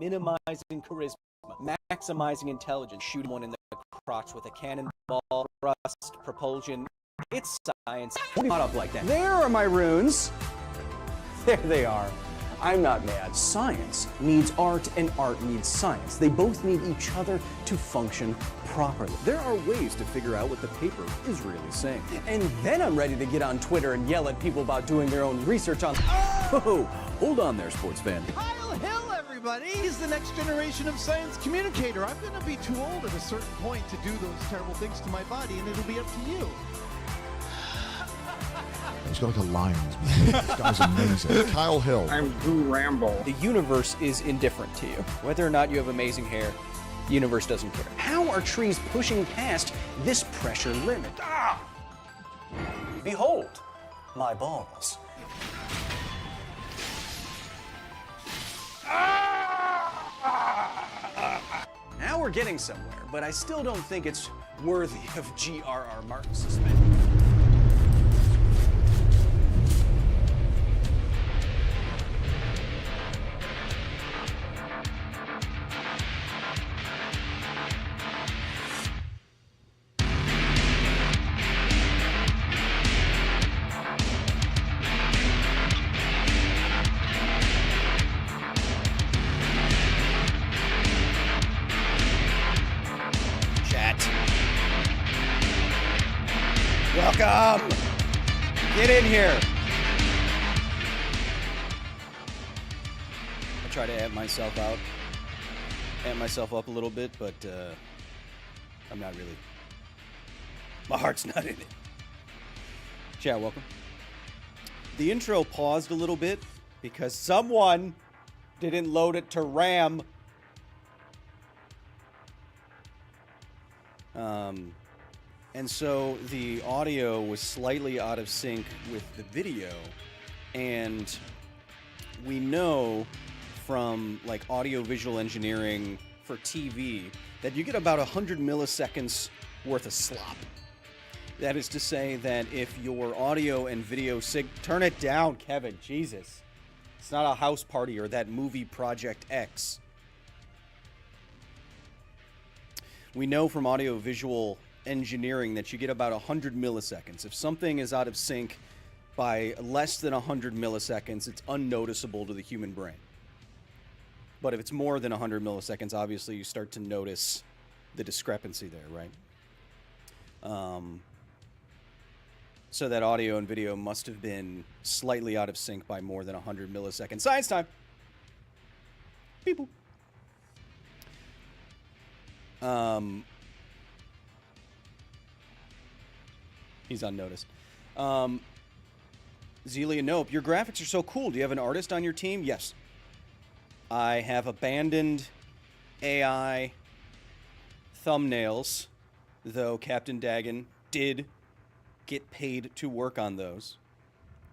minimizing charisma, maximizing intelligence, shooting one in the crotch with a cannonball, thrust, propulsion. It's science. Not up like that. There are my runes. There they are. I'm not mad. Science needs art and art needs science. They both need each other to function properly. There are ways to figure out what the paper is really saying. And then I'm ready to get on Twitter and yell at people about doing their own research on... Oh, hold on there, sports fan. Kyle Hill, everybody! He's the next generation of science communicator. I'm going to be too old at a certain point to do those terrible things to my body, and it'll be up to you. He's got like a lion's mane. This guy's amazing. Kyle Hill. I'm Boo Rambo. The universe is indifferent to you. Whether or not you have amazing hair, the universe doesn't care. How are trees pushing past this pressure limit? Ah! Behold, my balls. Now we're getting somewhere, but I still don't think it's worthy of G.R.R. Martin's suspension. Welcome! Get in here! I try to amp myself up a little bit, but I'm not really. My heart's not in it. Chat, welcome. The intro paused a little bit because someone didn't load it to RAM. And so the audio was slightly out of sync with the video, and we know from like audio-visual engineering for TV that you get about 100 milliseconds worth of slop. That is to say that if your audio and video turn it down, Kevin, Jesus. It's not a house party or that movie Project X. We know from audio-visual engineering that you get about 100 milliseconds. If something is out of sync by less than 100 milliseconds, it's unnoticeable to the human brain. But if it's more than 100 milliseconds, obviously you start to notice the discrepancy there, right? So that audio and video must have been slightly out of sync by more than 100 milliseconds. Science time! Beep boop. He's unnoticed. Zelia Nope, your graphics are so cool. Do you have an artist on your team? Yes. I have abandoned AI thumbnails, though Captain Dagon did get paid to work on those.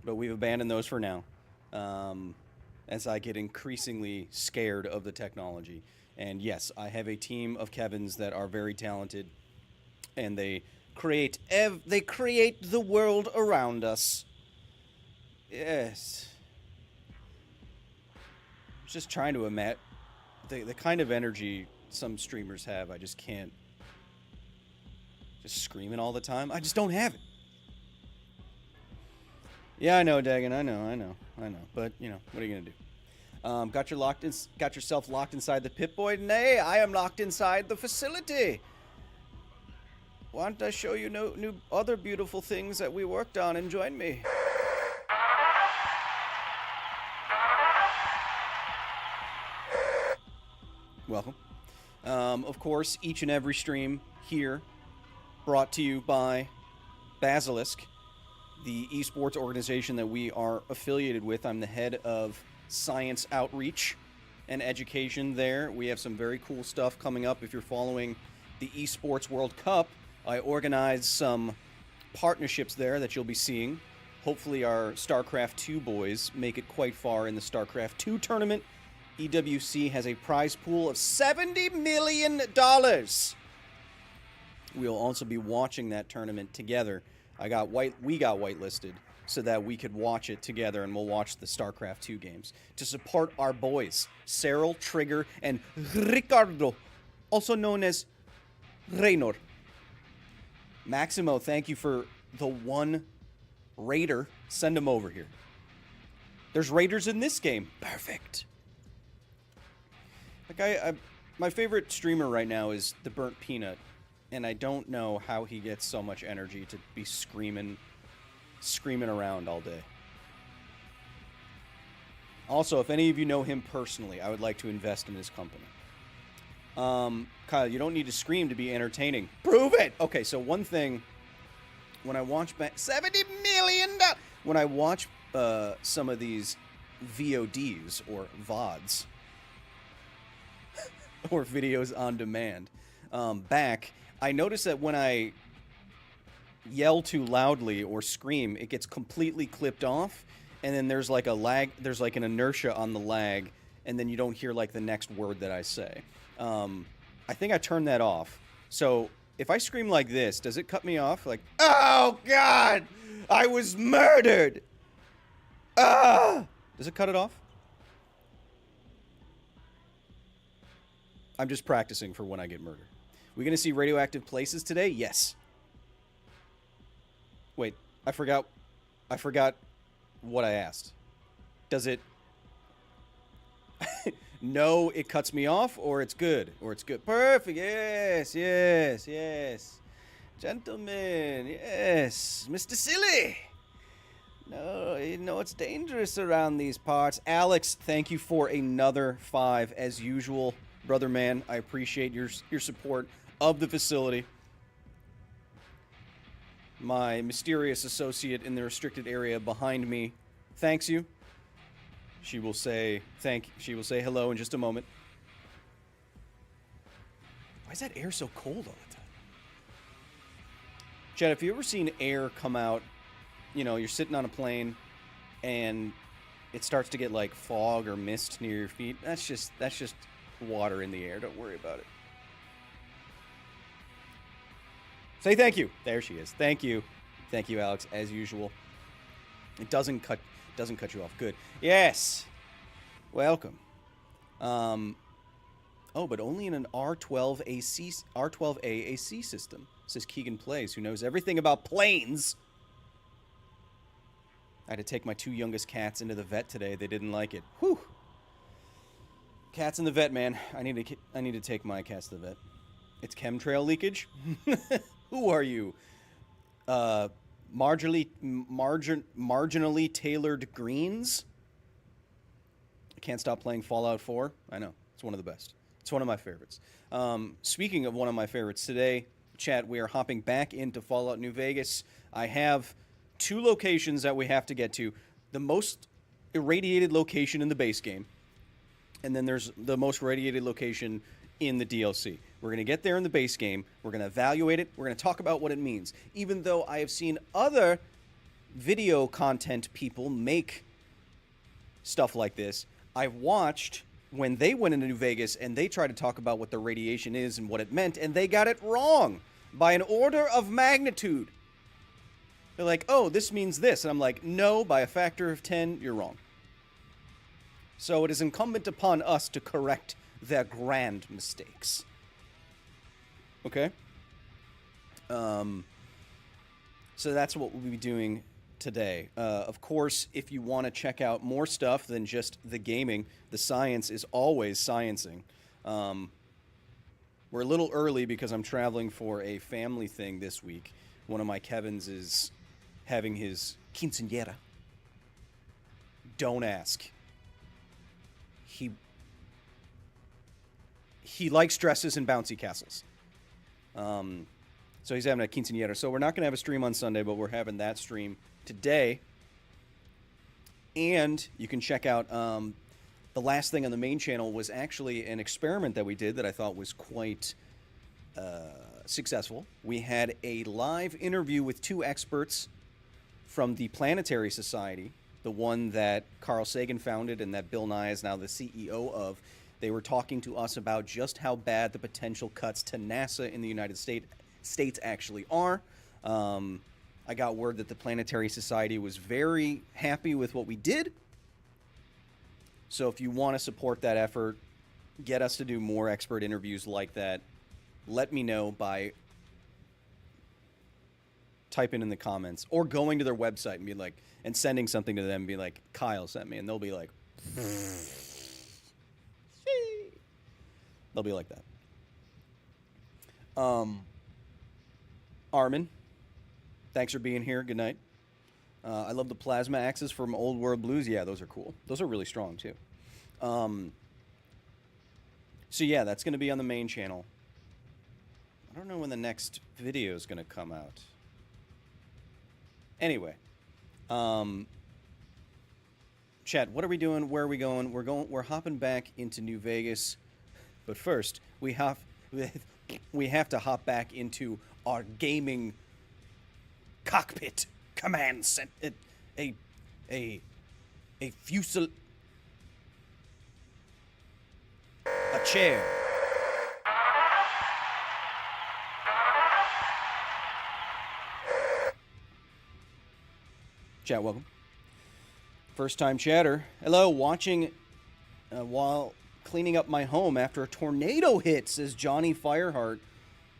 But we've abandoned those for now, as I get increasingly scared of the technology. And yes, I have a team of Kevins that are very talented, and they create the world around us. Yes. Just trying to imagine the kind of energy some streamers have. I just can't. Just screaming all the time. I just don't have it. Yeah, I know, Dagon. I know. But you know, what are you gonna do? Got yourself locked inside the Pip-Boy? Nay, I am locked inside the facility. Want to show you new other beautiful things that we worked on, and join me. Welcome. Of course, each and every stream here brought to you by Basilisk, the esports organization that we are affiliated with. I'm the head of science outreach and education there. We have some very cool stuff coming up. If you're following the Esports World Cup, I organized some partnerships there that you'll be seeing. Hopefully our StarCraft 2 boys make it quite far in the StarCraft 2 tournament. EWC has a prize pool of $70 million. We'll also be watching that tournament together. We got whitelisted so that we could watch it together, and we'll watch the StarCraft 2 games to support our boys, Cyril, Trigger, and Ricardo, also known as Raynor. Maximo, thank you for the one raider. Send him over here. There's raiders in this game. Perfect. Like my favorite streamer right now is the Burnt Peanut, and I don't know how he gets so much energy to be screaming around all day. Also, if any of you know him personally, I would like to invest in his company. Kyle, you don't need to scream to be entertaining. Prove it! Okay, so one thing, when I watch $70 million, when I watch some of these VODs or VODs, or videos on demand, back, I notice that when I yell too loudly or scream, it gets completely clipped off, and then there's like a lag, there's like an inertia on the lag, and then you don't hear like the next word that I say. I think I turned that off. So if I scream like this, does it cut me off? Like, oh God, I was murdered. Ah! Does it cut it off? I'm just practicing for when I get murdered. We gonna see radioactive places today? Yes. Wait, I forgot what I asked. Does it... No, it cuts me off, or it's good. Or it's good. Perfect. Yes, yes, yes. Gentlemen, yes. Mr. Silly. No, you know it's dangerous around these parts. Alex, thank you for another 5, as usual. Brother man, I appreciate your support of the facility. My mysterious associate in the restricted area behind me thanks you. She will say hello in just a moment. Why is that air so cold all the time? Chad, have you ever seen air come out? You know, you're sitting on a plane and it starts to get like fog or mist near your feet. That's just water in the air. Don't worry about it. Say thank you. There she is. Thank you. Thank you, Alex, as usual. It doesn't cut you off. Good. Yes. Welcome. Oh, but only in an R12A AC system, says Keegan Plays, who knows everything about planes. I had to take my 2 youngest cats into the vet today. They didn't like it. Whew. Cats in the vet, man. I need to take my cats to the vet. It's chemtrail leakage. Who are you? Marginally tailored greens. I can't stop playing Fallout 4. I know. It's one of the best. It's one of my favorites. Speaking of one of my favorites, today, chat, we are hopping back into Fallout New Vegas. I have 2 locations that we have to get to. The most irradiated location in the base game, and then there's the most radiated location in the DLC. We're going to get there in the base game. We're going to evaluate it. We're going to talk about what it means. Even though I have seen other video content people make stuff like this, I've watched when they went into New Vegas and they tried to talk about what the radiation is and what it meant, and they got it wrong by an order of magnitude. They're like, oh, this means this. And I'm like, no, by a factor of 10, you're wrong. So it is incumbent upon us to correct their grand mistakes. Okay? So that's what we'll be doing today. Of course, if you want to check out more stuff than just the gaming, the science is always sciencing. We're a little early because I'm traveling for a family thing this week. One of my Kevins is having his quinceañera. Don't ask. He likes dresses and bouncy castles. So he's having a quinceañera. So we're not going to have a stream on Sunday, but we're having that stream today. And you can check out the last thing on the main channel was actually an experiment that we did that I thought was quite successful. We had a live interview with 2 experts from the Planetary Society, the one that Carl Sagan founded and that Bill Nye is now the CEO of. They were talking to us about just how bad the potential cuts to NASA in the United States actually are. I got word that the Planetary Society was very happy with what we did. So if you want to support that effort, get us to do more expert interviews like that, let me know by typing in the comments or going to their website and be like, and sending something to them and be like, Kyle sent me, and they'll be like, they'll be like that. Armin, thanks for being here. Good night. I love the plasma axes from Old World Blues. Yeah, those are cool. Those are really strong too. So yeah, that's going to be on the main channel. I don't know when the next video is going to come out. Anyway, Chad, what are we doing? Where are we going? We're hopping back into New Vegas, but first we have to hop back into our gaming cockpit command center. A chair. Chat, welcome. First time chatter. Hello, watching while cleaning up my home after a tornado hit, says Johnny Fireheart.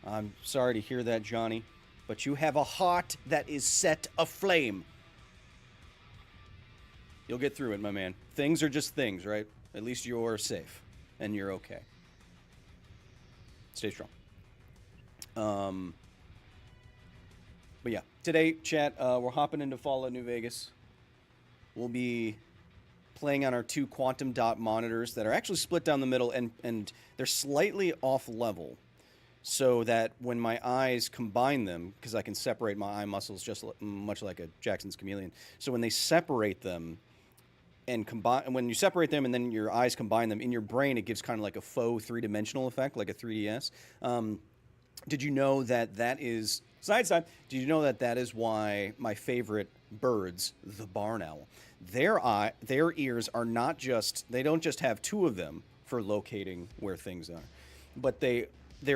I'm sorry to hear that, Johnny, but you have a heart that is set aflame. You'll get through it, my man. Things are just things, right? At least you're safe and you're okay. Stay strong. But yeah, today, chat, we're hopping into Fallout New Vegas. We'll be playing on our 2 quantum dot monitors that are actually split down the middle, and they're slightly off level, so that when my eyes combine them, because I can separate my eye muscles just much like a Jackson's chameleon, so when they separate them and combine, when you separate them and then your eyes combine them in your brain, it gives kind of like a faux 3-dimensional effect, like a 3DS. Did you know that is side? Did you know that is why my favorite birds, the barn owl, their ears are not just, they don't just have 2 of them for locating where things are, but their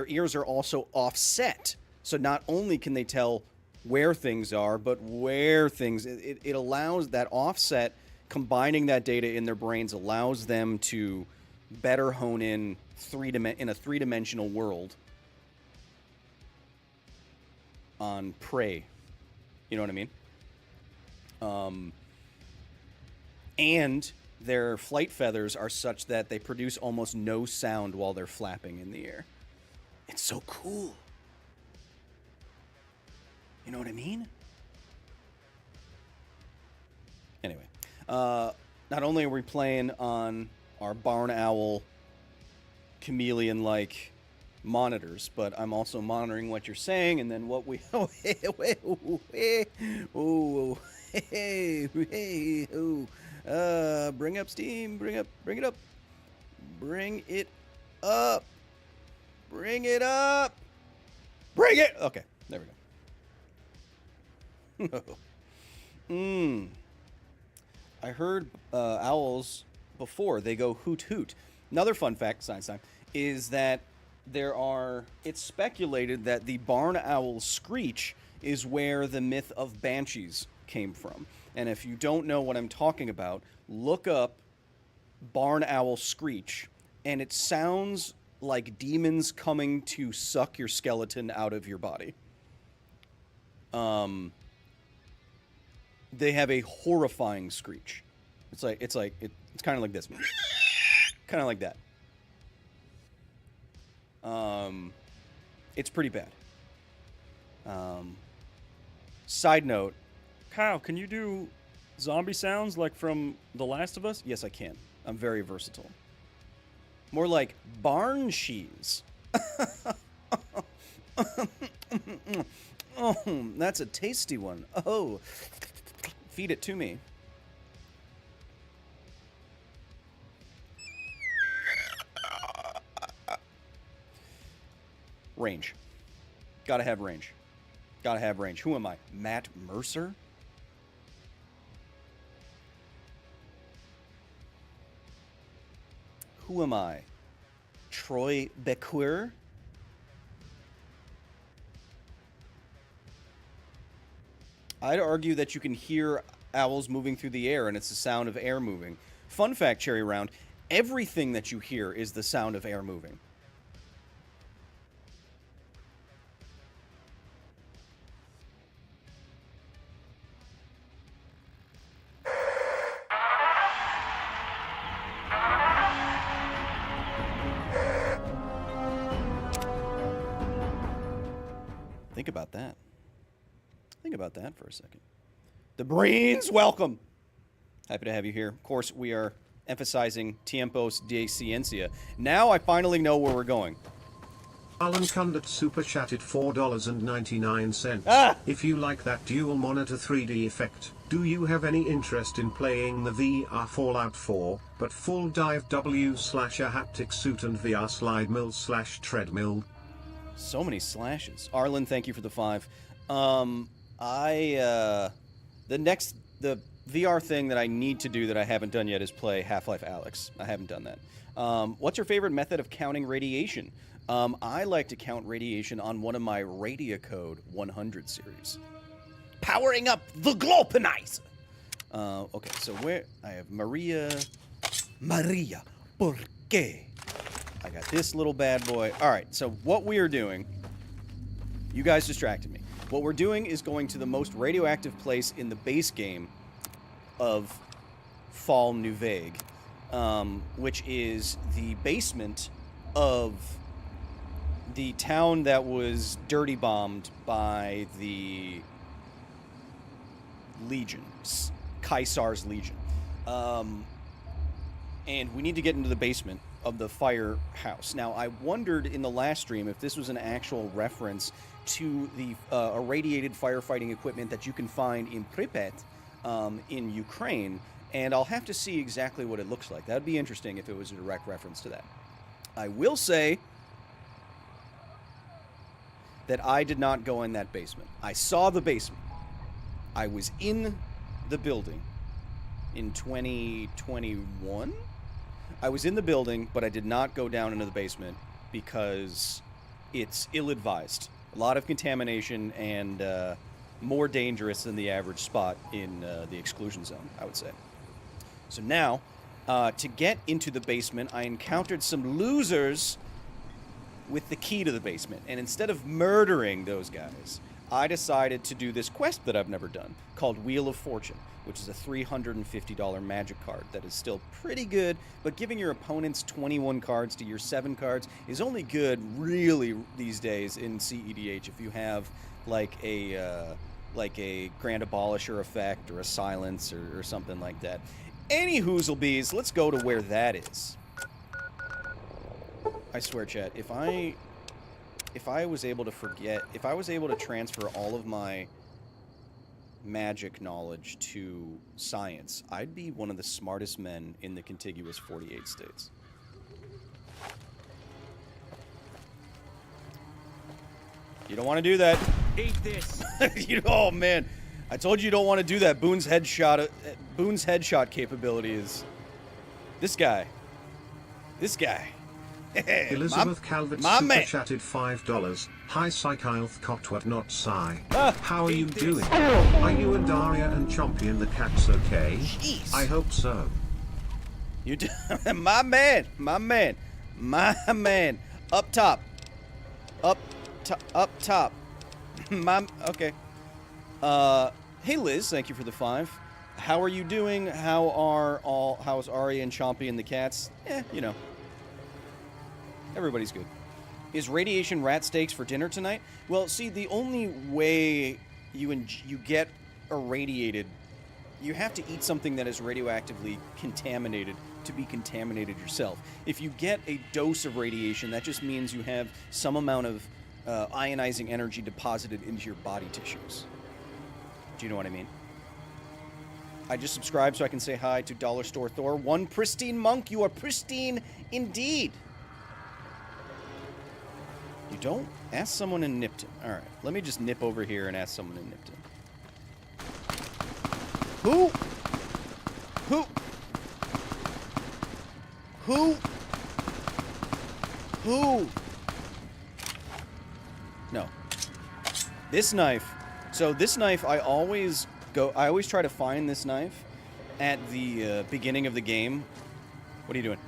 ears are also offset. So not only can they tell where things are, but where things, it allows that offset, combining that data in their brains allows them to better hone in in a 3-dimensional world on prey. You know what I mean? And their flight feathers are such that they produce almost no sound while they're flapping in the air. It's so cool. You know what I mean? Anyway, not only are we playing on our barn owl chameleon-like monitors, but I'm also monitoring what you're saying, and then what we bring up steam, bring it up, bring it up, bring it okay, there we go. I heard owls before, they go hoot hoot. Another fun fact, science time, is that it's speculated that the barn owl screech is where the myth of banshees came from. And if you don't know what I'm talking about, look up barn owl screech, and it sounds like demons coming to suck your skeleton out of your body. They have a horrifying screech. It's kind of like this, kind of like that. It's pretty bad. Side note, Kyle, can you do zombie sounds like from The Last of Us? Yes, I can. I'm very versatile. More like barn cheese. Oh, that's a tasty one. Oh, feed it to me. Range. Gotta have range. Gotta have range. Who am I? Matt Mercer? Who am I? Troy Bequer? I'd argue that you can hear owls moving through the air, and it's the sound of air moving. Fun fact, Cherry Round, everything that you hear is the sound of air moving. Think about that. Think about that for a second. The Brains, welcome. Happy to have you here. Of course, we are emphasizing Tiempos de Ciencia. Now I finally know where we're going. Alan Kundert super chatted $4.99. If you like that dual monitor 3D effect, do you have any interest in playing the VR Fallout 4, but full dive W/a haptic suit and VR slide mill/treadmill? So many slashes. Arlen, thank you for the 5. The VR thing that I need to do that I haven't done yet is play Half-Life Alyx. I haven't done that. What's your favorite method of counting radiation? I like to count radiation on one of my Radiacode 100 series. Powering up the Glopenizer! Okay, so where... I have Maria, ¿por qué? I got this little bad boy. All right, so what we are doing... You guys distracted me. What we're doing is going to the most radioactive place in the base game of Fall New Vague, which is the basement of the town that was dirty bombed by the Legion, Caesar's Legion. And we need to get into the basement of the firehouse. Now, I wondered in the last stream if this was an actual reference to the irradiated firefighting equipment that you can find in Pripyat in Ukraine, and I'll have to see exactly what it looks like. That would be interesting if it was a direct reference to that. I will say that I did not go in that basement. I saw the basement. I was in the building in 2021. I was in the building, but I did not go down into the basement because it's ill-advised. A lot of contamination and more dangerous than the average spot in the exclusion zone, I would say. So now, to get into the basement, I encountered some losers with the key to the basement. And instead of murdering those guys, I decided to do this quest that I've never done called Wheel of Fortune, which is a $350 magic card that is still pretty good, but giving your opponents 21 cards to your 7 cards is only good really these days in CEDH if you have like a Grand Abolisher effect or a Silence or something like that. Any hoozlebees, let's go to where that is. I swear, chat, if I was able to transfer all of my magic knowledge to science, I'd be one of the smartest men in the contiguous 48 states. You don't want to do that. Eat this. Oh man, I told you don't want to do that. Boone's headshot capability is this guy. This guy. Elizabeth Calvert super chatted $5. Hi Kyle Hill, not Psy. How are you doing? Are you and Daria and Chompy and the cats okay? Jeez. I hope so. You do, my man. Up top. Okay. Hey Liz, thank you for the 5. How are you doing? How's Ari and Chompy and the cats? You know. Everybody's good. Is radiation rat steaks for dinner tonight? Well, see, the only way you get irradiated, you have to eat something that is radioactively contaminated to be contaminated yourself. If you get a dose of radiation, that just means you have some amount of ionizing energy deposited into your body tissues. Do you know what I mean? I just subscribed so I can say hi to Dollar Store Thor. One pristine monk, you are pristine indeed. You don't? Ask someone in Nipton. Alright, let me just nip over here and ask someone in Nipton. Who? No. This knife So this knife, I always try to find this knife at the beginning of the game. What are you doing?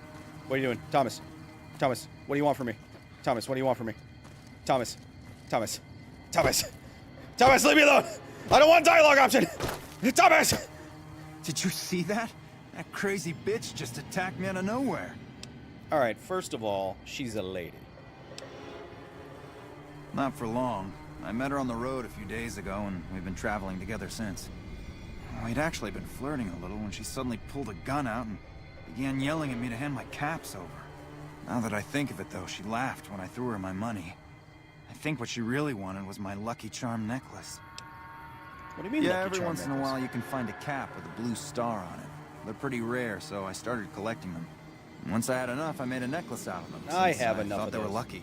What are you doing? Thomas, what do you want from me? Thomas, what do you want from me? Thomas, leave me alone! I don't want dialogue option! Thomas! Did you see that? That crazy bitch just attacked me out of nowhere. Alright, first of all, she's a lady. Not for long. I met her on the road a few days ago, and we've been traveling together since. We'd actually been flirting a little when she suddenly pulled a gun out and began yelling at me to hand my caps over. Now that I think of it, though, she laughed when I threw her my money. I think what she really wanted was my Lucky Charm necklace. What do you mean, Yeah, Lucky every Charm once in a necklace? while you can find a cap with a blue star on it. They're pretty rare, so I started collecting them. And once I had enough, I made a necklace out of them. I since have enough thought of they were those. lucky.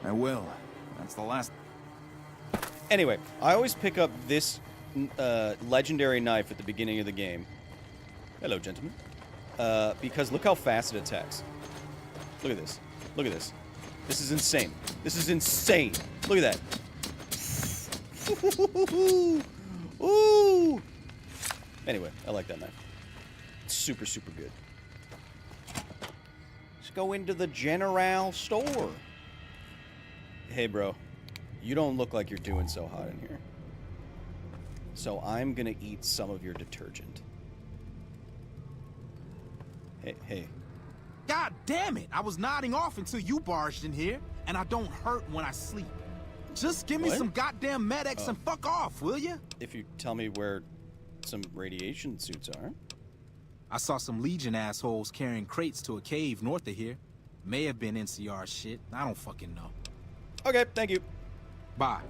I will. That's the last. Anyway, I always pick up this legendary knife at the beginning of the game. Hello, gentlemen. Because look how fast it attacks. Look at this. Look at this. This is insane. This is insane. Look at that. Ooh. Anyway, I like that knife. It's super, super good. Let's go into the General store. Hey, bro. You don't look like you're doing so hot in here. So I'm gonna eat some of your detergent. Hey. God damn it! I was nodding off until you barged in here, and I don't hurt when I sleep. Just give me What? some goddamn Med-X and fuck off, will ya? If you tell me where some radiation suits are. I saw some Legion assholes carrying crates to a cave north of here. May have been NCR shit. I don't fucking know. Okay, thank you. Bye.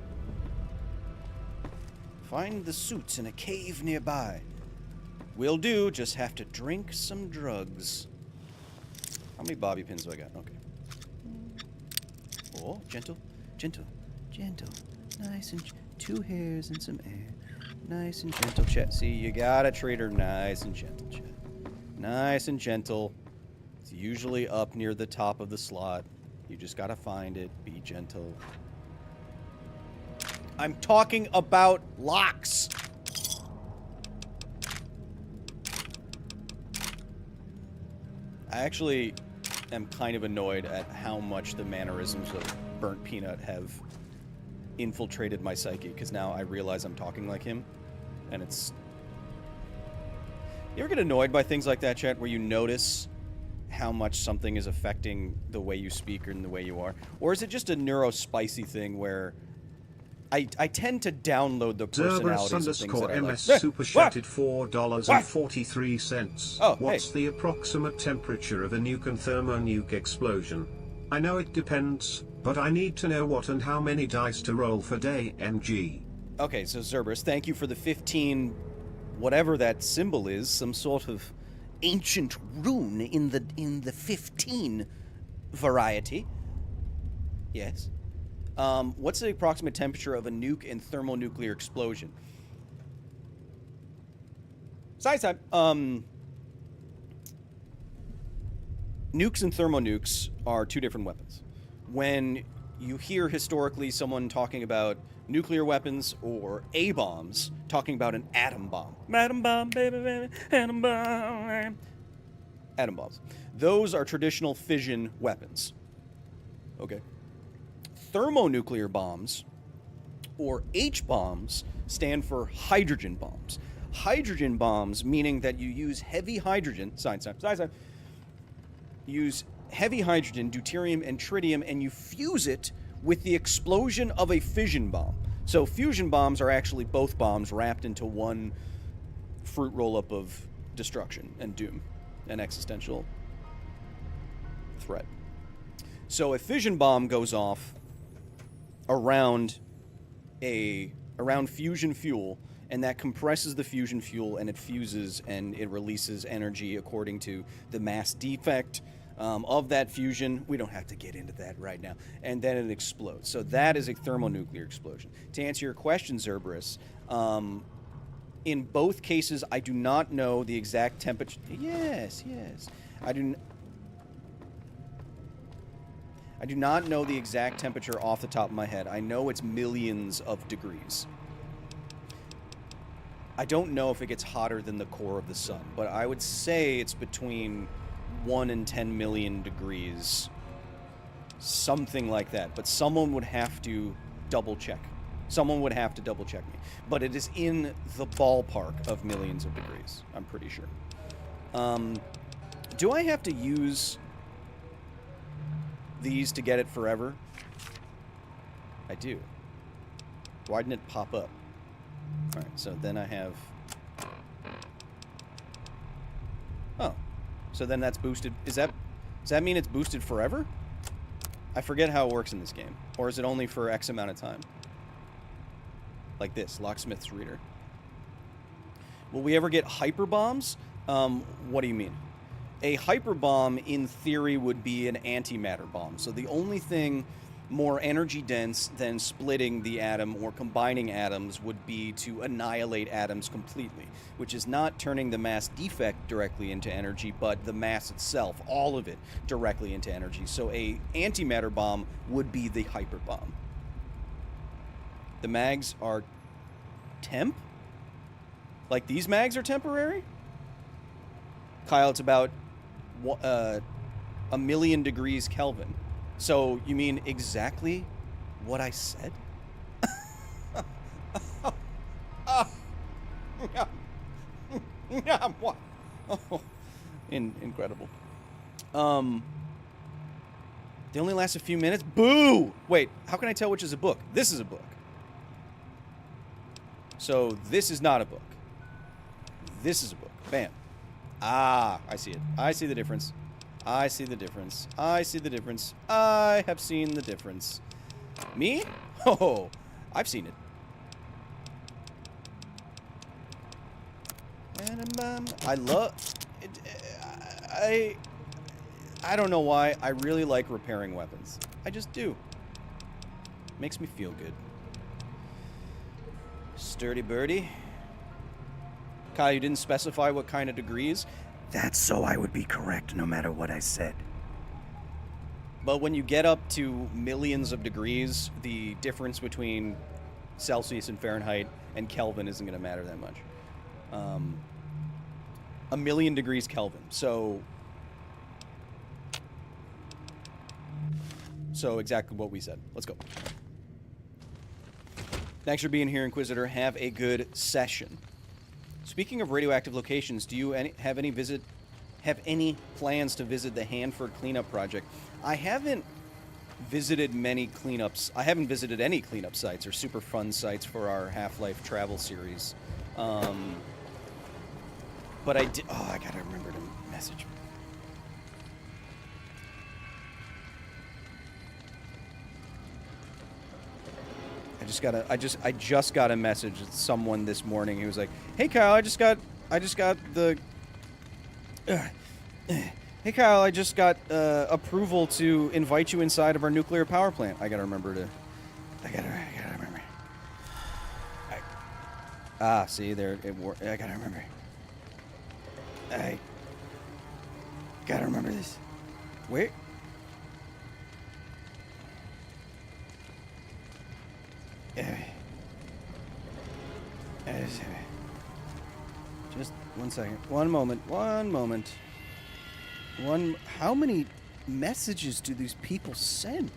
Find the suits in a cave nearby. Will do, just have to drink some drugs. How many bobby pins do I got? Okay. Oh, gentle. Nice and 2 hairs and some air. Nice and gentle, Chet. See, you gotta treat her nice and gentle, Chet. Nice and gentle. It's usually up near the top of the slot. You just gotta find it. Be gentle. I'm talking about locks. I actually am kind of annoyed at how much the mannerisms of Burnt Peanut have infiltrated my psyche, because now I realize I'm talking like him, and it's... You ever get annoyed by things like that, Chet, where you notice how much something is affecting the way you speak and the way you are? Or is it just a neurospicy thing where I tend to download the personalities of things that I like? MS super chatted $4.43. Oh, What's hey. the approximate temperature of a nuke and thermonuke explosion? I know it depends, but I need to know what and how many dice to roll for day MG. Okay, so Zerberus, thank you for the 15, whatever that symbol is, some sort of ancient rune in the 15 variety. Yes. What's the approximate temperature of a nuke and thermonuclear explosion? Science time. Nukes and thermonukes are 2 different weapons. When you hear historically someone talking about nuclear weapons or A-bombs, talking about an atom bomb. Atom bomb, baby, atom bomb. Atom bombs. Those are traditional fission weapons. Okay. Thermonuclear bombs, or H-bombs, stand for hydrogen bombs. Hydrogen bombs, meaning that you use heavy hydrogen, use heavy hydrogen, deuterium, and tritium, and you fuse it with the explosion of a fission bomb. So fusion bombs are actually both bombs wrapped into one fruit roll-up of destruction and doom and existential threat. So a fission bomb goes off around fusion fuel, and that compresses the fusion fuel, and it fuses and it releases energy according to the mass defect of that fusion. We don't have to get into that right now. And then it explodes. So that is a thermonuclear explosion. To answer your question, Zerberus, in both cases, I do not know the exact temperature. Yes. I do not know the exact temperature off the top of my head. I know it's millions of degrees. I don't know if it gets hotter than the core of the sun, but I would say it's between 1 and 10 million degrees. Something like that. But someone would have to double check. Someone would have to double check me. But it is in the ballpark of millions of degrees, I'm pretty sure. Do I have to use these to get it forever? I do. Why didn't it pop up? Alright, so then I have... Oh. So then that's boosted. Does that mean it's boosted forever? I forget how it works in this game. Or is it only for X amount of time? Like this, Locksmith's Reader. Will we ever get hyper bombs? What do you mean? A hyper bomb, in theory, would be an antimatter bomb. So the only thing more energy dense than splitting the atom or combining atoms would be to annihilate atoms completely, which is not turning the mass defect directly into energy, but the mass itself, all of it, directly into energy. So a antimatter bomb would be the hyper bomb. The mags are temp? Like these mags are temporary? Kyle, it's about 1 million degrees Kelvin. So you mean exactly what I said? Incredible. They only last a few minutes? Boo! Wait, how can I tell which is a book? This is a book. So this is not a book. This is a book. Bam. Ah, I see it. I see the difference. I see the difference. I see the difference. I have seen the difference. Me? Oh, I've seen it. I love it. I don't know why. I really like repairing weapons. I just do. Makes me feel good. Sturdy birdie. Kyle, you didn't specify what kind of degrees. That's so I would be correct no matter what I said. But when you get up to millions of degrees, the difference between Celsius and Fahrenheit and Kelvin isn't going to matter that much. 1 million degrees Kelvin. So exactly what we said. Let's go. Thanks for being here, Inquisitor. Have a good session. Speaking of radioactive locations, do you have any plans to visit the Hanford cleanup project? I haven't visited many cleanups. I haven't visited any cleanup sites or super fun sites for our Half-Life travel series. But I did. Oh, I gotta remember to message. I just got a message from someone this morning. He was like, "Hey Kyle, I just got the Hey Kyle, I just got approval to invite you inside of our nuclear power plant." I gotta remember. See there, it worked. I gotta remember. I gotta remember this. Wait. Just 1 second. One moment. How many messages do these people send?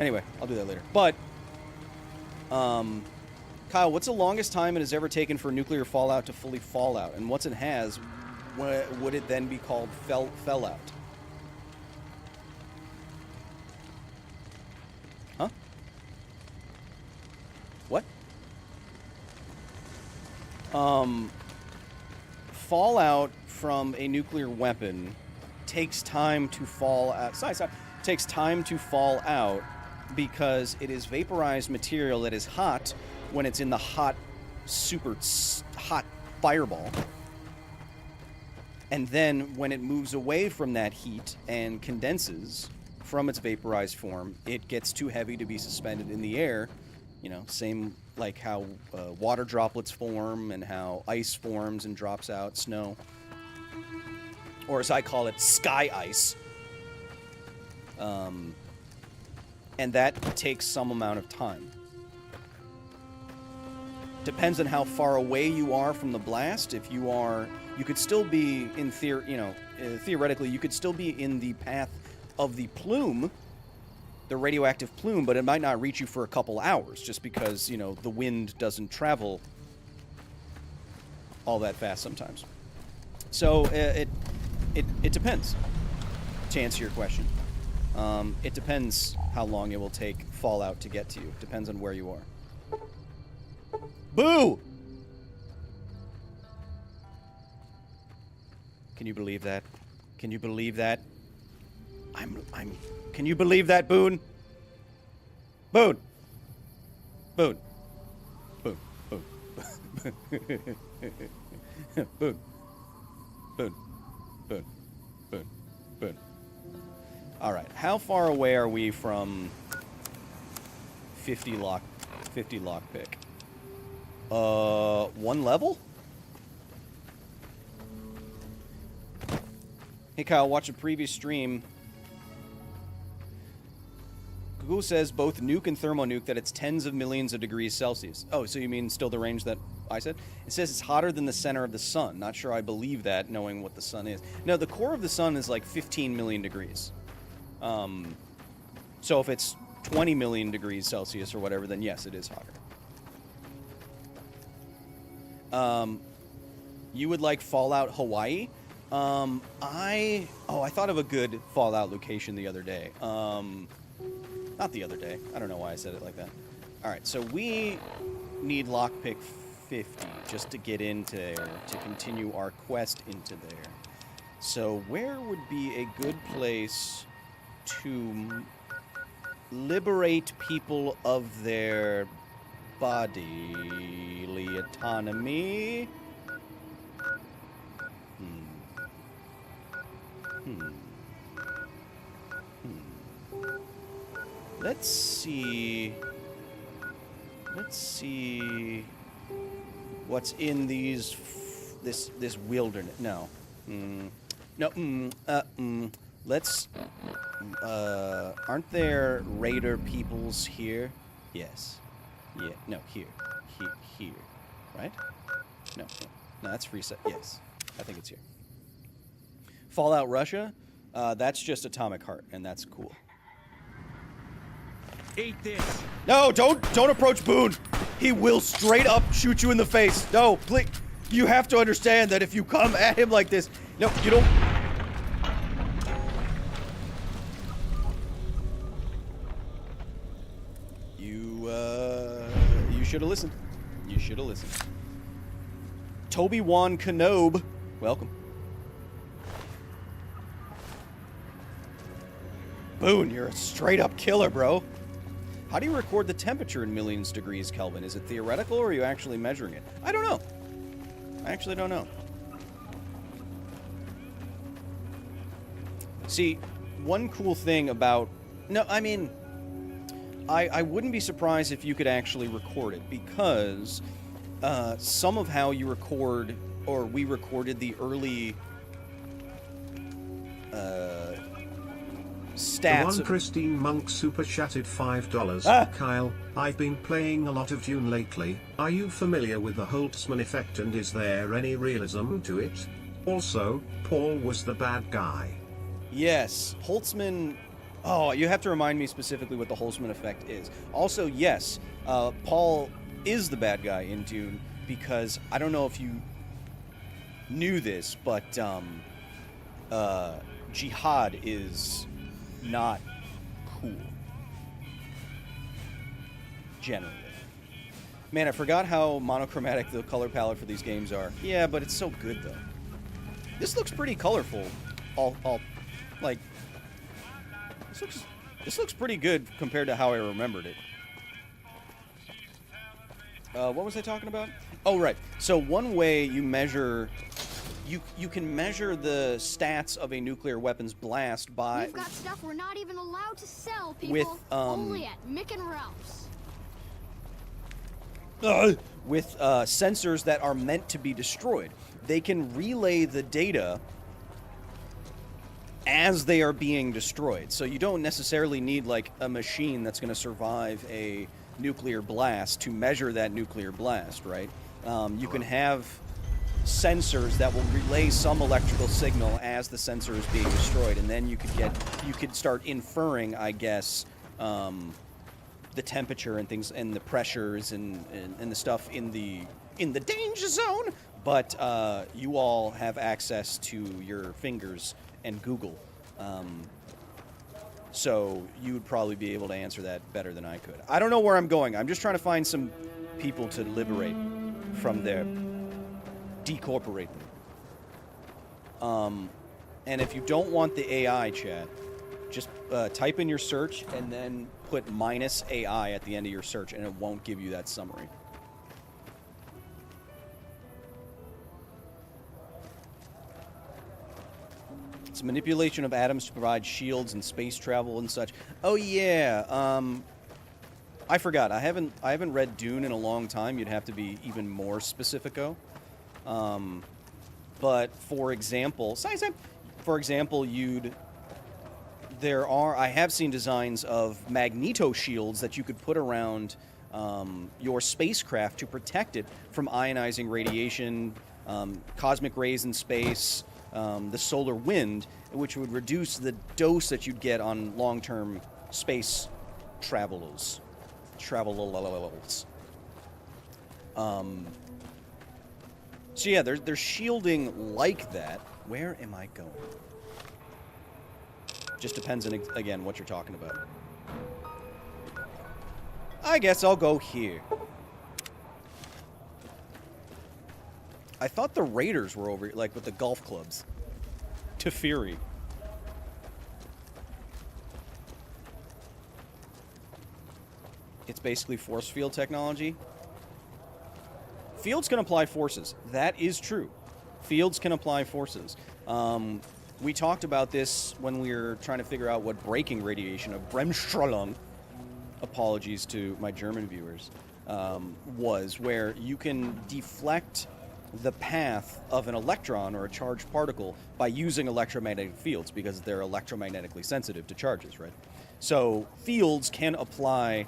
Anyway, I'll do that later. But, Kyle, what's the longest time it has ever taken for nuclear fallout to fully fall out? And once it has, would it then be called fell out? Huh? What? Fallout from a nuclear weapon takes time to fall out. Takes time to fall out because it is vaporized material that is hot when it's in the super hot fireball. And then when it moves away from that heat and condenses from its vaporized form, it gets too heavy to be suspended in the air. You know, same like how water droplets form and how ice forms and drops out, snow. Or as I call it, sky ice. And that takes some amount of time. Depends on how far away you are from the blast. If you are, you could still be in theoretically, you could still be in the path of the plume, the radioactive plume, but it might not reach you for a couple hours, just because the wind doesn't travel all that fast sometimes. So it depends. To answer your question, it depends how long it will take Fallout to get to you. Depends on where you are. Boo! Can you believe that? Can you believe that? Can you believe that, Boone? Boone! Boone. Boone. Boone. Boone. Boone. Boone. Boone. Boone. Alright, how far away are we from 50 lockpick? 1 level? Hey Kyle, watch a previous stream. Google says both nuke and thermonuke that it's tens of millions of degrees Celsius. Oh, so you mean still the range that I said? It says it's hotter than the center of the sun. Not sure I believe that, knowing what the sun is. No, the core of the sun is like 15 million degrees. So if it's 20 million degrees Celsius or whatever, then yes, it is hotter. You would like Fallout Hawaii? I thought of a good Fallout location the other day. Not the other day. I don't know why I said it like that. Alright, so we need lockpick 50 just to get into there, to continue our quest into there. So where would be a good place to liberate people of their bodily autonomy? Let's see what's in this wilderness. No. Let's aren't there raider peoples here? Yes. Yeah, no, here. Right? No, that's reset. Yes. I think it's here. Fallout Russia, that's just Atomic Heart, and that's cool. Eat this. No, don't approach Boone. He will straight up shoot you in the face. No, please. You have to understand that if you come at him like this, no, you don't. You should have listened. You should have listened. Toby Wan Kenob, welcome. Boone, you're a straight up killer, bro. How do you record the temperature in millions degrees Kelvin? Is it theoretical or are you actually measuring it? I don't know. I actually don't know. See, one cool thing about... No, I mean... I wouldn't be surprised if you could actually record it, because some of how you record, or we recorded the early stats... The one Christine Monk super chatted $5. Kyle, I've been playing a lot of Dune lately. Are you familiar with the Holtzman effect, and is there any realism to it? Also, Paul was the bad guy. Yes, Holtzman... Oh, you have to remind me specifically what the Holtzman effect is. Also, yes, Paul is the bad guy in Dune, because I don't know if you knew this, but jihad is not cool. Generally. Man, I forgot how monochromatic the color palette for these games are. Yeah, but it's so good, though. This looks pretty colorful. Like... This looks pretty good compared to how I remembered it. What was I talking about? Oh, right. So one way you measure... You can measure the stats of a nuclear weapons blast by... We've got stuff we're not even allowed to sell, people. With, only at Mick and Ralph's. With sensors that are meant to be destroyed. They can relay the data as they are being destroyed. So you don't necessarily need like a machine that's going to survive a nuclear blast to measure that nuclear blast, right? You can have sensors that will relay some electrical signal as the sensor is being destroyed, and then you could start inferring, I guess, the temperature and things, and the pressures and the stuff in the danger zone. But you all have access to your fingers and Google, so you would probably be able to answer that better than I could. I don't know where I'm going. I'm just trying to find some people to liberate from there, decorporate them. And if you don't want the AI chat, just type in your search and then put -AI at the end of your search, and it won't give you that summary. It's manipulation of atoms to provide shields and space travel and such. Oh yeah, I forgot. I haven't read Dune in a long time. You'd have to be even more specifico. But for example, I have seen designs of magneto shields that you could put around your spacecraft to protect it from ionizing radiation, cosmic rays in space, the solar wind, which would reduce the dose that you'd get on long-term space travels. So yeah, they're shielding like that. Where am I going? Just depends on, again, what you're talking about. I guess I'll go here. I thought the Raiders were over, like, with the golf clubs. Teferi. It's basically force field technology. Fields can apply forces. That is true. Fields can apply forces. We talked about this when we were trying to figure out what breaking radiation of Bremsstrahlung, apologies to my German viewers, was, where you can deflect the path of an electron or a charged particle by using electromagnetic fields, because they're electromagnetically sensitive to charges, right? So fields can apply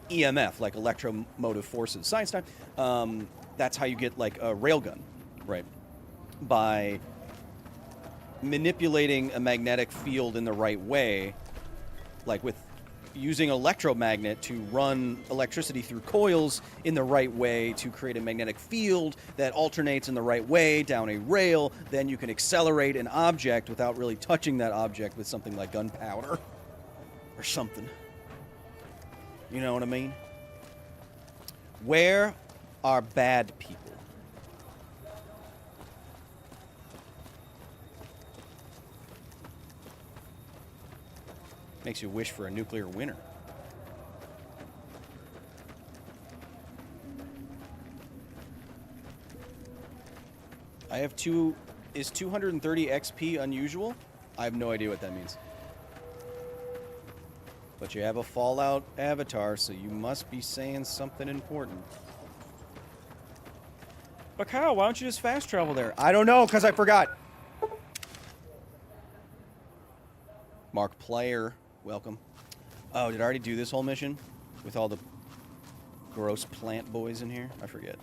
EMF, like electromotive forces. Science time. That's how you get like a railgun, right? By manipulating a magnetic field in the right way, like with using electromagnet to run electricity through coils in the right way to create a magnetic field that alternates in the right way down a rail. Then you can accelerate an object without really touching that object with something like gunpowder or something. You know what I mean? Where are bad people? Makes you wish for a nuclear winter. I have is 230 XP unusual? I have no idea what that means. But you have a Fallout avatar, so you must be saying something important. But Kyle, why don't you just fast travel there? I don't know, because I forgot. Mark Player, welcome. Oh, did I already do this whole mission? With all the gross plant boys in here? I forget.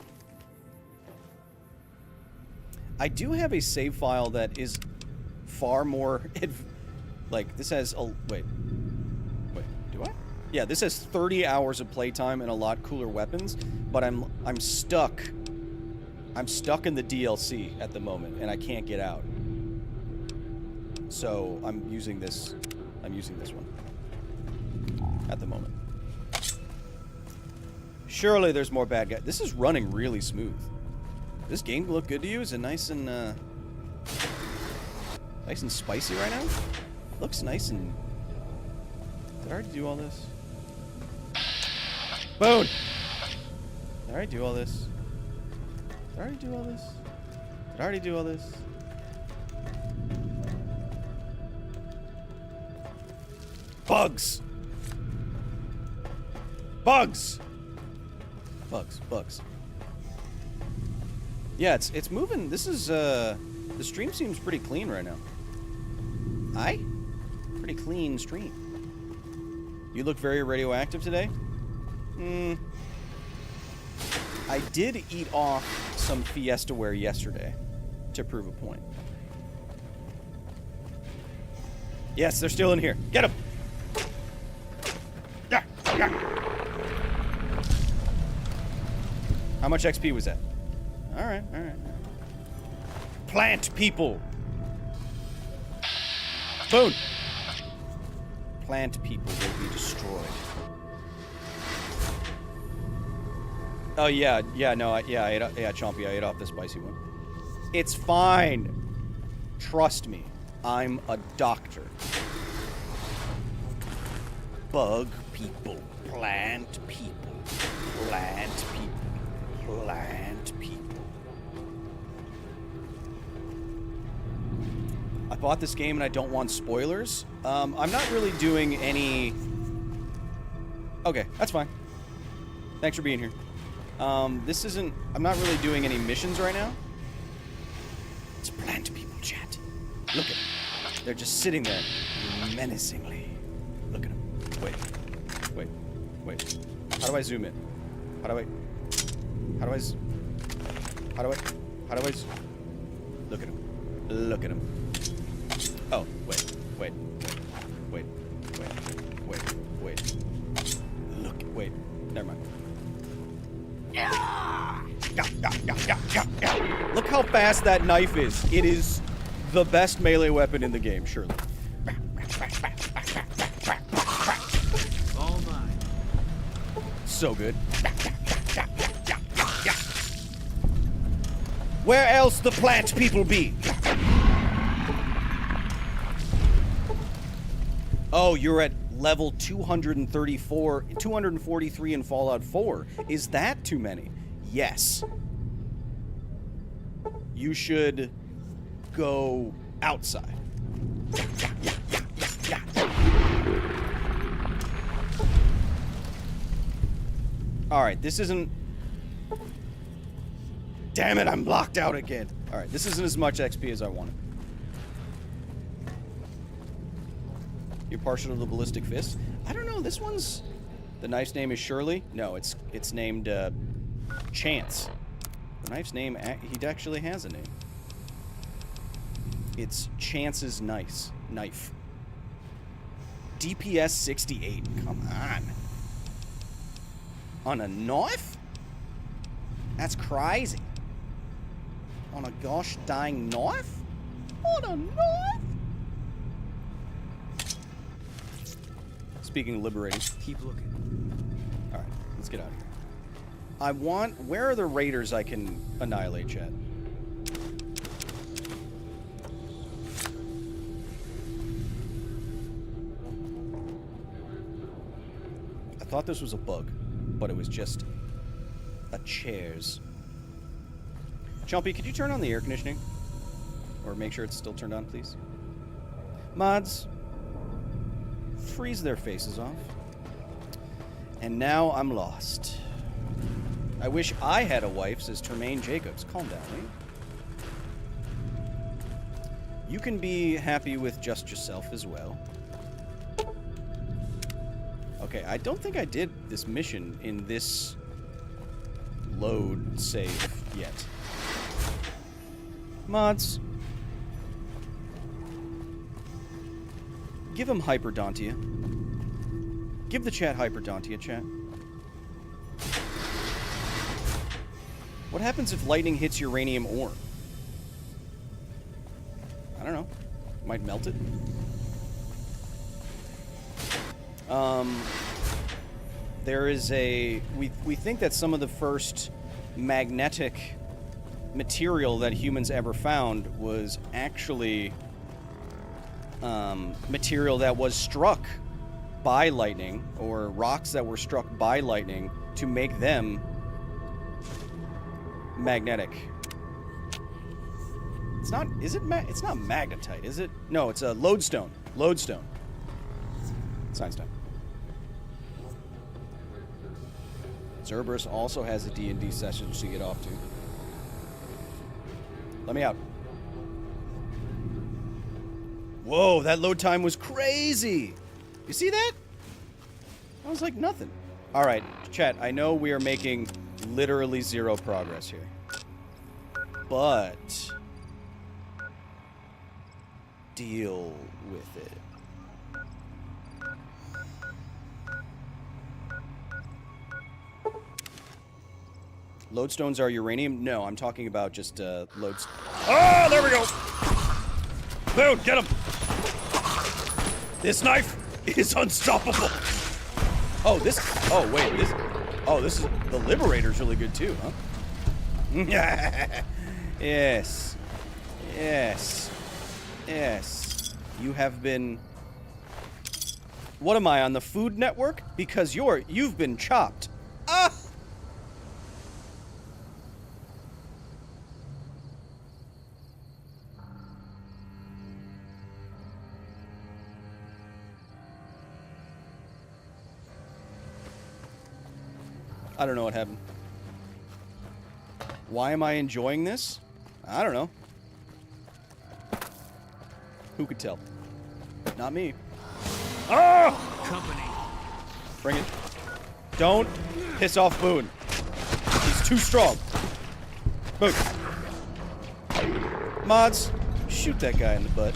I do have a save file that is far more... like, this has... Wait, do I? Yeah, this has 30 hours of playtime and a lot cooler weapons, but I'm stuck. I'm stuck in the DLC at the moment, and I can't get out. So I'm using this one at the moment. Surely there's more bad guys. This is running really smooth. Does this game look good to you? Is it nice and spicy right now? Looks nice and... Did I already do all this? Boom! Did I already do all this? Did I already do all this? Did I already do all this? Bugs! Bugs! Bugs. Yeah, it's moving. This is, the stream seems pretty clean right now. Aye? Pretty clean stream. You look very radioactive today? I did eat off some Fiesta ware yesterday to prove a point. Yes, they're still in here. Get them! Yeah, yeah. How much XP was that? All right, all right. Plant people! Boom! Plant people will be destroyed. Oh, yeah, no, Chompy, I ate off the spicy one. It's fine. Trust me, I'm a doctor. Bug people, plant people, plant people, plant people. I bought this game and I don't want spoilers. I'm not really doing any... Okay, that's fine. Thanks for being here. This isn't... I'm not really doing any missions right now. It's plant people, chat. Look at them. They're just sitting there menacingly. Look at them. Wait. How do I zoom in? How do I... Look at them. Look at them. Oh, wait. Wait. Never mind. Yeah. Look how fast that knife is. It is the best melee weapon in the game, surely. All mine. So good. Where else the plant people be? Oh, you're at level 243 in Fallout 4. Is that too many? Yes. You should go outside. Alright, this isn't... Damn it, I'm locked out again. Alright, this isn't as much XP as I wanted. You're partial to the ballistic fist? I don't know, this one's... The knife's name is Shirley? No, it's named, Chance. The knife's name, he actually has a name. It's Chance's knife. DPS 68, come on. On a knife? That's crazy. On a gosh dang knife? On a knife? Speaking of liberating. Keep looking. Alright, let's get out of here. I want... Where are the raiders I can annihilate, chat? I thought this was a bug, but it was just a chairs. Chompy, could you turn on the air conditioning? Or make sure it's still turned on, please? Mods, freeze their faces off. And now I'm lost. I wish I had a wife, says Tremaine Jacobs. Calm down, mate. You can be happy with just yourself as well. Okay, I don't think I did this mission in this load save yet. Mods. Give him Hyperdontia. Give the chat Hyperdontia, chat. What happens if lightning hits uranium ore? I don't know. Might melt it. There is a... We think that some of the first magnetic material that humans ever found was actually material that was struck by lightning, or rocks that were struck by lightning to make them magnetic. It's not... Is it... It's not magnetite, is it? No, it's a lodestone. Lodestone. Science time. Cerberus also has a D&D session to get off to. Let me out. Whoa, that load time was crazy. You see that? That was like nothing. All right, chat, I know we are making literally zero progress here. But deal with it. Lodestones are uranium? No, I'm talking about just loads. Oh, there we go. Boom, get him. This knife is unstoppable. Oh, this. Oh, wait. This. Oh, this is. The Liberator's really good too, huh? Yes. Yes. Yes. You have been. What am I on the Food Network? Because you've been chopped. Ah! I don't know what happened. Why am I enjoying this? I don't know. Who could tell? Not me. Oh! Company. Bring it. Don't piss off Boone. He's too strong. Boone. Mods, shoot that guy in the butt.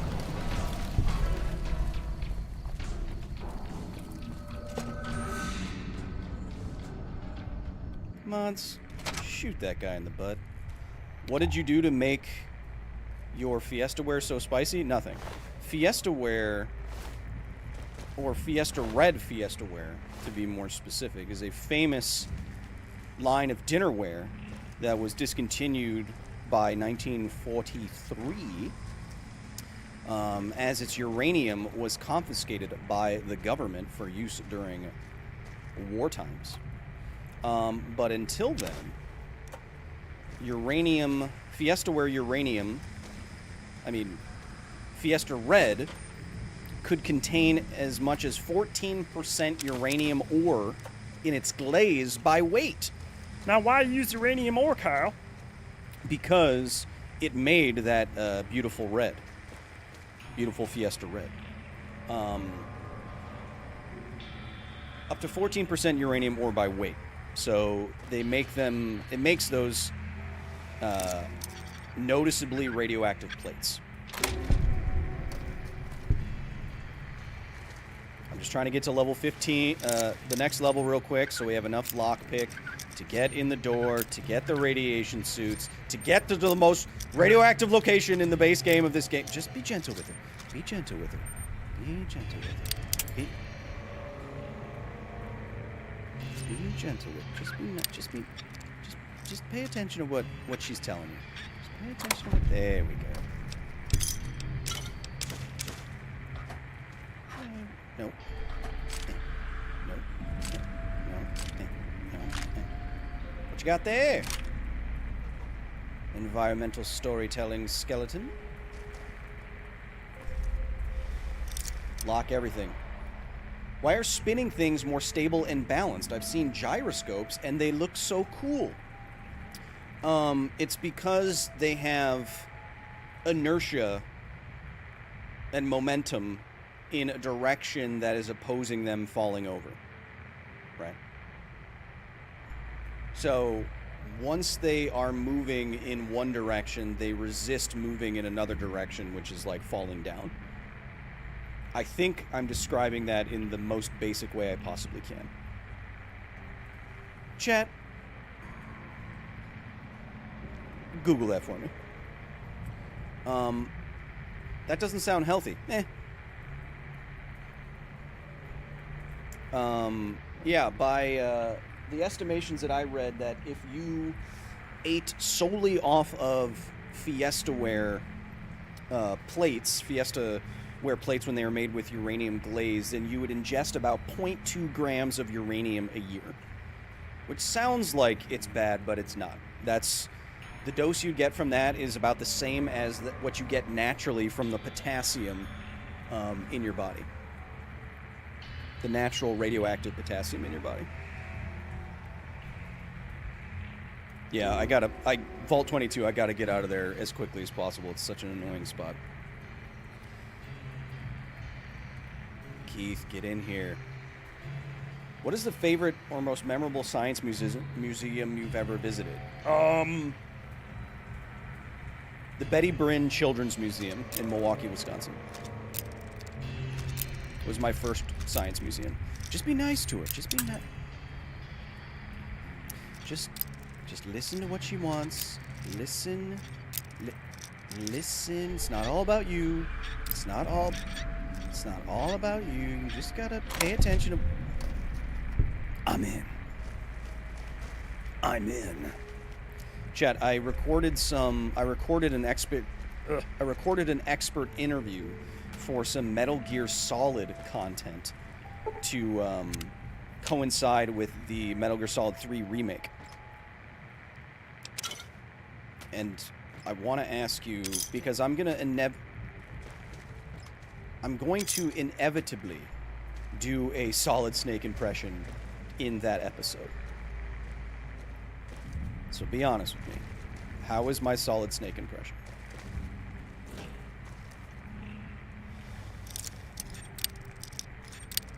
Mods, shoot that guy in the butt. What did you do to make your Fiestaware so spicy? Nothing. Fiestaware, or Fiesta Red Fiestaware, to be more specific, is a famous line of dinnerware that was discontinued by 1943 as its uranium was confiscated by the government for use during war times. But until then, uranium, Fiestaware uranium, Fiesta Red, could contain as much as 14% uranium ore in its glaze by weight. Now, why use uranium ore, Kyle? Because it made that beautiful red. Beautiful Fiesta Red. Up to 14% uranium ore by weight. So they make them, it makes those noticeably radioactive plates. I'm just trying to get to level 15, the next level real quick, so we have enough lockpick to get in the door, to get the radiation suits, to get to the most radioactive location in the base game of this game. Just be gentle with it. Be gentle with it. Be gentle with it. Be gentle with it. Just pay attention to what she's telling you. Just pay attention to what. There we go. No. No. No. What you got there? Environmental storytelling skeleton. Lock everything. Why are spinning things more stable and balanced? I've seen gyroscopes and they look so cool. It's because they have inertia and momentum in a direction that is opposing them falling over. Right? So once they are moving in one direction, they resist moving in another direction, which is like falling down. I think I'm describing that in the most basic way I possibly can. Chat, Google that for me. That doesn't sound healthy. Yeah, by the estimations that I read, that if you ate solely off of Fiestaware plates, Fiestaware plates when they were made with uranium glaze, then you would ingest about 0.2 grams of uranium a year. Which sounds like it's bad, but it's not. That's the dose you get from that is about the same as what you get naturally from the potassium in your body. The natural radioactive potassium in your body. Yeah, Vault 22, I gotta get out of there as quickly as possible. It's such an annoying spot. Keith, get in here. What is the favorite or most memorable science museum you've ever visited? The Betty Bryn Children's Museum in Milwaukee, Wisconsin. It was my first science museum. Just be nice to her. Just be nice. Just listen to what she wants. Listen. Listen. It's not all about you. It's not all about you. You just gotta pay attention to... I'm in. Chat, I recorded an expert interview for some Metal Gear Solid content to coincide with the Metal Gear Solid 3 remake. And I want to ask you, because I'm going to inevitably do a Solid Snake impression in that episode. So be honest with me. How is my Solid Snake impression?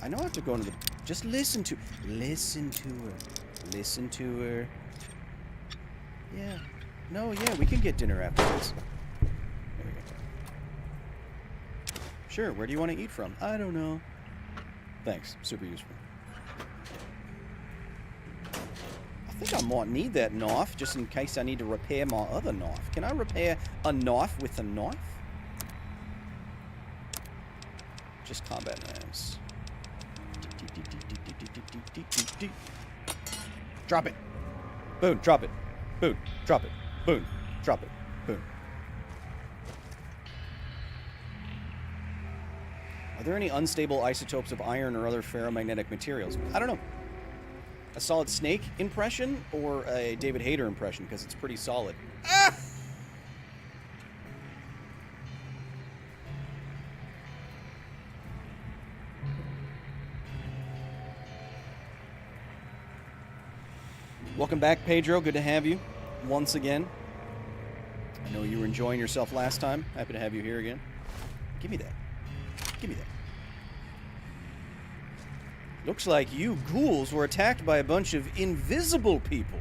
I know I have to go into the... Just listen to her. Listen to her. Yeah. No, yeah, we can get dinner after this. There we go. Sure, where do you want to eat from? I don't know. Thanks. Super useful. I think I might need that knife, just in case I need to repair my other knife. Can I repair a knife with a knife? Just combat knives. Drop it. Boom, drop it. Boom, drop it. Boom, drop it. Boom. Are there any unstable isotopes of iron or other ferromagnetic materials? I don't know. A Solid Snake impression or a David Hayter impression, because it's pretty solid. Ah! Welcome back, Pedro. Good to have you once again. I know you were enjoying yourself last time. Happy to have you here again. Give me that. Give me that. Looks like you ghouls were attacked by a bunch of invisible people.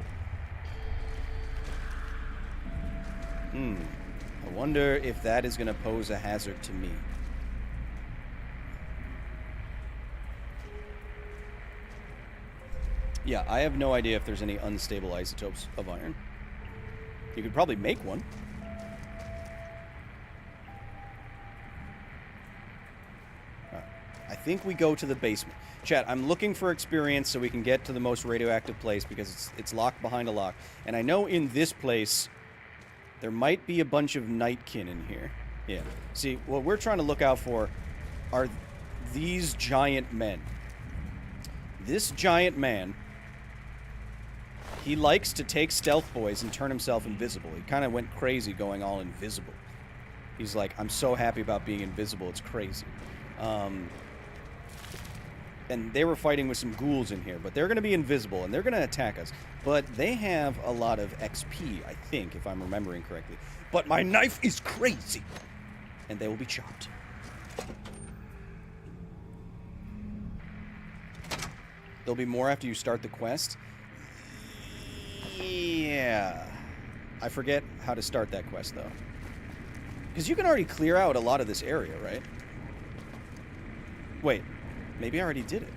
I wonder if that is going to pose a hazard to me. Yeah, I have no idea if there's any unstable isotopes of iron. You could probably make one. I think we go to the basement. Chat, I'm looking for experience so we can get to the most radioactive place because it's locked behind a lock. And I know in this place there might be a bunch of nightkin in here. Yeah. See, what we're trying to look out for are these giant men. This giant man, he likes to take stealth boys and turn himself invisible. He kind of went crazy going all invisible. He's like, I'm so happy about being invisible, it's crazy. And they were fighting with some ghouls in here, but they're going to be invisible, and they're going to attack us. But they have a lot of XP, I think, if I'm remembering correctly. But my knife is crazy! And they will be chopped. There'll be more after you start the quest. Yeah. I forget how to start that quest, though. Because you can already clear out a lot of this area, right? Wait. Maybe I already did it.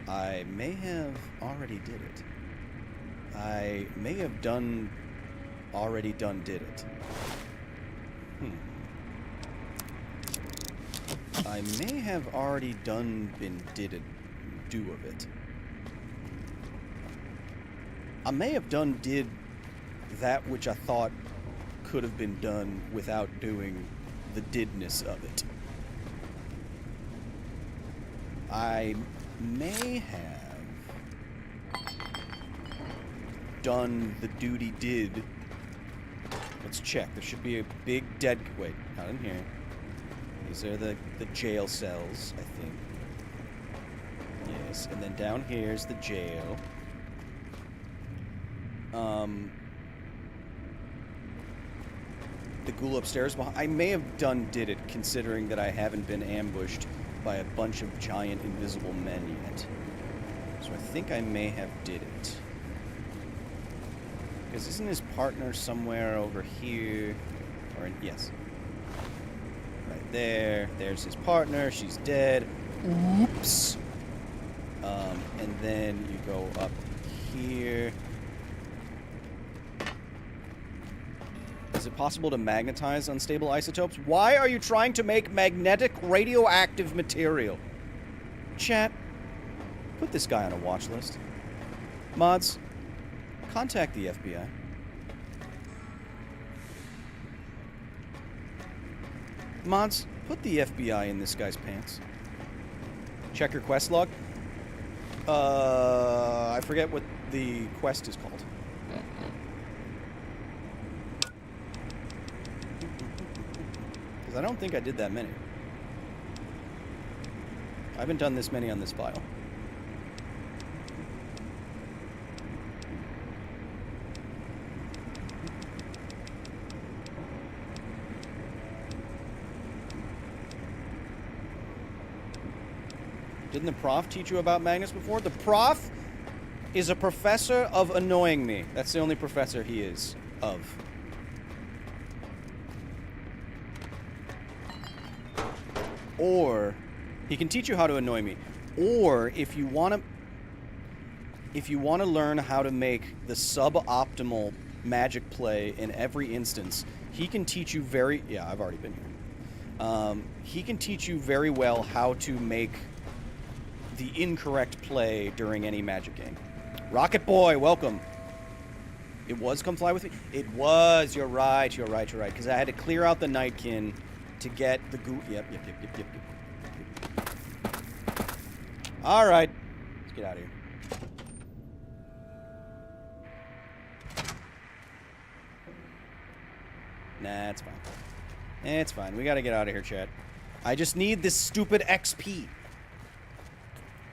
I may have already did it. I may have already did it. I may have already did of it. I may have did that which I thought could have been done without doing the didness of it. I may have done the duty did. Let's check. There should be a big dead... Wait, not in here. These are the jail cells, I think. Yes, and then down here's the jail. the ghoul upstairs. I may have did it, considering that I haven't been ambushed by a bunch of giant invisible men yet. So I think I may have did it. Because isn't his partner somewhere over here? Or yes. Right there. There's his partner. She's dead. Oops. And then you go up here. Is it possible to magnetize unstable isotopes? Why are you trying to make magnetic radioactive material? Chat, put this guy on a watch list. Mods, contact the FBI. Mods, put the FBI in this guy's pants. Check your quest log. I forget what the quest is called. Because I don't think I did that many. I haven't done this many on this file. Didn't the prof teach you about magnets before? The prof is a professor of annoying me. That's the only professor he is of. Or he can teach you how to annoy me. Or if you want to learn how to make the suboptimal magic play in every instance, he can teach you I've already been here. He can teach you very well how to make the incorrect play during any magic game. Rocket Boy, welcome. It was Come Fly With Me? It was. You're right. Because I had to clear out the Nightkin to get the goo. Yep. All right. Let's get out of here. Nah, it's fine. It's fine. We gotta get out of here, chat. I just need this stupid XP.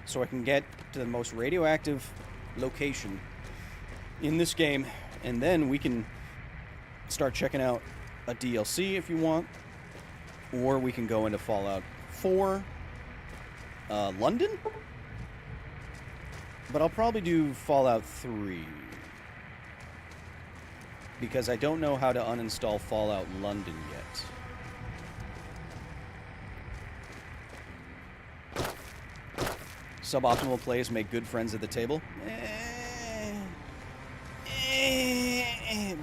So I can get to the most radioactive location in this game, and then we can start checking out a DLC if you want, or we can go into Fallout 4, London? But I'll probably do Fallout 3, because I don't know how to uninstall Fallout London yet. Suboptimal plays make good friends at the table.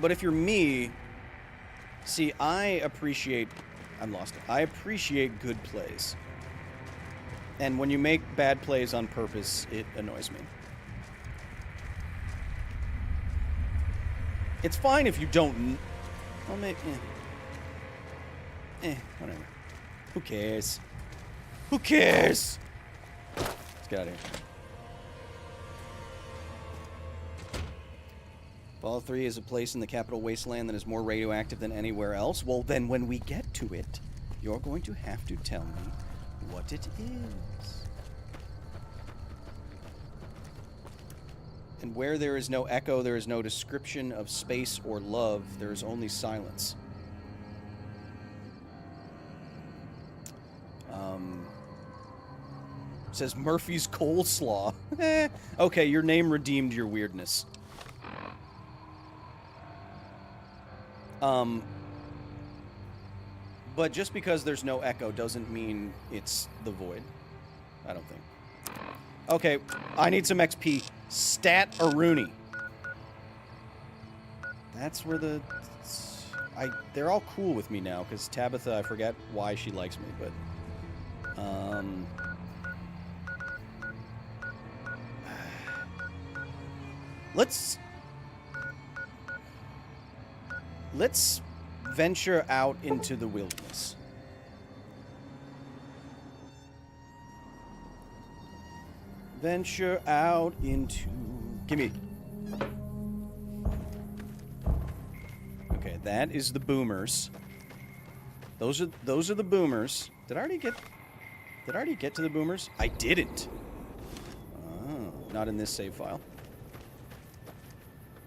But if you're me, see, I appreciate good plays. And when you make bad plays on purpose, it annoys me. It's fine if you don't. I'll make. Whatever. Who cares? Who cares? Let's get out of here. Fallout 3 is a place in the capital wasteland that is more radioactive than anywhere else. Well, then when we get to it, you're going to have to tell me what it is. And where there is no echo, there is no description of space or love. There is only silence. Says Murphy's Coleslaw. Okay, your name redeemed your weirdness. But just because there's no echo doesn't mean it's the void. I don't think. Okay, I need some XP. Stat Aruni. That's where they're all cool with me now, because Tabitha, I forget why she likes me, but let's venture out into the wilderness. Venture out into... Gimme. Okay, that is the boomers. Those are the boomers. Did I already get to the boomers? I didn't. Oh, not in this save file.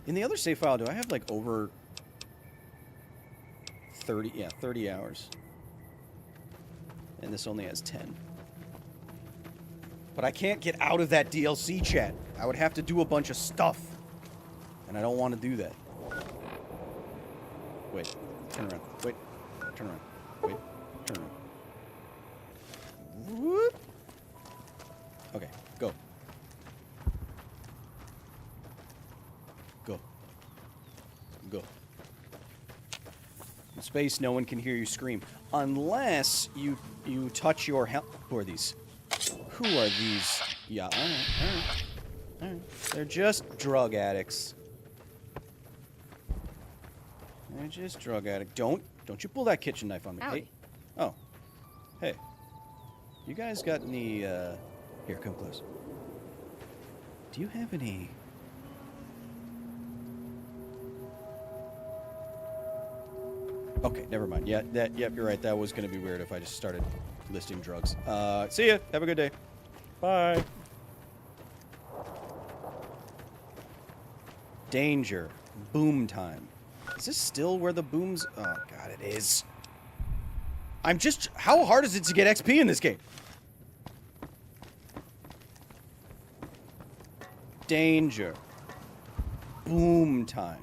In the other save file, do I have like over 30, yeah, 30 hours. And this only has 10. But I can't get out of that DLC, chat. I would have to do a bunch of stuff. And I don't want to do that. Wait. Turn around. Wait. Turn around. Wait. Turn around. Whoop. Okay. Go. Go. Go. In space, no one can hear you scream. Unless you touch your Who are these? Who are these? Yeah, alright. They're just drug addicts. They're just drug addicts. Don't you pull that kitchen knife on me. Howdy. Hey. Oh. Hey. You guys got any, Here, come close. Do you have any... Okay, never mind. Yeah, yep, you're right. That was going to be weird if I just started listing drugs. See ya. Have a good day. Bye. Danger. Boom time. Is this still where the booms... Oh, God, it is. I'm just... How hard is it to get XP in this game? Danger. Boom time.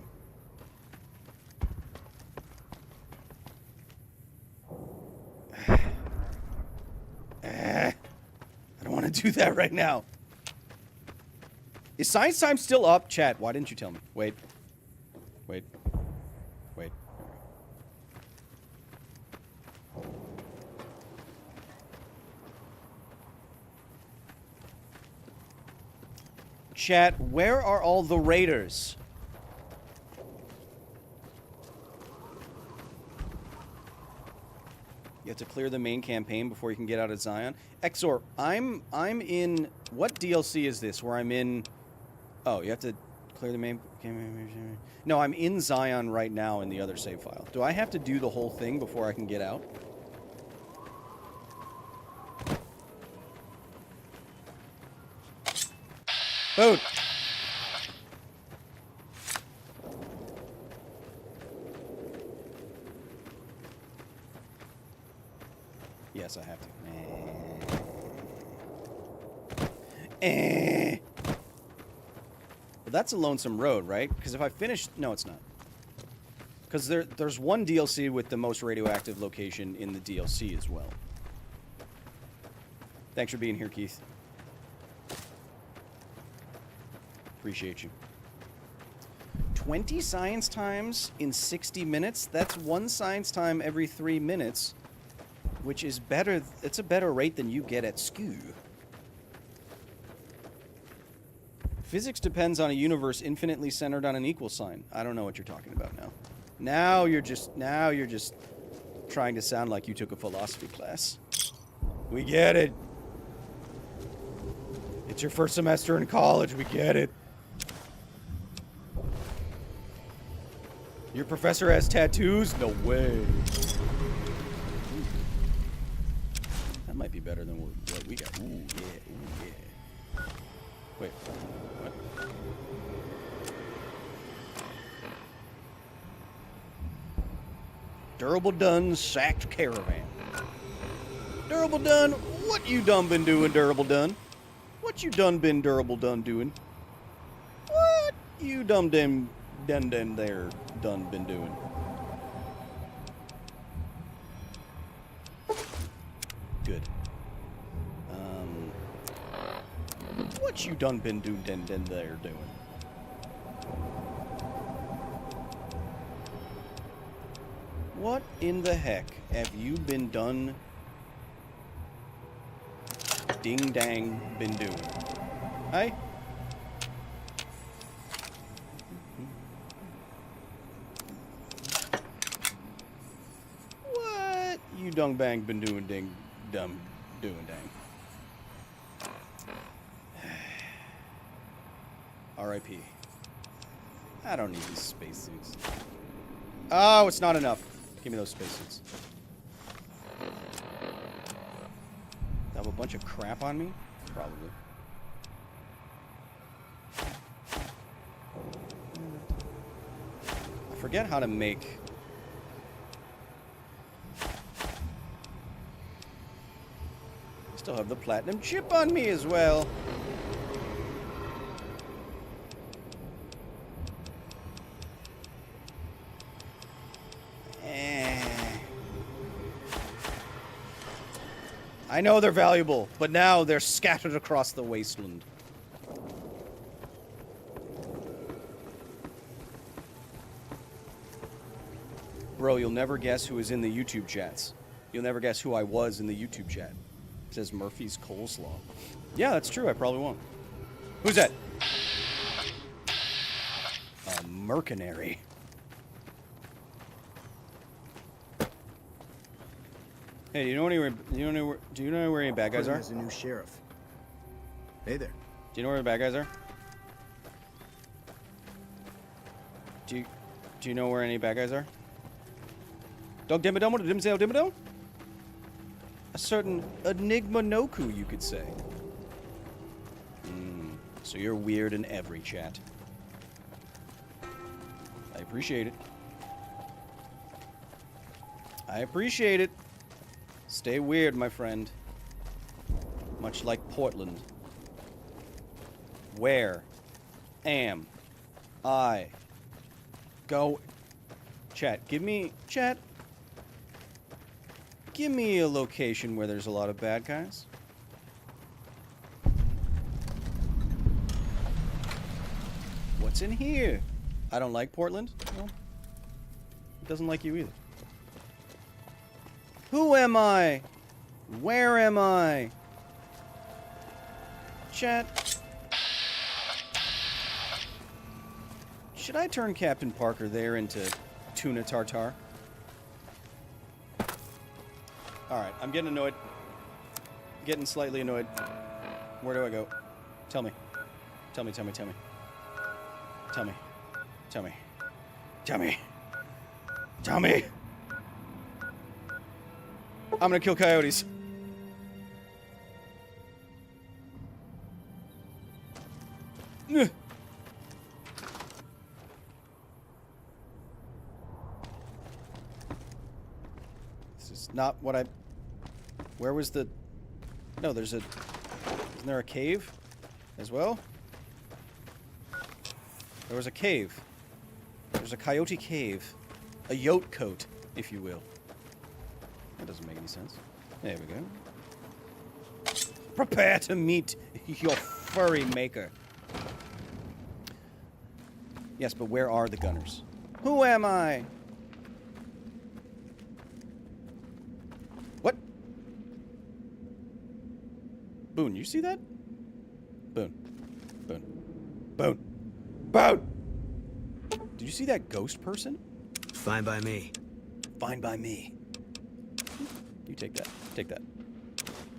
I don't want to do that right now. Is science time still up? Chat, why didn't you tell me? Wait. Wait. Wait. Chat, where are all the raiders? You have to clear the main campaign before you can get out of Zion. Exor, I'm in... What DLC is this where I'm in... Oh, you have to clear the main campaign... No, I'm in Zion right now in the other save file. Do I have to do the whole thing before I can get out? Boot! Yes, I have to. But that's a lonesome road, right? Because if I finish... No, it's not. Because there's one DLC with the most radioactive location in the DLC as well. Thanks for being here, Keith. Appreciate you. 20 science times in 60 minutes? That's one science time every 3 minutes. Which is better, it's a better rate than you get at school. Physics depends on a universe infinitely centered on an equal sign. I don't know what you're talking about now. Now you're just trying to sound like you took a philosophy class. We get it. It's your first semester in college, we get it. Your professor has tattoos? No way. That might be better than what we got. Ooh, yeah, ooh, yeah. Wait, what? Durable Done sacked caravan. Durable Done, what you done been doing, Durable Done? What you done been Durable Done doing? What you done been doing? Good. What you done been doing there doing? What in the heck have you been done ding dang been doing? Hey? What you dung bang been doing ding dumb doing dang? R.I.P. I don't need these spacesuits. Oh, it's not enough. Give me those spacesuits. I have a bunch of crap on me? Probably. I forget how to make Still have the platinum chip on me as well. I know they're valuable, but now they're scattered across the wasteland. Bro, you'll never guess who is in the YouTube chats. You'll never guess who I was in the YouTube chat. It says Murphy's Coleslaw. Yeah, that's true. I probably won't. Who's that? A mercenary. Hey, do you know where any bad guys are? There's a new sheriff. Hey there. Do you know where the bad guys are? Do you know where any bad guys are? Dog Dimmadome? Dimsdale Dimmadome? A certain Enigma Noku, you could say. So you're weird in every chat. I appreciate it. I appreciate it. Stay weird, my friend. Much like Portland. Where am I go? Chat, give me a location where there's a lot of bad guys. What's in here? I don't like Portland. Well, it doesn't like you either. Who am I? Where am I? Chat. Should I turn Captain Parker there into tuna tartare? Alright, I'm getting annoyed. Getting slightly annoyed. Where do I go? Tell me. Tell me, tell me, tell me. Tell me. Tell me. Tell me. Tell me. I'm gonna kill coyotes. Ugh. This is not what I... Where was the... No, there's a... Isn't there a cave as well? There was a cave. There's a coyote cave. A yote coat, if you will. That doesn't make any sense. There we go. Prepare to meet your furry maker. Yes, but where are the gunners? Who am I? What? Boone, you see that? Boone. Boone. Boone. Boone! Did you see that ghost person? Fine by me. Fine by me. You take that. Take that.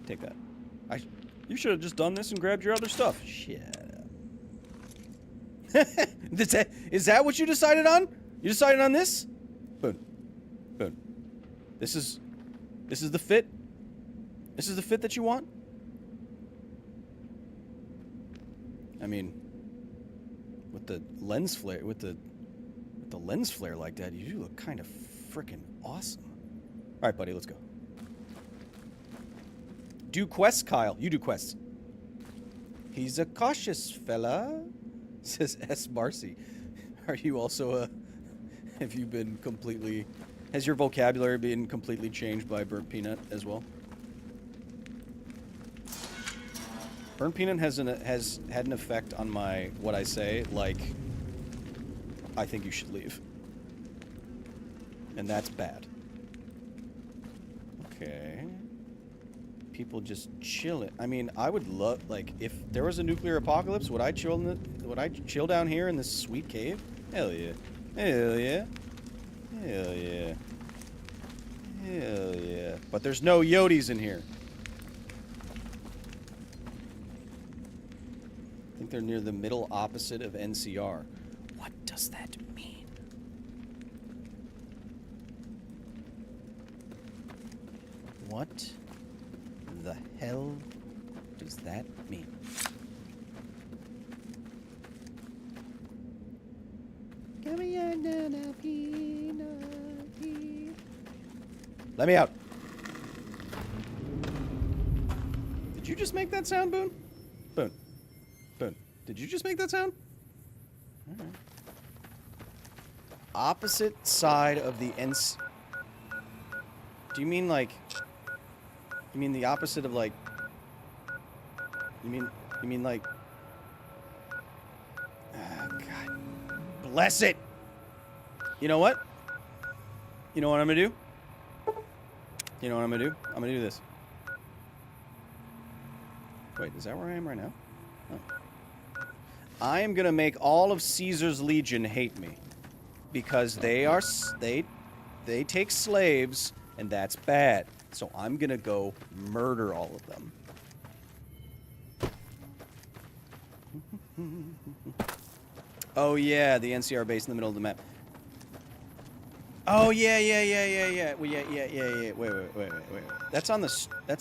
Take that. You should have just done this and grabbed your other stuff. Shut up. Is that what you decided on? You decided on this? Boom. Boom. This is the fit? This is the fit that you want? I mean, with the lens flare, with the lens flare like that, you do look kind of freaking awesome. All right, buddy, let's go. Do quests, Kyle. You do quests. He's a cautious fella, says S. Marcy. Are you also a... Have you been completely... Has your vocabulary been completely changed by Burnt Peanut as well? Burnt Peanut has had an effect on my... What I say, like... I think you should leave. And that's bad. Okay... People just chilling. I mean, I would love, like, if there was a nuclear apocalypse, would I chill down here in this sweet cave? Hell yeah. Hell yeah. Hell yeah. Hell yeah. But there's no Yotes in here. I think they're near the middle opposite of NCR. What does that mean? What the hell does that mean? Let me out. you just make that sound, Boone? Boone. Boone. Did you just make that sound? All right. Opposite side of the ends. Do you mean like? You mean the opposite of like? You mean like? God, bless it. You know what? You know what I'm gonna do? You know what I'm gonna do? I'm gonna do this. Wait, is that where I am right now? Oh. I am gonna make all of Caesar's Legion hate me. Because they take slaves, and that's bad. So I'm gonna go murder all of them. Oh yeah, the NCR base in the middle of the map. Oh yeah. Well, yeah. Wait. That's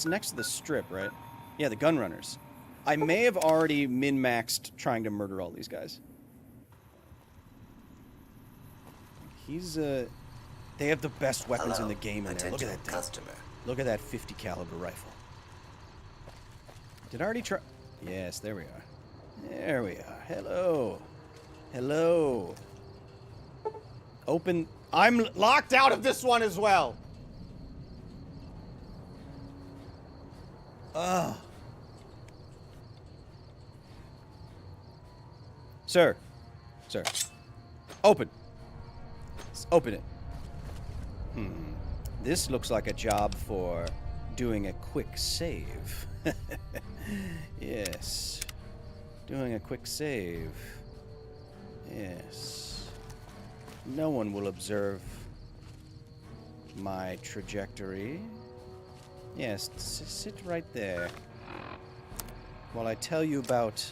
next to the strip, right? Yeah, the gun runners. I may have already min-maxed trying to murder all these guys. He's they have the best weapons in the game in there. Look at that thing. Customer. Look at that 50 caliber rifle. Did I already try? Yes, there we are. There we are. Hello. Hello. Open. I'm locked out of this one as well. Ugh. Sir. Sir. Open. Open it. This looks like a job for doing a quick save. Yes. Doing a quick save. Yes. No one will observe my trajectory. Yes, sit right there while I tell you about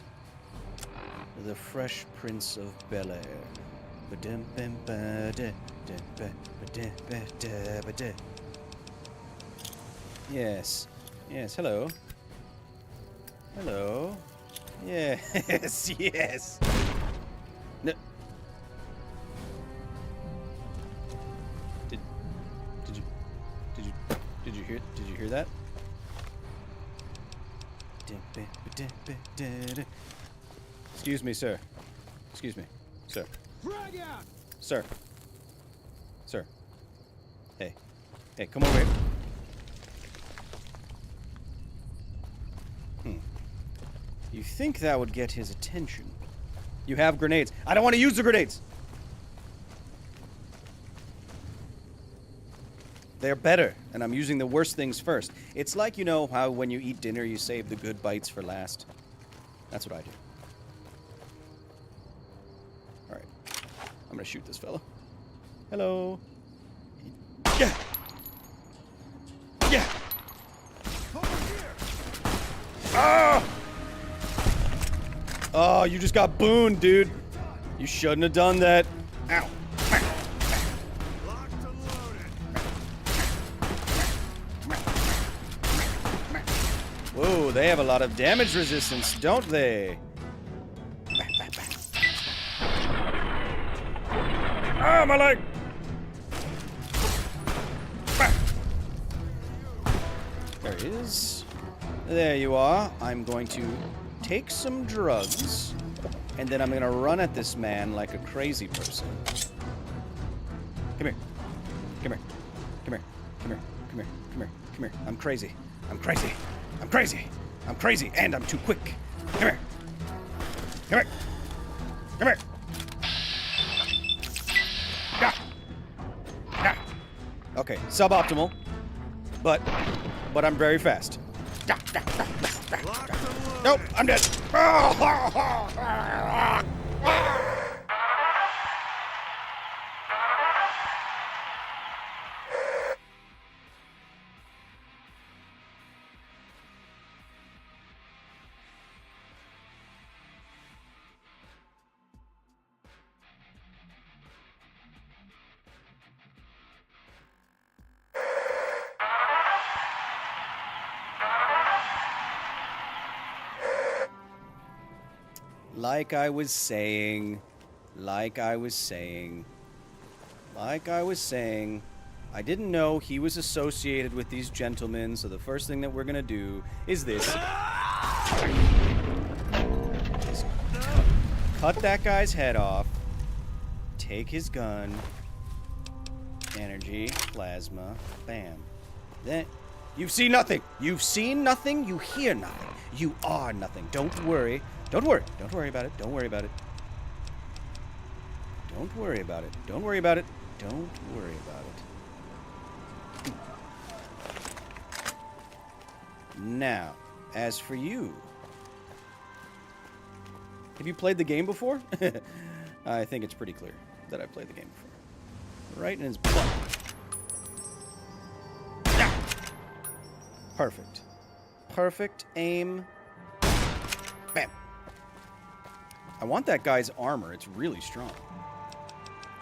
the Fresh Prince of Bel-Air. Yes. Yes, hello. Hello. Yes, yes. No. Did you hear that? Excuse me, sir. Excuse me, sir. Sir. Sir. Hey. Hey, come over here. You think that would get his attention? You have grenades. I don't want to use the grenades! They're better, and I'm using the worst things first. It's like, you know, how when you eat dinner, you save the good bites for last. That's what I do. Alright. I'm gonna shoot this fellow. Hello. Yeah! Yeah! Ah! Oh, you just got booned, dude. You shouldn't have done that. Ow. Whoa, they have a lot of damage resistance, don't they? Ah, my leg! There he is. There you are. I'm going to take some drugs, and then I'm going to run at this man like a crazy person. Come here. Come here. Come here. Come here. Come here. Come here. Come here. I'm crazy. I'm crazy. I'm crazy. I'm crazy, and I'm too quick. Come here. Come here. Come here. Yeah. Yeah. Okay, suboptimal, but I'm very fast. Yeah. Yeah. Yeah. Yeah. Yeah. Nope, I'm dead. Like I was saying, I didn't know he was associated with these gentlemen, so the first thing that we're gonna do is this. Just cut that guy's head off. Take his gun. Energy, plasma, bam. Then you see nothing. You've seen nothing. You hear nothing. You are nothing. Don't worry. Don't worry. Don't worry about it. Don't worry about it. Don't worry about it. Don't worry about it. Don't worry about it. Now, as for you, have you played the game before? I think it's pretty clear that I've played the game before. Right in his butt. Yeah. Perfect. Perfect aim. Bam. I want that guy's armor. It's really strong.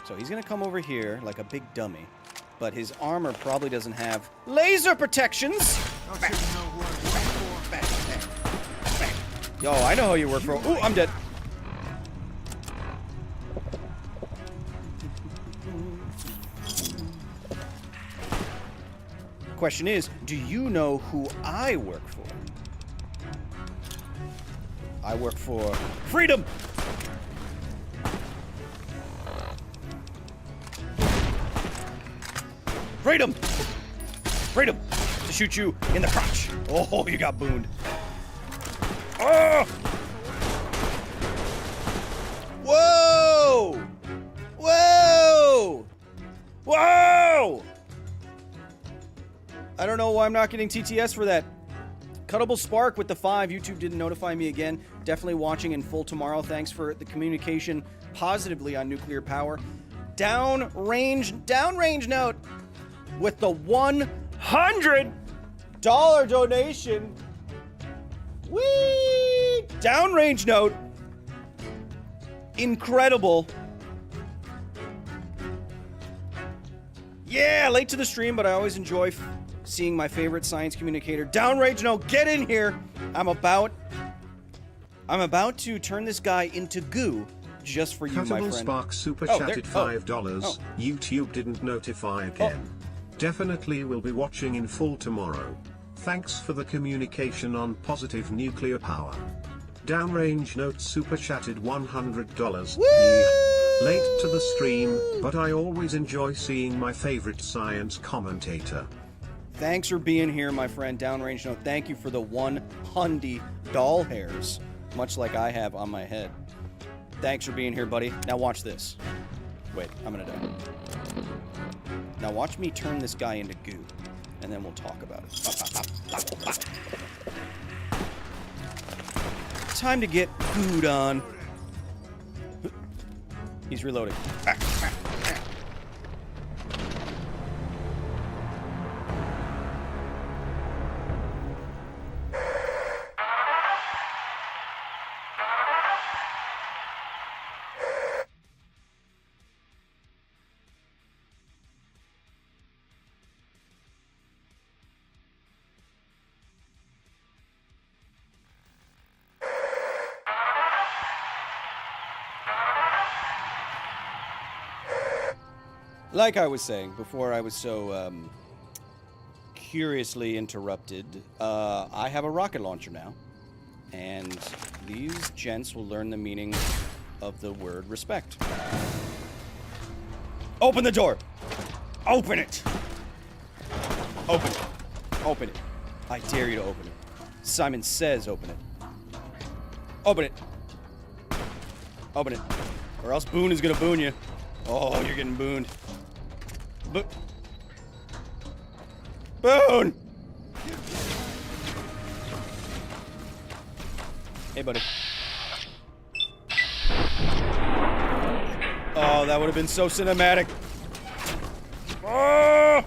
So he's going to come over here like a big dummy. But his armor probably doesn't have laser protections. Bam. Bam. Bam. Bam. Yo, I know who you work for. Ooh, I'm dead. Question is, do you know who I work for? I work for freedom! Freedom! Freedom! To shoot you in the crotch. Oh, you got booned. Oh! Whoa! Whoa! Whoa! I don't know why I'm not getting TTS for that. Cuttable Spark with the 5. YouTube didn't notify me again. Definitely watching in full tomorrow. Thanks for the communication positively on nuclear power. Downrange note with the $100 donation. Whee! Downrange note. Incredible. Yeah, late to the stream, but I always enjoy seeing my favorite science communicator. Downrange note, get in here. I'm about to turn this guy into goo just for you, my Cuttable friend. Spark super Oh, chatted there- $5. oh. YouTube didn't notify again. Definitely will be watching in full tomorrow. Thanks for the communication on positive nuclear power. Downrange note super chatted $100. Late to the stream, but I always enjoy seeing my favorite science commentator. Thanks for being here, my friend. Downrange note, thank you for the 100 doll hairs, much like I have on my head. Thanks for being here, buddy. Now watch this. Wait, I'm gonna die. Now watch me turn this guy into goo, and then we'll talk about it. Time to get gooed on. He's reloading. Like I was saying before I was so curiously interrupted, I have a rocket launcher now, and these gents will learn the meaning of the word respect. Open the door! Open it! Open it. Open it. I dare you to open it. Simon says open it. Open it. Open it. Or else Boone is gonna boon you. Oh, you're getting booned. Boone! Hey, buddy. Oh, that would have been so cinematic. Oh!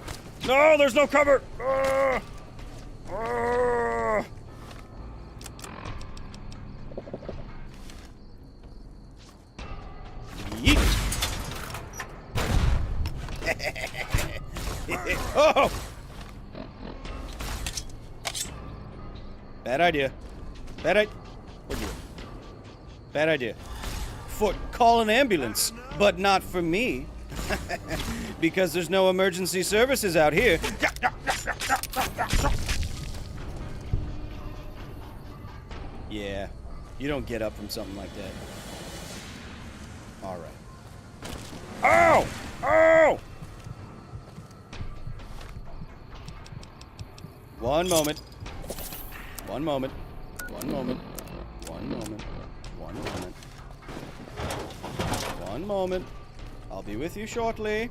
No, there's no cover! Oh! Oh! Yeet! Oh! Bad idea. Bad idea. What'd you do? Bad idea. Foot, call an ambulance, but not for me. Because there's no emergency services out here. Yeah. You don't get up from something like that. All right. Oh! Oh! One moment. One moment. One moment. One moment. One moment. One moment. I'll be with you shortly.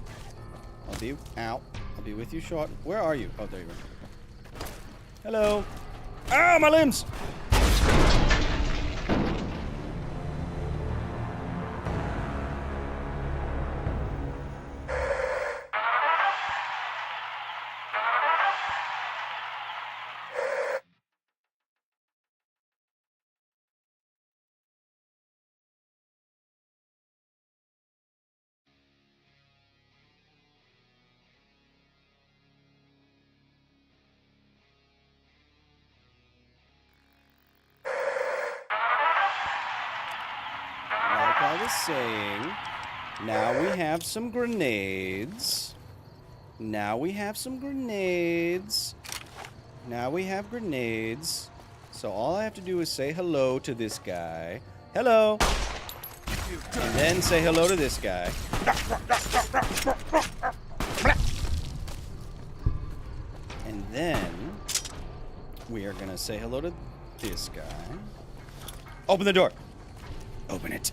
I'll be with you short. Where are you? Oh, there you are. Hello. Ah, my limbs! Like I was saying, now we have some grenades. Now we have some grenades. Now we have grenades. So all I have to do is say hello to this guy. Hello. And then say hello to this guy. And then we are going to say hello to this guy. Open the door. Open it.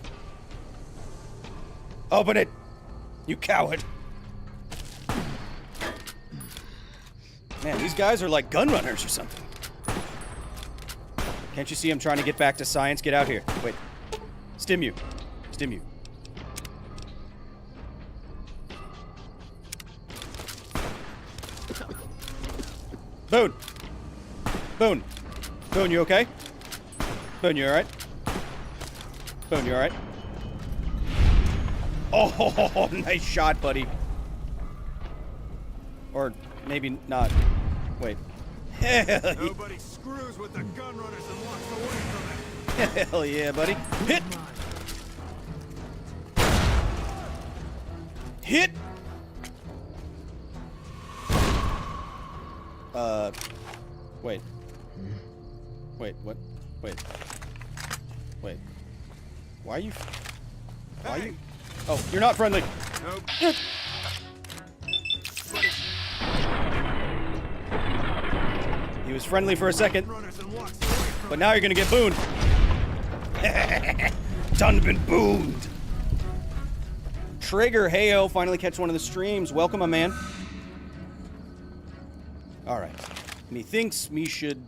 Open it! You coward! Man, these guys are like gun runners or something. Can't you see I'm trying to get back to science? Get out here. Wait. Stim you. Stim you. Boone! Boone! Boone, you okay? Boone, you alright? Boone, you alright? Oh, nice shot, buddy. Or maybe not. Wait. Nobody screws with the gun runners and walks away from it. Hell yeah, buddy. Hit! Hit! Wait. Wait, what? Wait. Wait. Why are you... Why are you... Oh, you're not friendly. Nope. He was friendly for a second, but now you're gonna get booned. Done been booned. Trigger, heyo, finally catch one of the streams. Welcome, my man. All right. Methinks me should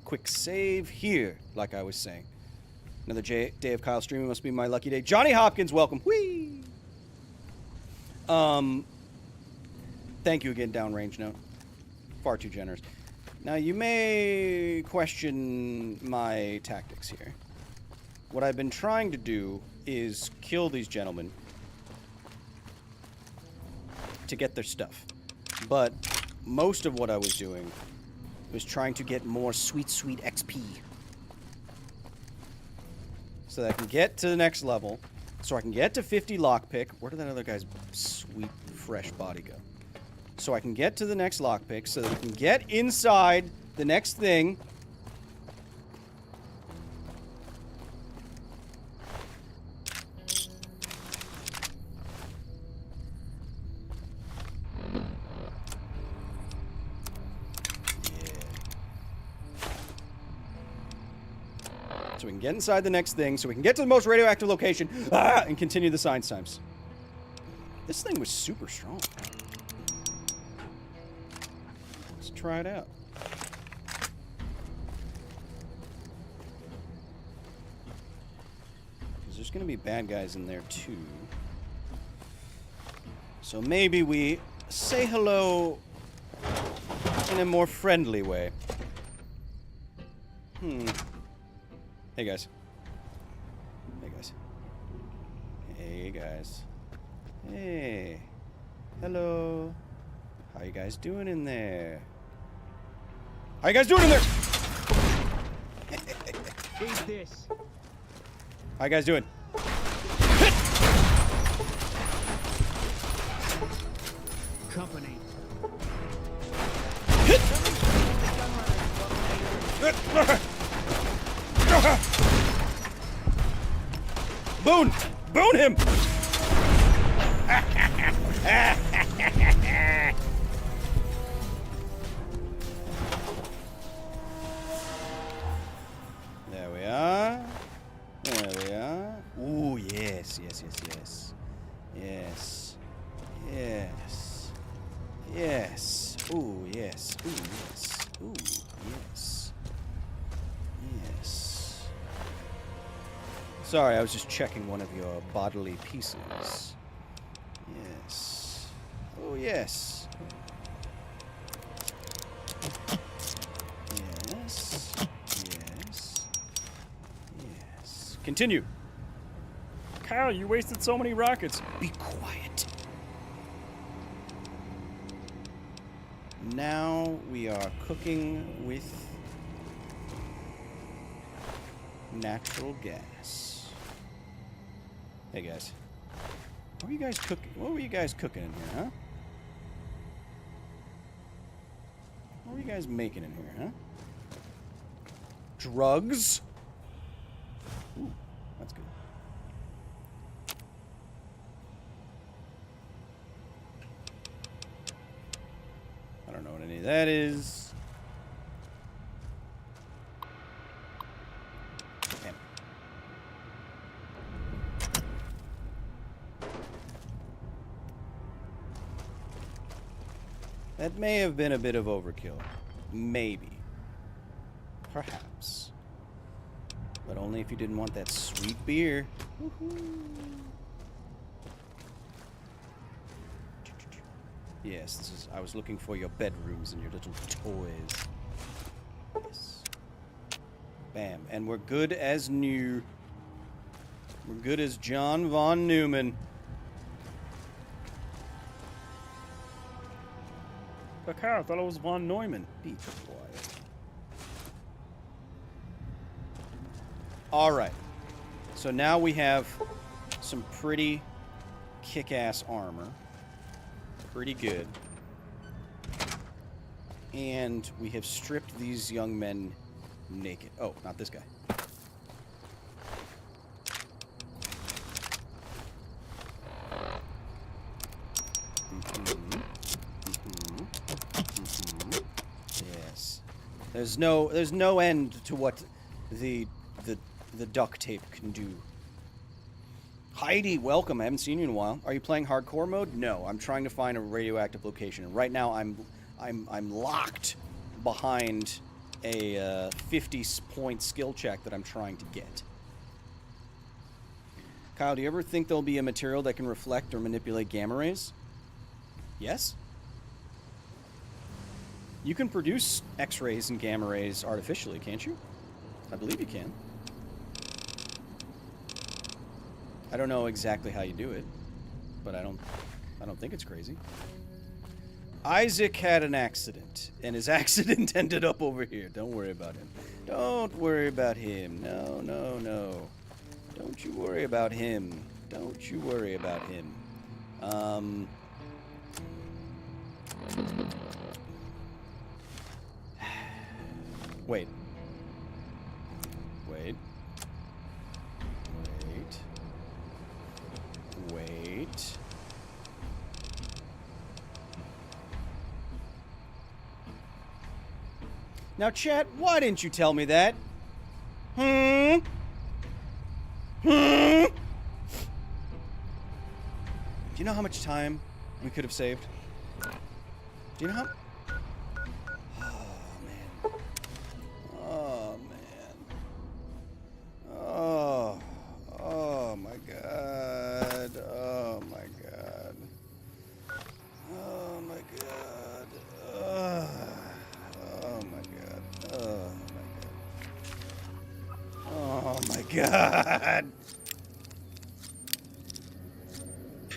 quick save here, like I was saying. Another day of Kyle streaming must be my lucky day. Johnny Hopkins, welcome. Whee! Thank you again, Downrange Note. Far too generous. Now, you may question my tactics here. What I've been trying to do is kill these gentlemen to get their stuff. But most of what I was doing was trying to get more sweet, sweet XP. So that I can get to the next level. So I can get to 50 lockpick. Where did that other guy's sweet, fresh body go? So I can get to the next lockpick, so that we can get inside the next thing. So we can get inside the next thing, so we can get to the most radioactive location, and continue the science times. This thing was super strong. Let's try it out. Because there's going to be bad guys in there, too. So maybe we say hello in a more friendly way. Hey guys. Hey guys. Hey guys. Hey. Hello. How you guys doing in there? How you guys doing in there? Eat this. How you guys doing? Company. Boon! Boon him! There we are. There we are. Ooh, yes, yes, yes, yes. Yes. Yes. Yes. Ooh, yes. Ooh, yes. Ooh, yes. Yes. Sorry, I was just checking one of your bodily pieces. Yes. Oh, yes. Yes. Yes. Yes. Continue. Kyle, you wasted so many rockets. Be quiet. Now we are cooking with natural gas. Hey guys. What were you guys cooking? What were you guys cooking in here, huh? What were you guys making in here, huh? Drugs? Ooh, that's good. I don't know what any of that is. Damn. That may have been a bit of overkill. Maybe. Perhaps. But only if you didn't want that sweet beer. Woohoo. Yes, this is. I was looking for your bedrooms and your little toys. Yes. Bam. And we're good as new. We're good as John von Neumann. I thought it was von Neumann. Be quiet. Alright. So now we have some pretty kick-ass armor. Pretty good. And we have stripped these young men naked. Oh, not this guy. Yes. There's no end to what the duct tape can do. Heidi, welcome. I haven't seen you in a while. Are you playing hardcore mode? No, I'm trying to find a radioactive location. And right now I'm locked behind a 50-point skill check that I'm trying to get. Kyle, do you ever think there'll be a material that can reflect or manipulate gamma rays? Yes? You can produce X-rays and gamma rays artificially, can't you? I believe you can. I don't know exactly how you do it, but I don't think it's crazy. Isaac had an accident, and his accident ended up over here. Don't worry about him. Don't worry about him. No, no, no. Don't you worry about him. Don't you worry about him. Wait. Wait. Wait. Wait. Now, chat, why didn't you tell me that? Hmm? Do you know how much time we could have saved? Do you know how... Oh, man. Oh, man. Oh, my God. Oh, my God. Oh, my God. Oh, my God. Oh, my God. Oh, my God.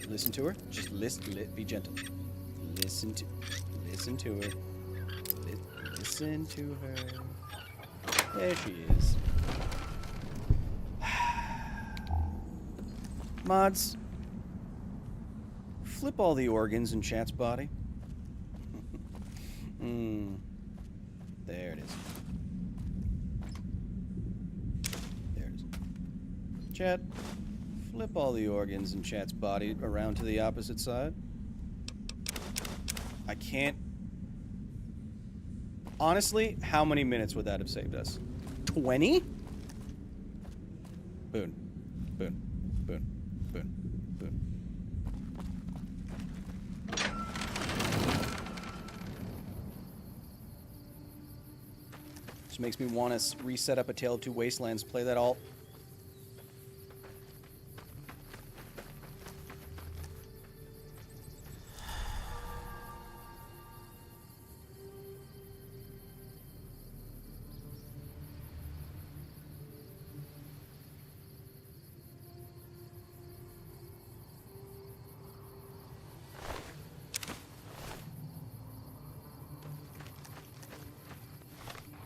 Listen to her. Just listen. Be gentle. Listen to her. Listen to her. There she is. Mods, flip all the organs in chat's body. There it is. Chat, flip all the organs in Chat's body around to the opposite side. I can't... Honestly, how many minutes would that have saved us? 20? Boon. Boon. Boon. Boon. Boon. Just makes me want to reset up A Tale of Two Wastelands, play that all.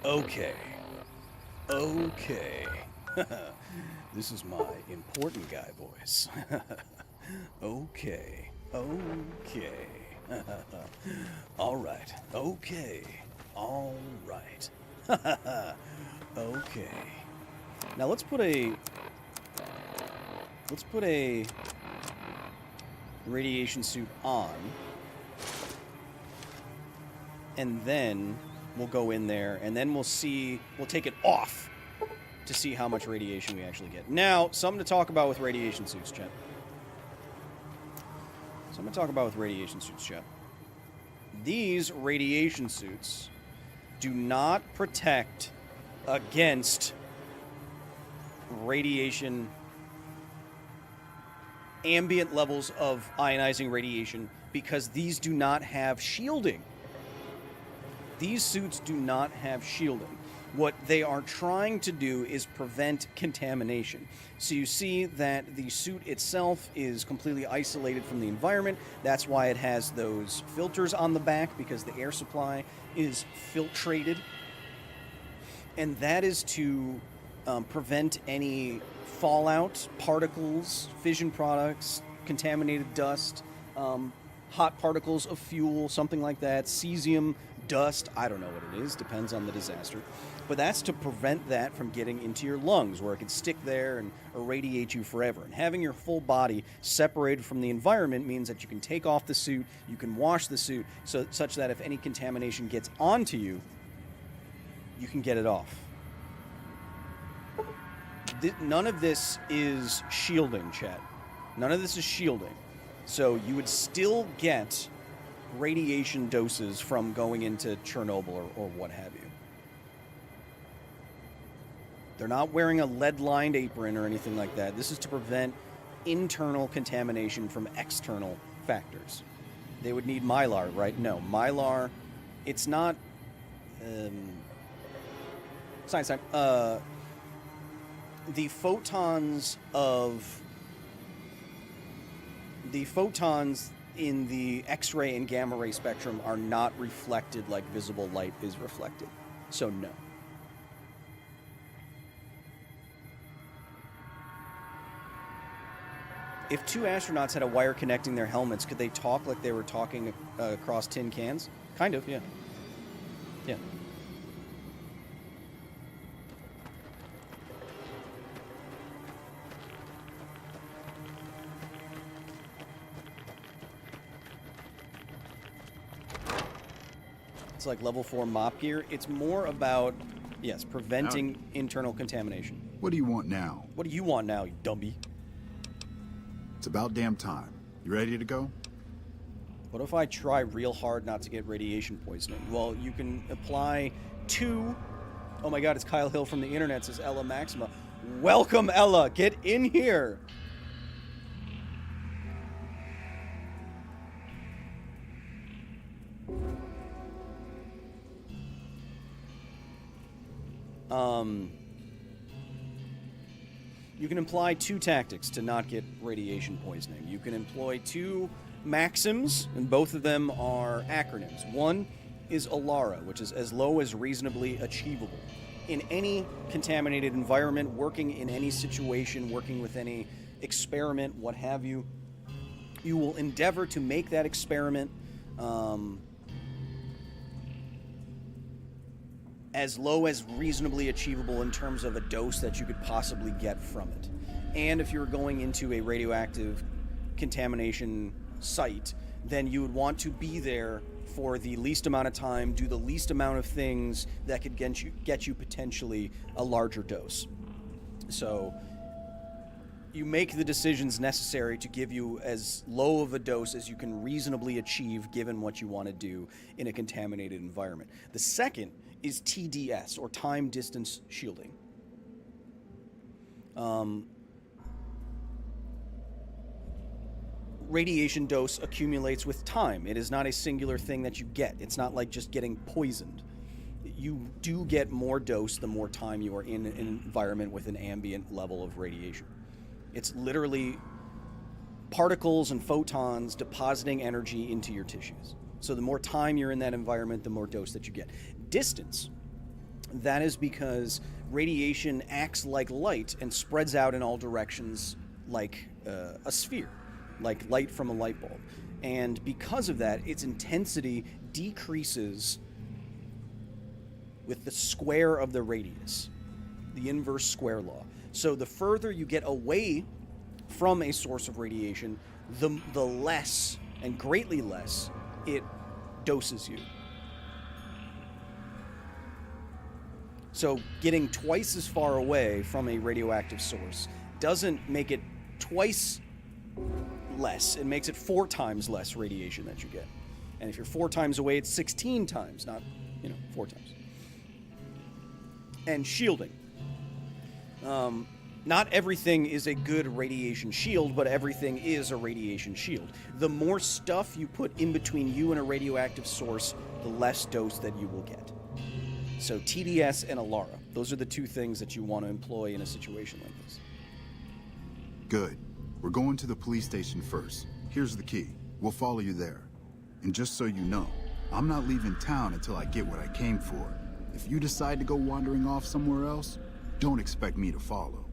Okay. Okay. This is my important guy voice. Okay. Okay. All right. Okay. All right. Okay. Now let's put a radiation suit on, and then we'll go in there, and then we'll take it off to see how much radiation we actually get. Now, something to talk about with radiation suits, chat. These radiation suits do not protect against radiation, ambient levels of ionizing radiation, because these do not have shielding. These suits do not have shielding. What they are trying to do is prevent contamination. So you see that the suit itself is completely isolated from the environment. That's why it has those filters on the back, because the air supply is filtrated. And that is to prevent any fallout, particles, fission products, contaminated dust, hot particles of fuel, something like that, cesium, dust, I don't know what it is, depends on the disaster. But that's to prevent that from getting into your lungs, where it can stick there and irradiate you forever. And having your full body separated from the environment means that you can take off the suit, you can wash the suit, such that if any contamination gets onto you, you can get it off. None of this is shielding, chat. None of this is shielding. So you would still get radiation doses from going into Chernobyl or what have you. They're not wearing a lead-lined apron or anything like that. This is to prevent internal contamination from external factors. They would need Mylar, right? No, Mylar, it's not... Science time. The photons in the X-ray and gamma ray spectrum are not reflected like visible light is reflected. So no. If two astronauts had a wire connecting their helmets, could they talk like they were talking across tin cans? Kind of, yeah. Yeah. It's like level 4 mop gear. It's more about, yes, preventing internal contamination. What do you want now? What do you want now, you dummy? It's about damn time. You ready to go? What if I try real hard not to get radiation poisoning? Well, you can apply 2... Oh my god, it's Kyle Hill from the internet, says Ella Maxima. Welcome, Ella! Get in here! You can apply 2 tactics to not get radiation poisoning. You can employ 2 maxims, and both of them are acronyms. One is ALARA, which is as low as reasonably achievable. In any contaminated environment, working in any situation, working with any experiment, what have you, you will endeavor to make that experiment as low as reasonably achievable in terms of a dose that you could possibly get from it. and if you're going into a radioactive contamination site, then you would want to be there for the least amount of time, do the least amount of things that could get you potentially a larger dose. So you make the decisions necessary to give you as low of a dose as you can reasonably achieve given what you want to do in a contaminated environment. The second is TDS, or time distance shielding. Radiation dose accumulates with time. It is not a singular thing that you get. It's not like just getting poisoned. You do get more dose the more time you are in an environment with an ambient level of radiation. It's literally particles and photons depositing energy into your tissues. So the more time you're in that environment, the more dose that you get. Distance, that is because radiation acts like light and spreads out in all directions like a sphere, like light from a light bulb. And because of that, its intensity decreases with the square of the radius, the inverse square law. So the further you get away from a source of radiation, the less, and greatly less, it doses you. So getting twice as far away from a radioactive source doesn't make it twice less. It makes it 4 times less radiation that you get. And if you're 4 times away, it's 16 times, not, 4 times. And shielding. Not everything is a good radiation shield, but everything is a radiation shield. The more stuff you put in between you and a radioactive source, the less dose that you will get. So TDS and Alara, those are the 2 things that you want to employ in a situation like this. Good. We're going to the police station first. Here's the key. We'll follow you there. And just so you know, I'm not leaving town until I get what I came for. If you decide to go wandering off somewhere else, don't expect me to follow.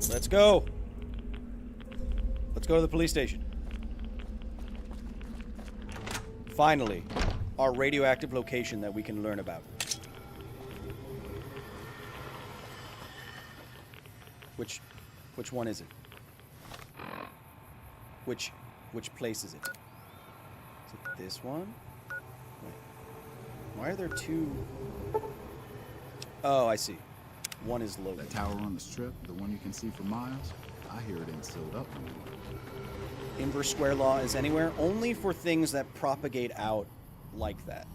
Let's go. Let's go to the police station. Finally, our radioactive location that we can learn about. Which one is it? Which place is it? Is it this one? Wait. Why are there 2? Oh, I see. One is low. That tower on the strip, the one you can see for miles, I hear it ain't sealed up anymore. Inverse square law is anywhere, only for things that propagate out like that.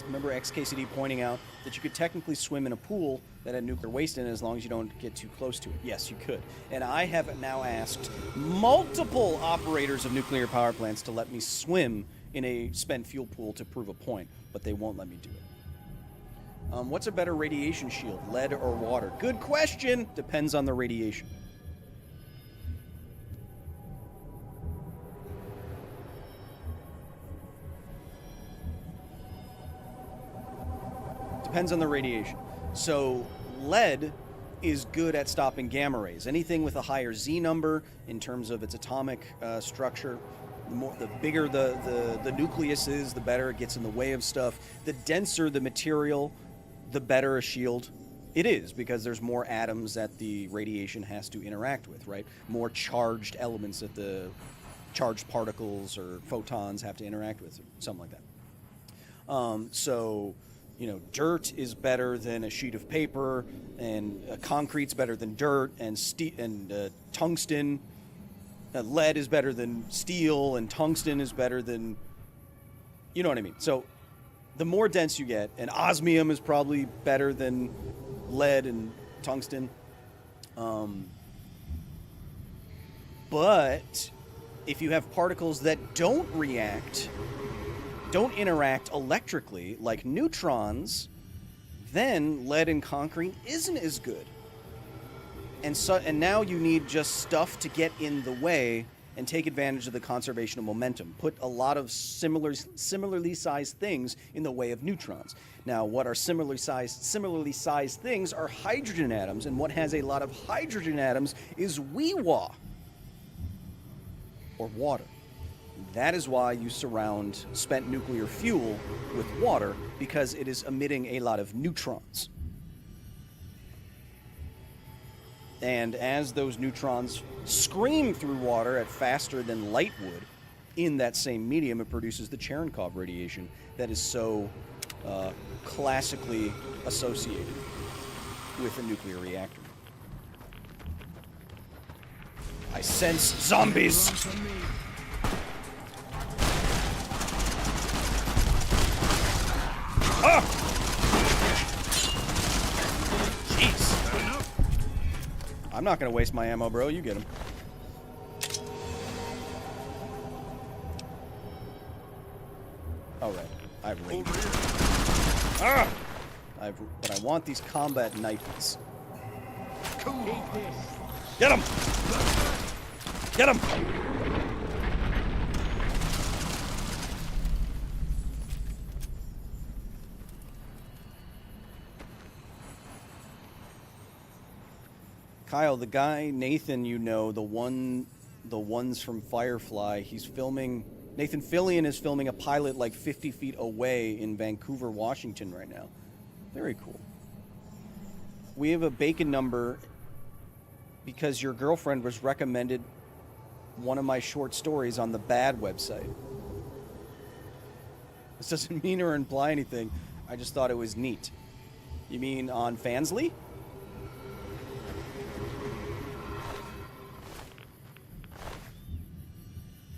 Remember XKCD pointing out that you could technically swim in a pool that had nuclear waste in it as long as you don't get too close to it. Yes, you could. And I have now asked multiple operators of nuclear power plants to let me swim in a spent fuel pool to prove a point, but they won't let me do it. What's a better radiation shield, lead or water? Good question. Depends on the radiation. Depends on the radiation. So lead is good at stopping gamma rays. Anything with a higher Z number in terms of its atomic structure, the bigger the nucleus is, the better it gets in the way of stuff. The denser the material, the better a shield it is, because there's more atoms that the radiation has to interact with, right? More charged elements that the charged particles or photons have to interact with, or something like that. So, dirt is better than a sheet of paper, and concrete's better than dirt, and tungsten. Lead is better than steel, and tungsten is better than, you know what I mean? So the more dense you get, and osmium is probably better than lead and tungsten. But if you have particles that don't interact electrically, like neutrons, then lead and concrete isn't as good. And now you need just stuff to get in the way and take advantage of the conservation of momentum. Put a lot of similarly sized things in the way of neutrons. Now, what are similarly sized things are hydrogen atoms, and what has a lot of hydrogen atoms is WeWa, or water. That is why you surround spent nuclear fuel with water, because it is emitting a lot of neutrons. And as those neutrons scream through water at faster than light would, in that same medium, it produces the Cherenkov radiation that is so classically associated with a nuclear reactor. I sense zombies! Ah! Jeez. I'm not gonna waste my ammo, bro. You get him. All right. I've range. Ah! But I want these combat knifes. Get him! Get him! Kyle, the guy Nathan, you know, the ones from Firefly, he's filming. Nathan Fillion is filming a pilot like 50 feet away in Vancouver, Washington right now. Very cool. We have a bacon number because your girlfriend was recommended one of my short stories on the Bad website. This doesn't mean or imply anything. I just thought it was neat. You mean on Fansly?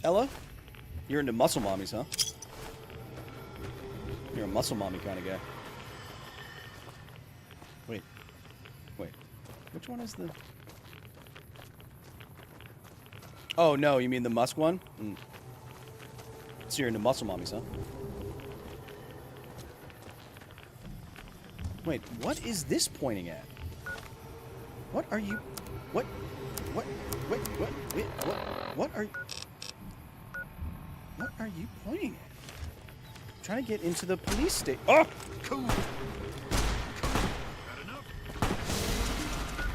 Ella? You're into muscle mommies, huh? You're a muscle mommy kind of guy. Wait. Which one is the... Oh, no, you mean the Musk one? Mm. So you're into muscle mommies, huh? Wait, what is this pointing at? What are you... What are you... What are you pointing at? I'm trying to get into the police station. Oh!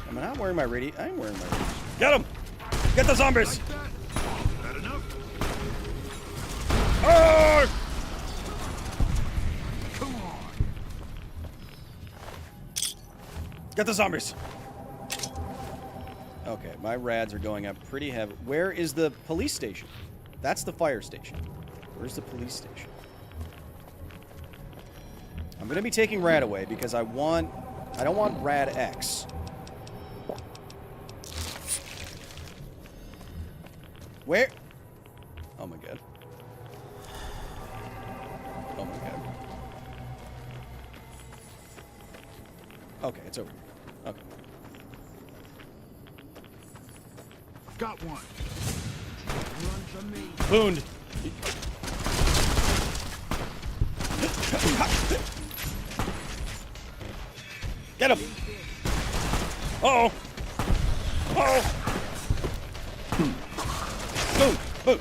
I'm not wearing my radio. I'm wearing my radio. Get him! Get the zombies! Oh! Get the zombies! Okay, my rads are going up pretty heavy. Where is the police station? That's the fire station. Where's the police station? I'm gonna be taking Rad away because I don't want Rad X. Where? Oh my god. Oh my god. Okay, it's over. Okay. Got one. Run from me. Booned. Get him! Uh-oh! Uh-oh! Boom! Boom!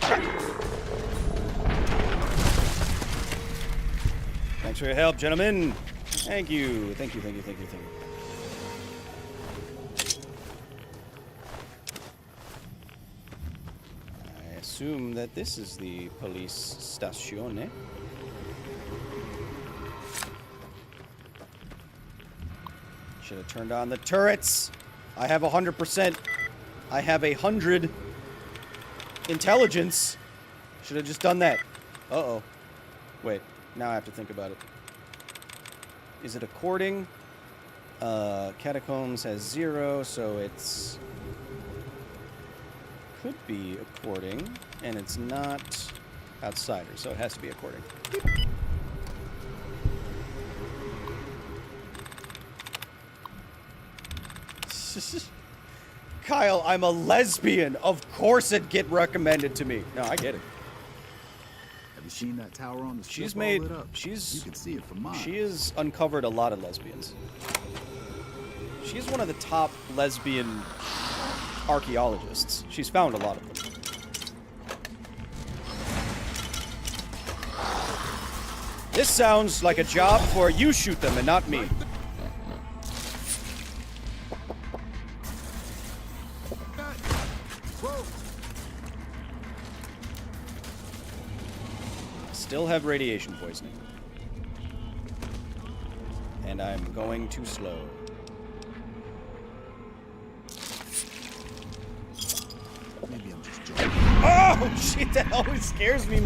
Thanks for your help, gentlemen. Thank you. Thank you, thank you, thank you, thank you. I assume that this is the police station. Should have turned on the turrets. I have 100%. I have 100 intelligence. Should have just done that. Uh-oh. Wait. Now I have to think about it. Is it according? Catacombs has 0, so it's... Could be according, and it's not Outsiders, so it has to be according. Kyle, I'm a lesbian. Of course it'd get recommended to me. No, I get it. Have you seen that tower on the strip She's all made... lit up? She's... You can see it from mine. She has uncovered a lot of lesbians. She's one of the top lesbian archaeologists. She's found a lot of them. This sounds like a job for you shoot them and not me. still have radiation poisoning. And I'm going too slow. Maybe I'm just joking. Oh, shit, that always scares me.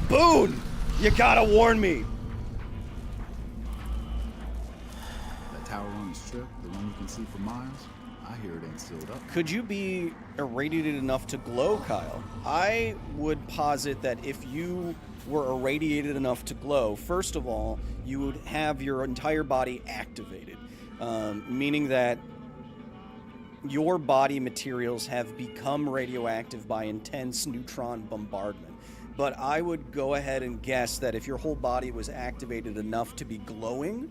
Boone, you gotta warn me. That tower on the strip, the one you can see for miles, I hear it ain't sealed up. Could you be irradiated enough to glow, Kyle? I would posit that if you were irradiated enough to glow, first of all, you would have your entire body activated, meaning that your body materials have become radioactive by intense neutron bombardment. But I would go ahead and guess that if your whole body was activated enough to be glowing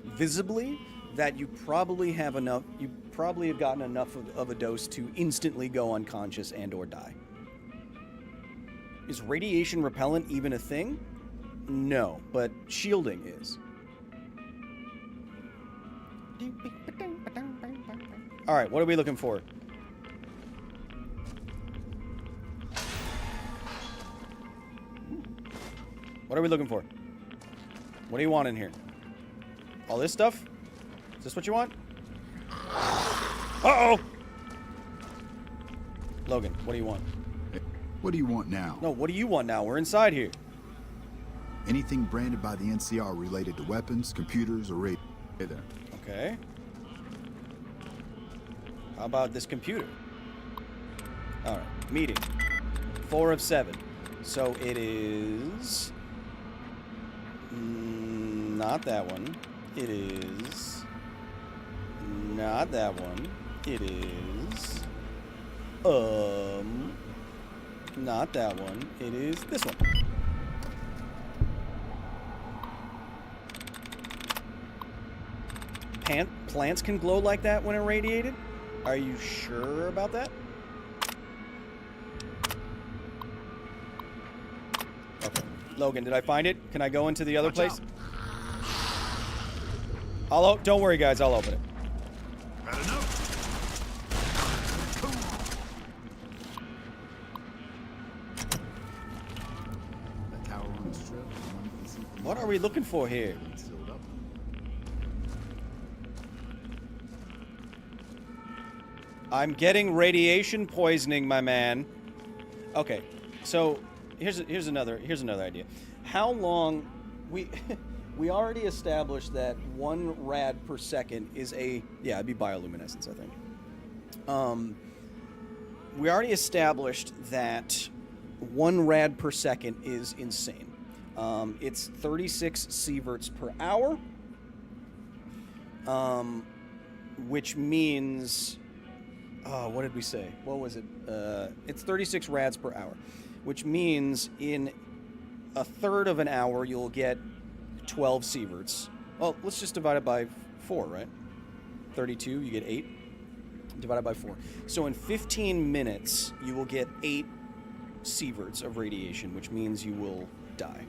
visibly, that you probably have gotten enough of a dose to instantly go unconscious and or die. Is radiation repellent even a thing? No, but shielding is. All right, what are we looking for? What are we looking for? What do you want in here? All this stuff? Is this what you want? Uh-oh! Logan, what do you want? What do you want now? No, what do you want now? We're inside here. Anything branded by the NCR related to weapons, computers, or radio. Hey there. Okay. How about this computer? All right, meeting. 4 of 7. So it is... not that one. It is... not that one. It is... not that one. It is this one. Plants can glow like that when irradiated? Are you sure about that? Okay. Logan, did I find it? Can I go into the other place? Don't worry, guys. I'll open it. Got enough? That tower on the strip, the one you can see from What are we looking for here? sealed up. I'm getting radiation poisoning, my man. Okay, so here's another idea. How long we already established that 1 rad per second is it'd be bioluminescence, I think. We already established that 1 rad per second is insane. It's 36 sieverts per hour, which means, what did we say? What was it? It's 36 rads per hour, which means in a third of an hour you'll get 12 sieverts. Well, let's just divide it by 4, right? 32, you get 8 divided by 4. So in 15 minutes you will get 8 sieverts of radiation, which means you will die.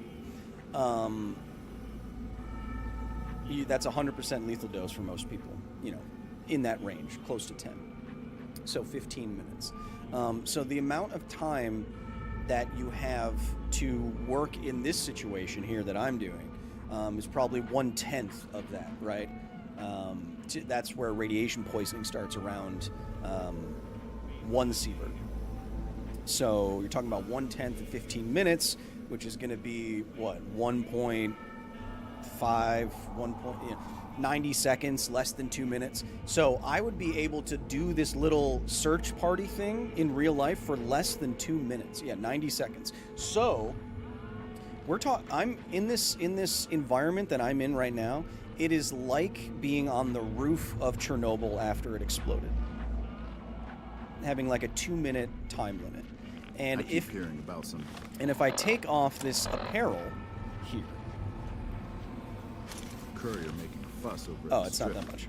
That's 100% lethal dose for most people, in that range, close to 10. So 15 minutes. So the amount of time that you have to work in this situation here that I'm doing is probably 1/10 of that, right? That's where radiation poisoning starts, around 1 sievert. So you're talking about 1/10 of 15 minutes, which is going to be, what, 1.5, 90 seconds, less than 2 minutes. So I would be able to do this little search party thing in real life for less than 2 minutes. 90 seconds. So I'm in this environment that I'm in right now. It is like being on the roof of Chernobyl after it exploded, having like a 2-minute time limit. And I keep hearing about some. And if I take off this apparel here, courier making a fuss over. Oh, it's not that much.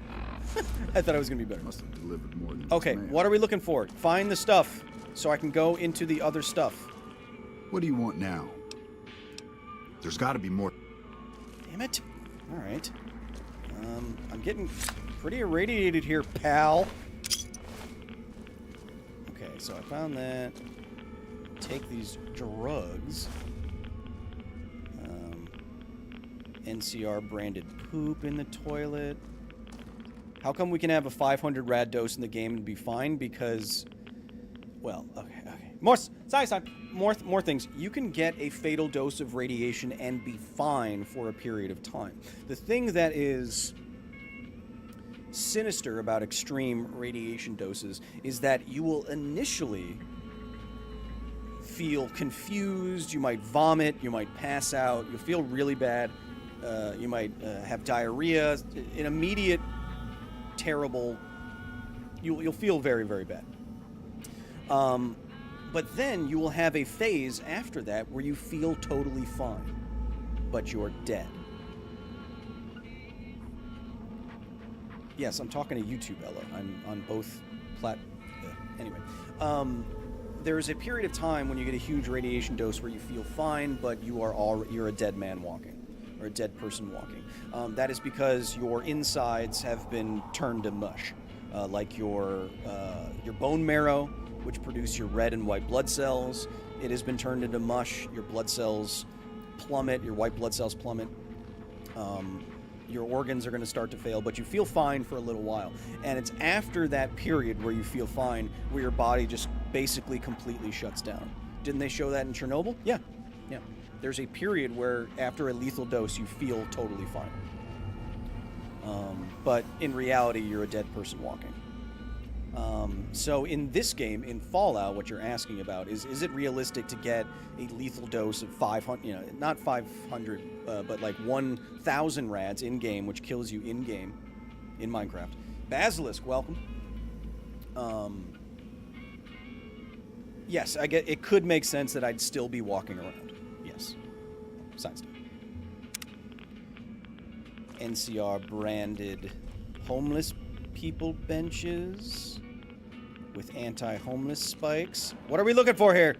I thought it was gonna be better. Must have delivered more than. Okay, what are we looking for? Find the stuff so I can go into the other stuff. What do you want now? There's got to be more. Damn it! All right. I'm getting pretty irradiated here, pal. Okay, so I found that. Take these drugs. NCR branded poop in the toilet. How come we can have a 500 rad dose in the game and be fine? Because, well, okay. More science time. More things. You can get a fatal dose of radiation and be fine for a period of time. The thing that is sinister about extreme radiation doses is that you will initially feel confused, you might vomit, you might pass out, you'll feel really bad, you might have diarrhea, an immediate terrible, you'll feel very, very bad. But then you will have a phase after that where you feel totally fine, but you're dead. Yes, I'm talking to YouTube, Ella. I'm on both anyway. There is a period of time when you get a huge radiation dose where you feel fine, but you're a dead man walking, or a dead person walking. That is because your insides have been turned to mush, like your bone marrow, which produce your red and white blood cells. It has been turned into mush. Your blood cells plummet. Your white blood cells plummet. Your organs are going to start to fail, but you feel fine for a little while. And it's after that period where you feel fine, where your body just basically completely shuts down. Didn't they show that in Chernobyl? Yeah. There's a period where after a lethal dose, you feel totally fine. But in reality, you're a dead person walking. So in this game, in Fallout, what you're asking about is it realistic to get a lethal dose of 500, not 500, but like 1,000 rads in-game, which kills you in-game, in Minecraft. Basilisk, welcome. Yes, I get, it could make sense that I'd still be walking around. Yes. Science time. NCR branded homeless people benches with anti-homeless spikes. What are we looking for here?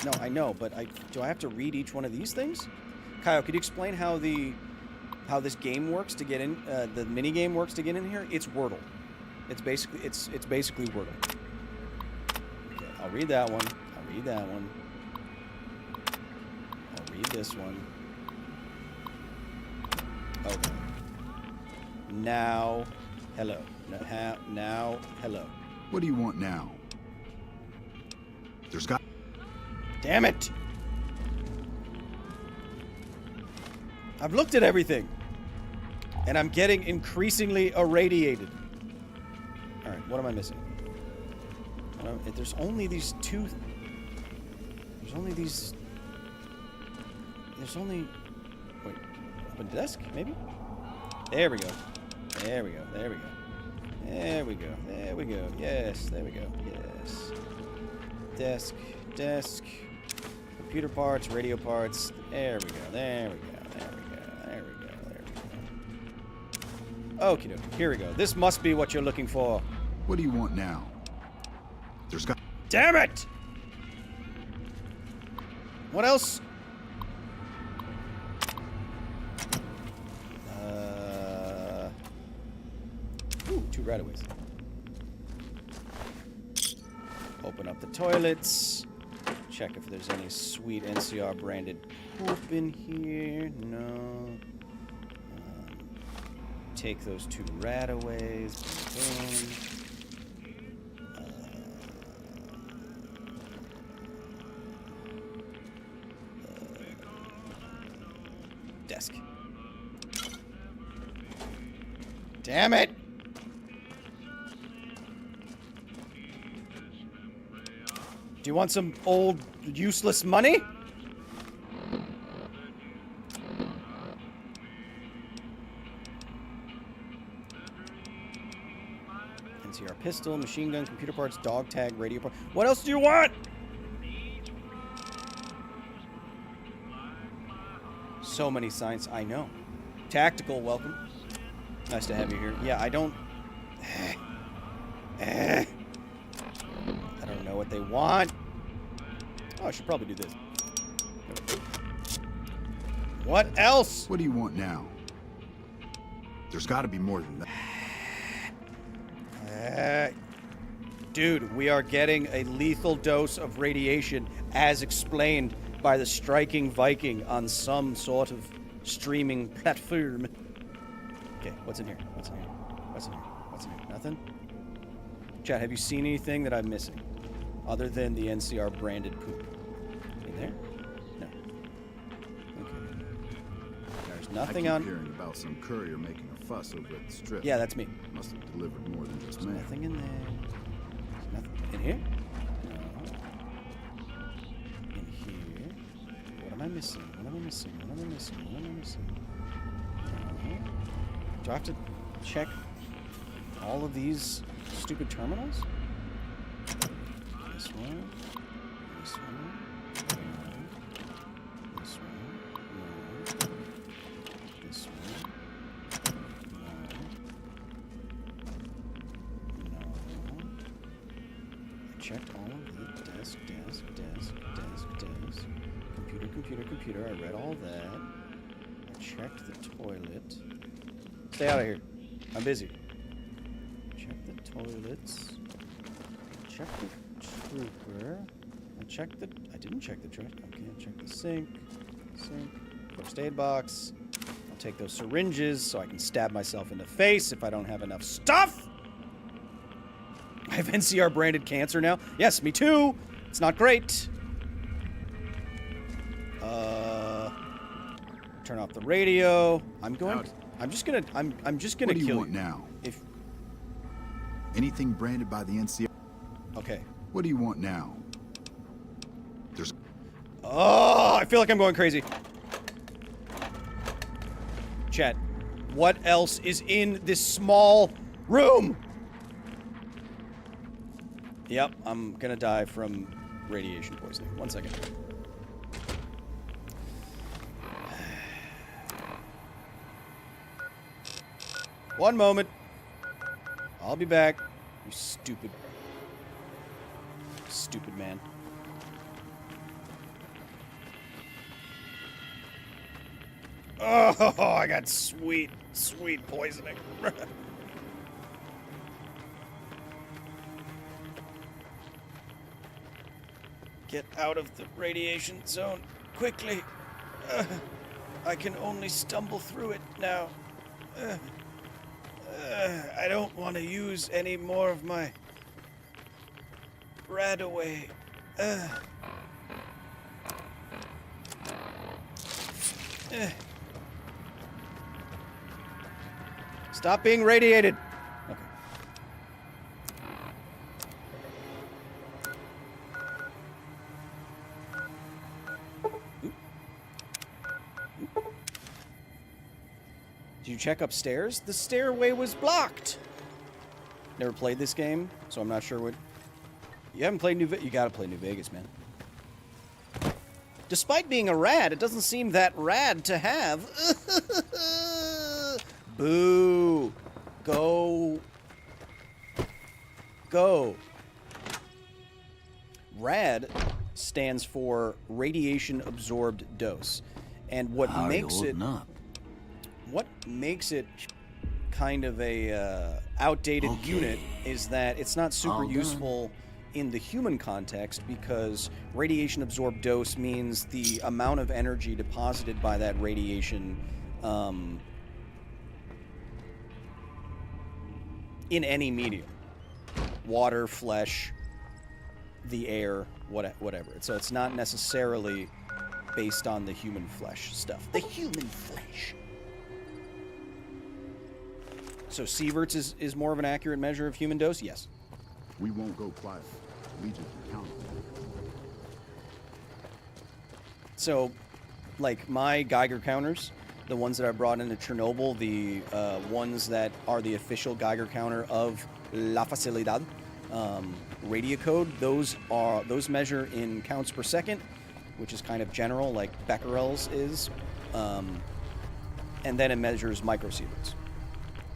No, I know, but do I have to read each one of these things? Kyle, could you explain how this game works to get in? The mini game works to get in here. It's Wordle. It's basically Wordle. Okay, I'll read that one. I'll read that one. I'll read this one. Okay. Now, hello. Now, hello. What do you want now? There's got... Damn it! I've looked at everything, and I'm getting increasingly irradiated. Alright, what am I missing? There's only these two... There's only... Wait, open desk, maybe? There we go. There we go. There we go. There we go. There we go. Yes, there we go. Yes. Desk. Computer parts, radio parts. There we go. There we go. There we go. There we go. There we go. Okie dokie. Here we go. This must be what you're looking for. What do you want now? There's got... Damn it! What else? Ooh, 2 right-of-ways. Open up the toilets. Check if there's any sweet NCR branded poop in here. No. Take those 2 right-of-ways. Boom. Desk. Damn it! Do you want some old, useless money? NCR pistol, machine gun, computer parts, dog tag, radio part. What else do you want? So many science, I know. Tactical, welcome. Nice to have you here. Yeah, I don't... I don't know what they want. Oh, I should probably do this. What else? What do you want now? There's got to be more than that. Dude, we are getting a lethal dose of radiation as explained by the striking Viking on some sort of streaming platform. Okay, what's in here? What's in here? What's in here? What's in here? Nothing? Chat, have you seen anything that I'm missing? Other than the NCR branded poop. In there? No. Okay. There's nothing I on... keep hearing about some courier making a fuss over at the strip. Yeah, that's me. Must have delivered more than just There's mail. nothing in there. There's nothing in here? No. In here? What am I missing? What am I missing? What am I missing? What am I missing? No. Do I have to check all of these stupid terminals? This one. This one. No. This one. No. This one. No. No. I checked all of the desk. Computer. I read all that. I checked the toilet. Stay out of here. I'm busy. Check the toilets. Check the trooper. I didn't check the trash. Okay, I checked the sink. First aid box. I'll take those syringes so I can stab myself in the face if I don't have enough stuff. I have NCR branded cancer now. Yes, me too. It's not great. Turn off the radio. I'm just gonna What do kill you you. want now? If Anything branded by the NCR? okay. What do you want now? There's... Oh, I feel like I'm going crazy. Chat, what else is in this small room? Yep, I'm gonna die from radiation poisoning. 1 second. One moment. I'll be back. You stupid man. Oh, I got sweet poisoning. Get out of the radiation zone quickly. I can only stumble through it now. I don't want to use any more of my Radaway. Stop being radiated. Okay. Did you check upstairs? The stairway was blocked. Never played this game, so I'm not sure what... You haven't played you gotta play New Vegas, man. Despite being a rad, it doesn't seem that rad to have. Boo. Go. RAD stands for radiation absorbed dose. And what makes it kind of a outdated unit is that it's not super useful in the human context, because radiation absorbed dose means the amount of energy deposited by that radiation in any medium. Water, flesh, the air, whatever. So it's not necessarily based on the human flesh stuff. The human flesh. So sieverts is more of an accurate measure of human dose? Yes. We won't go quiet. Legion can count. So, like my Geiger counters, the ones that I brought into Chernobyl, the ones that are the official Geiger counter of La Facilidad, Radiocode, those measure in counts per second, which is kind of general, like becquerels is, and then it measures microsieverts.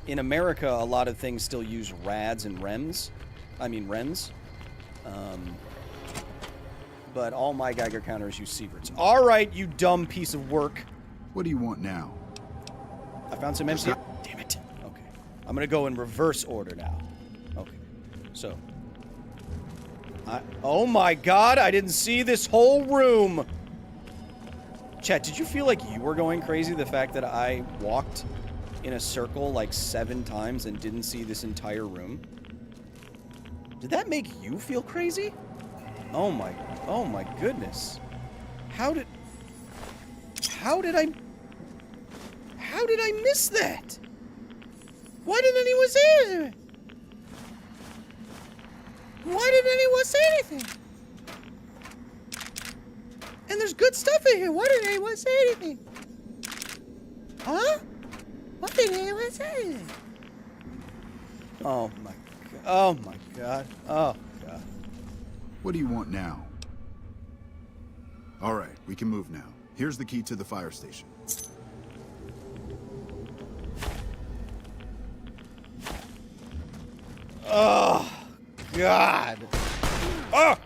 In America, a lot of things still use rads and rems. But all my Geiger counters use sieverts. All right, you dumb piece of work. What do you want now? I found some MC. Damn it. Okay. I'm going to go in reverse order now. Okay. So, Oh my god, I didn't see this whole room! Chet, did you feel like you were going crazy? The fact that I walked in a circle like 7 times and didn't see this entire room? Did that make you feel crazy? Oh my goodness. How did I miss that? Why didn't anyone say anything? Why didn't anyone say anything? And there's good stuff in here. Why didn't anyone say anything? Huh? Why didn't anyone say anything? Oh my god. Oh my god. Oh god. What do you want now? All right, we can move now. Here's the key to the fire station. Oh god. Oh!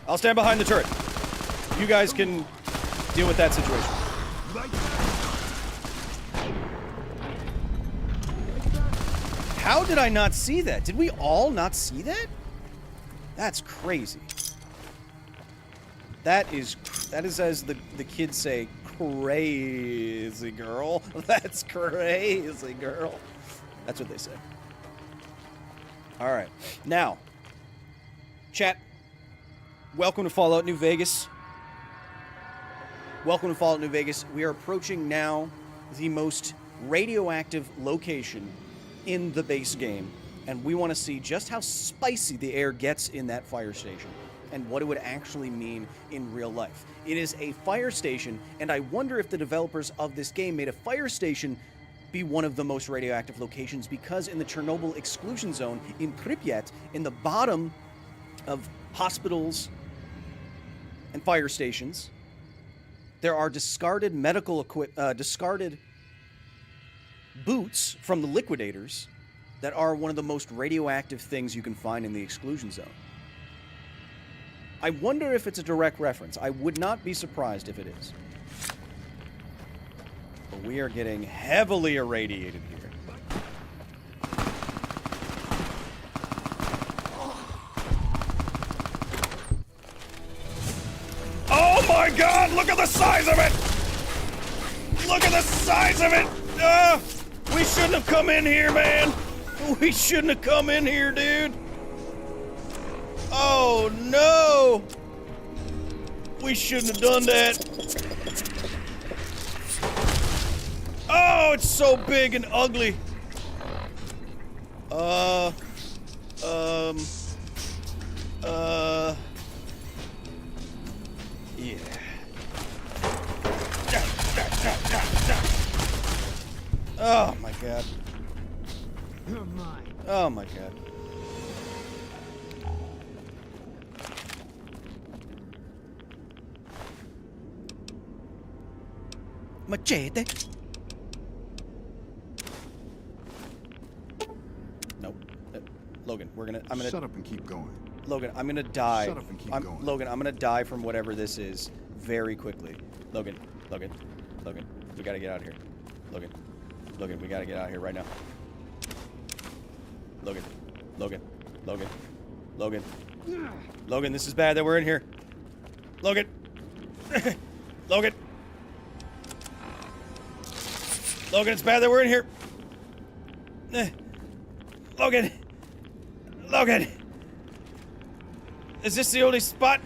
I'll stand behind the turret. You guys can deal with that situation. How did I not see that? Did we all not see that? That's crazy. That is as the kids say, crazy girl. That's crazy girl. That's what they say. All right. Now, chat, welcome to Fallout New Vegas. Welcome to Fallout New Vegas. We are approaching now the most radioactive location in the base game, and we want to see just how spicy the air gets in that fire station and what it would actually mean in real life. It is a fire station, and I wonder if the developers of this game made a fire station be one of the most radioactive locations, because in the Chernobyl exclusion zone in Pripyat, in the bottom of hospitals and fire stations, there are discarded discarded boots from the liquidators that are one of the most radioactive things you can find in the exclusion zone. I wonder if it's a direct reference. I would not be surprised if it is. But we are getting heavily irradiated here. Oh my god, look at the size of it! Look at the size of it! We shouldn't have come in here, man! We shouldn't have come in here, dude! Oh no! We shouldn't have done that. Oh, it's so big and ugly. Yeah. Oh my god. You're mine. Oh my god. Machete. Nope. Logan, I'm gonna shut up and keep going. Logan, I'm gonna die. Shut up and keep going. Logan, I'm gonna die from whatever this is very quickly. Logan, we gotta get out of here. Logan, we gotta get out of here right now. Logan, this is bad that we're in here. Logan. Logan, it's bad that we're in here. Logan. Is this the only spot?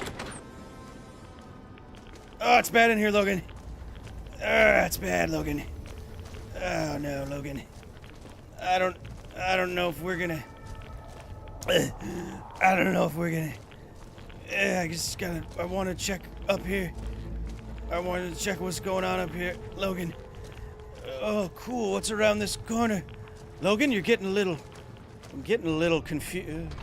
Oh, it's bad in here, Logan. It's bad, Logan. Oh no, Logan. I don't know if we're gonna. I don't know if we're gonna. I want to check up here. I wanted to check what's going on up here, Logan. Oh, cool. What's around this corner? Logan, I'm getting a little confused.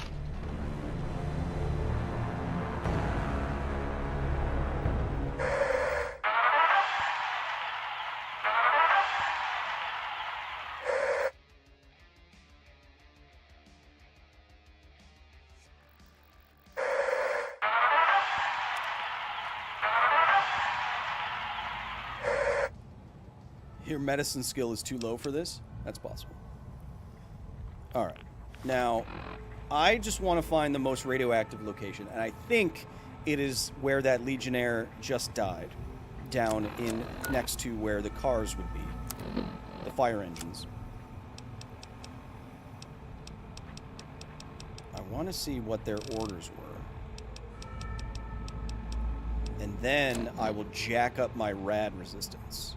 Your medicine skill is too low for this? That's possible. Alright. Now, I just want to find the most radioactive location, and I think it is where that Legionnaire just died, down in next to where the cars would be, the fire engines. I want to see what their orders were, and then I will jack up my rad resistance.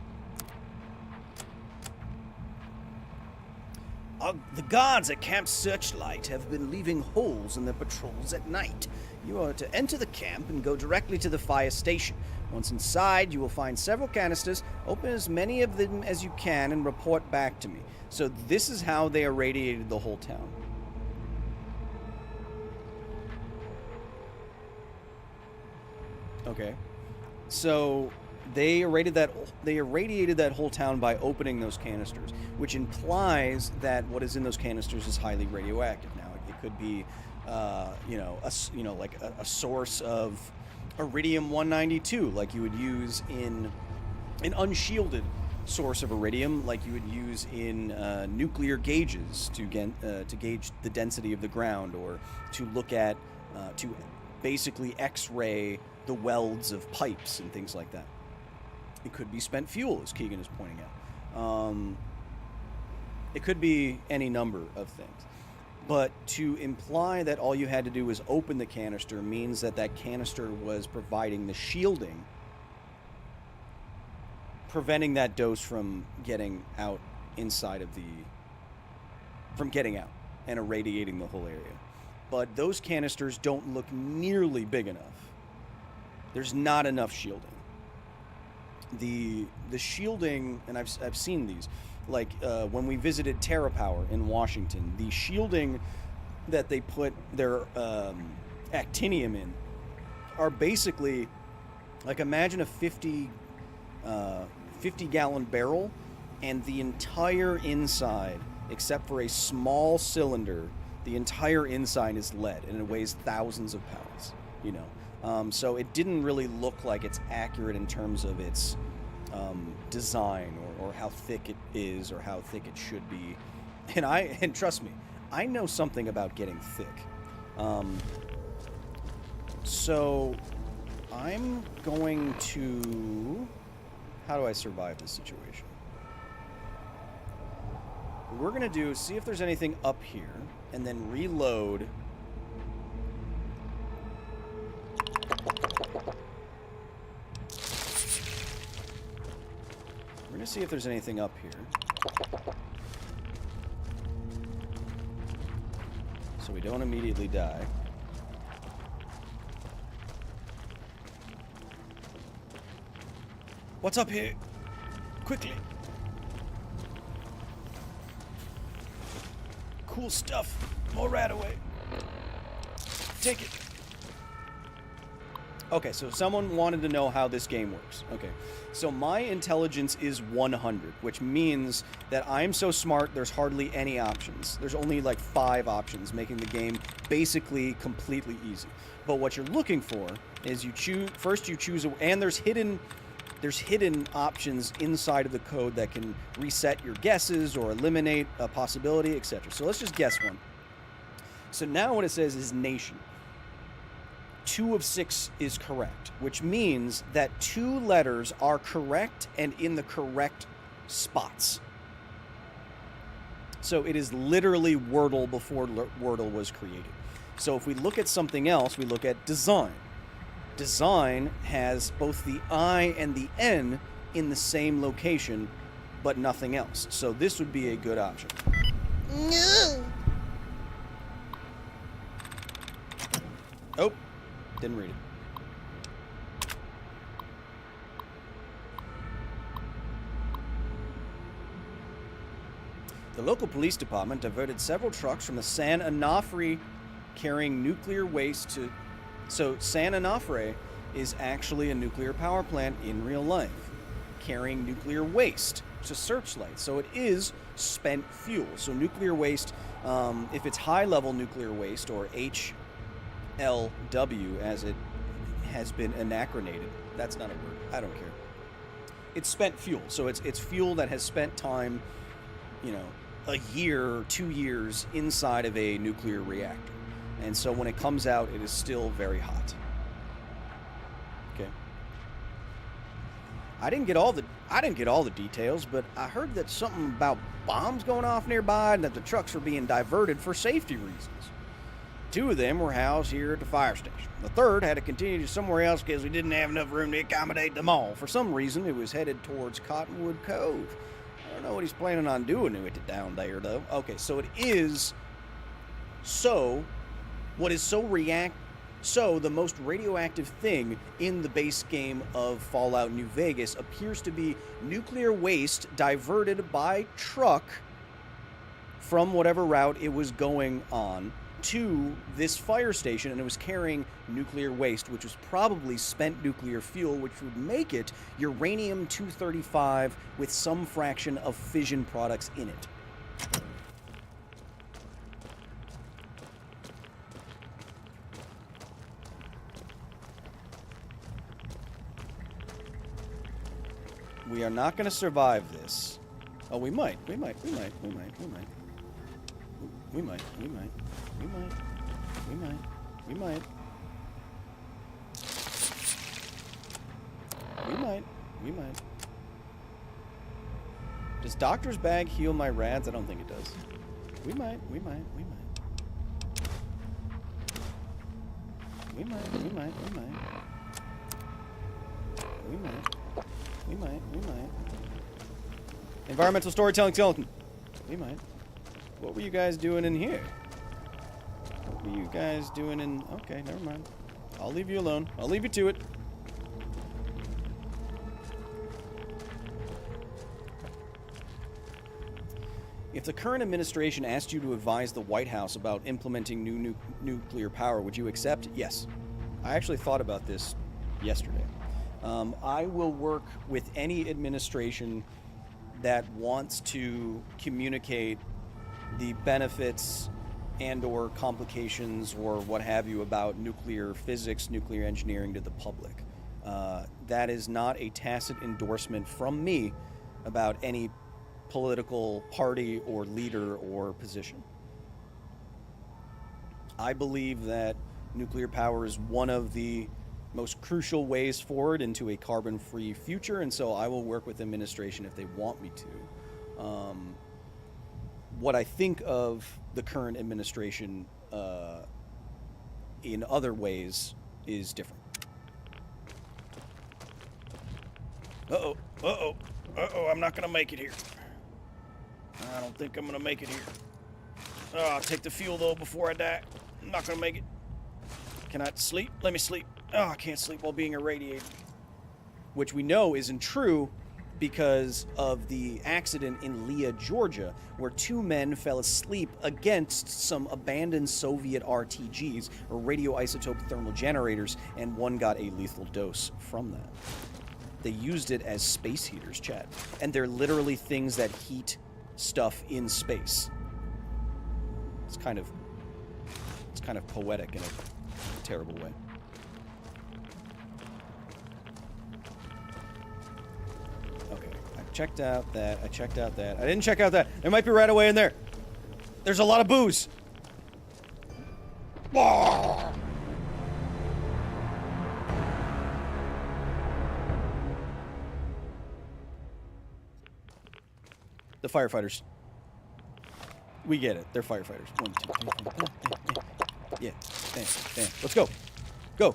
The guards at Camp Searchlight have been leaving holes in their patrols at night. You are to enter the camp and go directly to the fire station. Once inside, you will find several canisters. Open as many of them as you can and report back to me. So this is how they irradiated the whole town. Okay. So they irradiated that whole town by opening those canisters, which implies that what is in those canisters is highly radioactive. Now, it could be, like a source of iridium-192, like you would use in an unshielded source of iridium, like you would use in nuclear gauges to gauge the density of the ground, or to look at to basically X-ray the welds of pipes and things like that. It could be spent fuel, as Keegan is pointing out. It could be any number of things. But to imply that all you had to do was open the canister means that that canister was providing the shielding, preventing that dose from getting out inside of from getting out and irradiating the whole area. But those canisters don't look nearly big enough. There's not enough shielding. The shielding, and I've seen these, like when we visited TerraPower in Washington, the shielding that they put their actinium in are basically, like, imagine a 50 gallon barrel, and the entire inside, except for a small cylinder, the entire inside is lead, and it weighs thousands of pounds, so it didn't really look like it's accurate in terms of its design or how thick it is or how thick it should be. And trust me, I know something about getting thick. So I'm going to... How do I survive this situation? What we're going to do is see if there's anything up here, and then reload. We're going to see if there's anything up here, so we don't immediately die. What's up here? Quickly. Cool stuff. More Radaway. Take it. Okay, so someone wanted to know how this game works. Okay, so my intelligence is 100, which means that I'm so smart there's hardly any options. There's only like 5 options, making the game basically completely easy. But what you're looking for is you choose, and there's hidden options inside of the code that can reset your guesses or eliminate a possibility, etc. So let's just guess one. So now what it says is nation. 2 of 6 is correct, which means that 2 letters are correct and in the correct spots. So it is literally Wordle before Wordle was created. So if we look at something else, we look at design. Design has both the I and the N in the same location, but nothing else. So this would be a good option. No. Oh, didn't read it. The local police department diverted several trucks from the San Onofre carrying nuclear waste to... So San Onofre is actually a nuclear power plant in real life, carrying nuclear waste to Searchlight. So it is spent fuel. So nuclear waste, if it's high-level nuclear waste, or HLW as it has been anacronated, that's not a word, I don't care. It's spent fuel. So it's fuel that has spent time, a year or 2 years inside of a nuclear reactor. And so when it comes out, it is still very hot. Okay. I didn't get all the details, but I heard that something about bombs going off nearby and that the trucks were being diverted for safety reasons. 2 of them were housed here at the fire station. The third had to continue to somewhere else because we didn't have enough room to accommodate them all. For some reason, it was headed towards Cottonwood Cove. I don't know what he's planning on doing with it down there, though. Okay, so it is... So, what is so the most radioactive thing in the base game of Fallout New Vegas appears to be nuclear waste diverted by truck from whatever route it was going on to this fire station, and it was carrying nuclear waste, which was probably spent nuclear fuel, which would make it uranium-235 with some fraction of fission products in it. We are not going to survive this. Oh, we might. We might. Does Doctor's Bag heal my rads? I don't think it does. We might. Environmental storytelling skeleton. We might. What were you guys doing in here? What were you guys doing in... Okay, never mind. I'll leave you alone. I'll leave you to it. If the current administration asked you to advise the White House about implementing new nuclear power, would you accept? Yes. I actually thought about this yesterday. I will work with any administration that wants to communicate the benefits and or complications or what have you about nuclear physics, nuclear engineering to the public. That is not a tacit endorsement from me about any political party or leader or position. I believe that nuclear power is one of the most crucial ways forward into a carbon-free future, and so I will work with the administration if they want me to. What I think of the current administration in other ways is different. I'm not gonna make it here. I don't think I'm gonna make it here. Oh, I'll take the fuel though before I die. I'm not gonna make it. Can I sleep? Let me sleep. Oh, I can't sleep while being irradiated. Which we know isn't true because of the accident in Leah, Georgia, where 2 men fell asleep against some abandoned Soviet RTGs, or radioisotope thermal generators, and one got a lethal dose from that. They used it as space heaters, chat. And they're literally things that heat stuff in space. It's kind of poetic in a terrible way. Okay, I checked out that. I didn't check out that. There might be right away in there. There's a lot of booze. The firefighters. We get it. They're firefighters. 1, 2, 3, 4, 5. Yeah. Bam. Let's go. Go.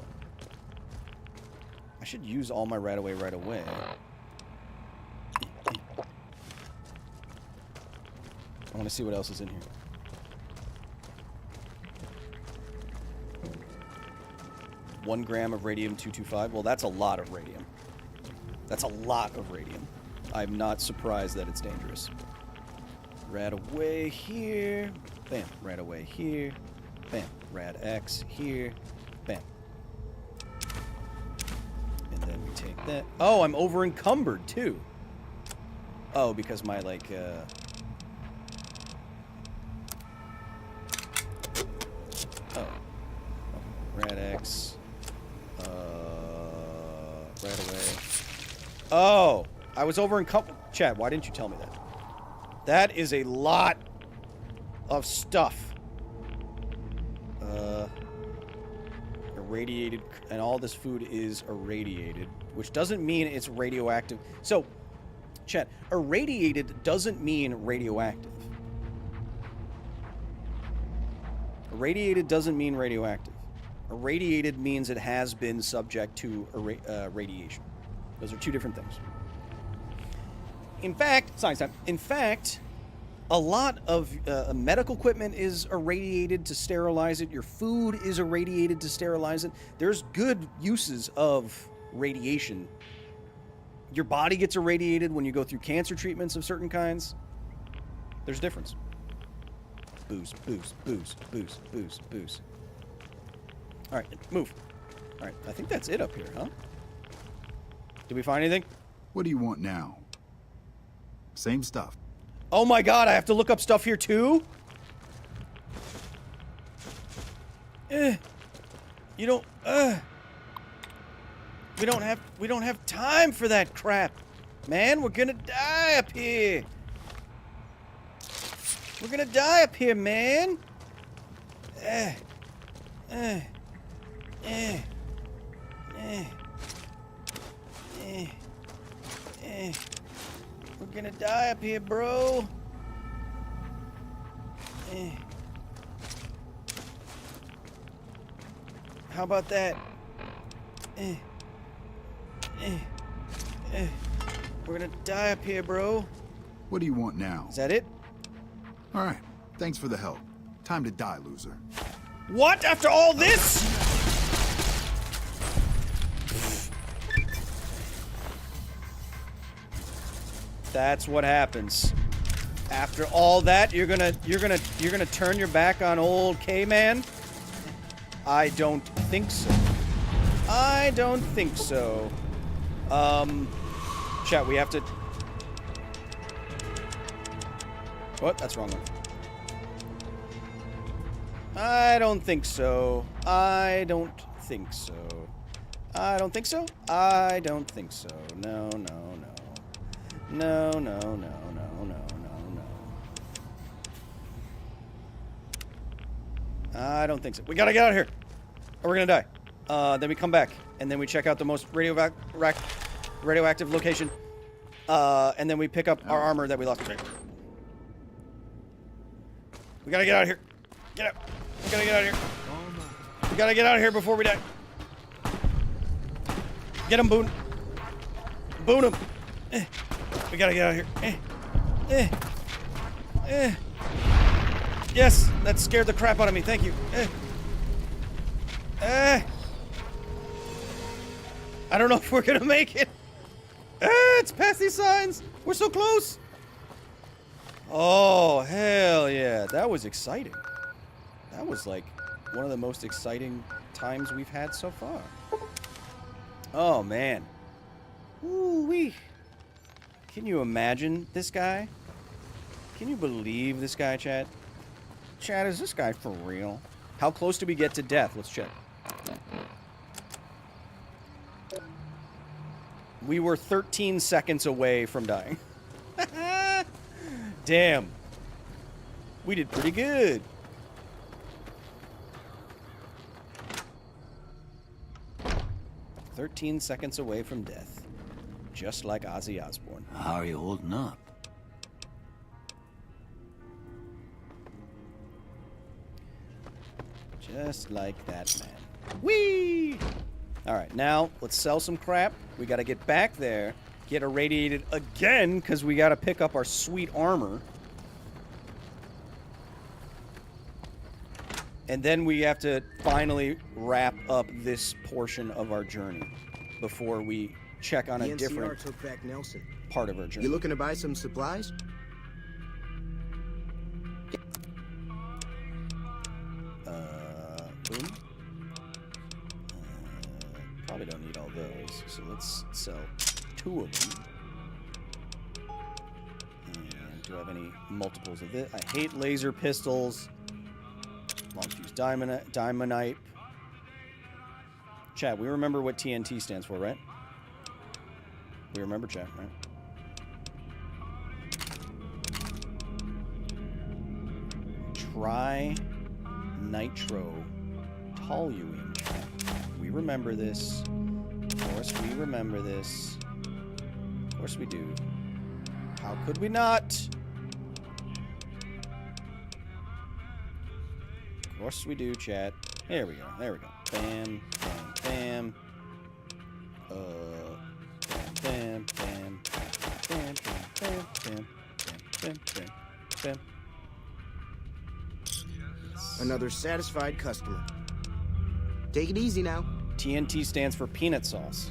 I should use all my right away. I want to see what else is in here. One gram of radium-225. Well, that's a lot of radium. I'm not surprised that it's dangerous. Rad away here. Bam. Rad away here. Bam. Rad X here. Bam. And then we take that. Oh, I'm over encumbered too. Oh, because my Oh. Rad X. Rad away. Oh, I was over encumbered. Chad, why didn't you tell me that? That is a lot of stuff. irradiated, and all this food is irradiated, which doesn't mean it's radioactive. So, chat, irradiated doesn't mean radioactive. Irradiated doesn't mean radioactive. Irradiated means it has been subject to radiation. Those are two different things. In fact, science time. In fact, a lot of medical equipment is irradiated to sterilize it. Your food is irradiated to sterilize it. There's good uses of radiation. Your body gets irradiated when you go through cancer treatments of certain kinds. There's a difference. Booze, booze, booze, booze, booze, booze. All right, move. All right, I think that's it up here, huh? Did we find anything? What do you want now? Same stuff. Oh my god, I have to look up stuff here too? You don't, we don't have time for that crap. Man, we're gonna die up here. We're gonna die up here, man. We're gonna die up here, bro. How about that? We're gonna die up here, bro. What do you want now? Is that it? All right. Thanks for the help. Time to die, loser. What? After all this? That's what happens. After all that, you're gonna turn your back on old K-Man? I don't think so. I don't think so. Chat, we have to... What? That's wrong one. I don't think so. I don't think so. I don't think so. I don't think so. No, no, no. No, no, no, no, no, no, no. I don't think so. We gotta get out of here, or we're gonna die. Then we come back, and then we check out the most radioactive location, and then we pick up our armor that we lost. We gotta get out of here. Get out. We gotta get out of here. We gotta get out of here before we die. Get him, Boone. Boone him. We gotta get out of here. Yes, that scared the crap out of me. Thank you. I don't know if we're gonna make it. It's past these signs. We're so close. Oh, hell yeah. That was exciting. That was like one of the most exciting times we've had so far. Oh, man. Ooh-wee. Can you imagine this guy? Can you believe this guy, Chad? Chad, is this guy for real? How close do we get to death? Let's check. We were 13 seconds away from dying. Damn. We did pretty good. "13 seconds away from death. Just like Ozzy Osbourne." How are you holding up? Just like that man. Whee! Alright, now let's sell some crap. We gotta get back there, get irradiated again, because we gotta pick up our sweet armor. And then we have to finally wrap up this portion of our journey before we check on a different took back Nelson. part of our journey. You looking to buy some supplies? Boom. Probably don't need all those, so let's sell 2 of them. And do I have any multiples of this? I hate laser pistols. Long fuse diamondite. Chat, we remember what TNT stands for, right? We remember, chat, right? Try nitro toluene. We remember this. Of course we remember this. Of course we do. How could we not? Of course we do, chat. There we go. There we go. Bam, bam, bam. Bam, bam, bam. Bam, bam, bam, bam, bam, bam, bam. Another satisfied customer. Take it easy now. TNT stands for peanut sauce.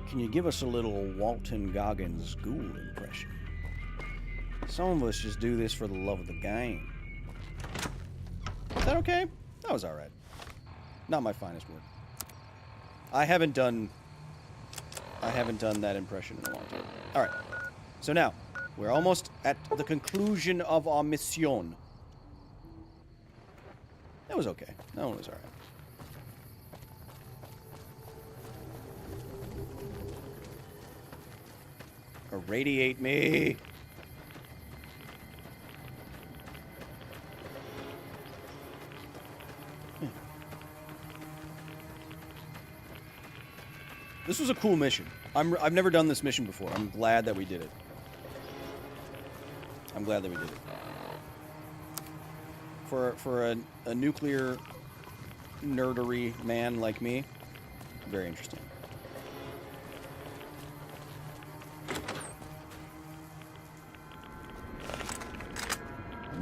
Can you give us a little Walton Goggins ghoul impression? Some of us just do this for the love of the game. Is that okay? That was alright. Not my finest work. I haven't done that impression in a long time. Alright. So now, we're almost at the conclusion of our mission. That was okay. That one was alright. Irradiate me. This was a cool mission. I've never done this mission before. I'm glad that we did it. I'm glad that we did it. For a nuclear nerdery man like me, very interesting.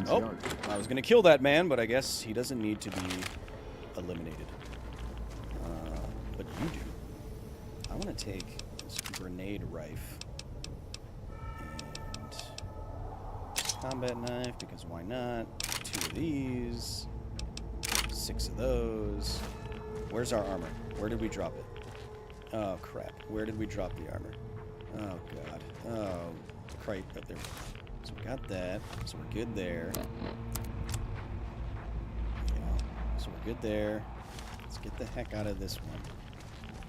Oh, I was going to kill that man, but I guess he doesn't need to be eliminated. But you do. I want to take this grenade rife and combat knife, because why not? 2 of these, 6 of those. Where's our armor? Where did we drop it? Oh, crap. Where did we drop the armor? Oh, God. Oh, crap. Up there. So we got that. So we're good there. Yeah. So we're good there. Let's get the heck out of this one.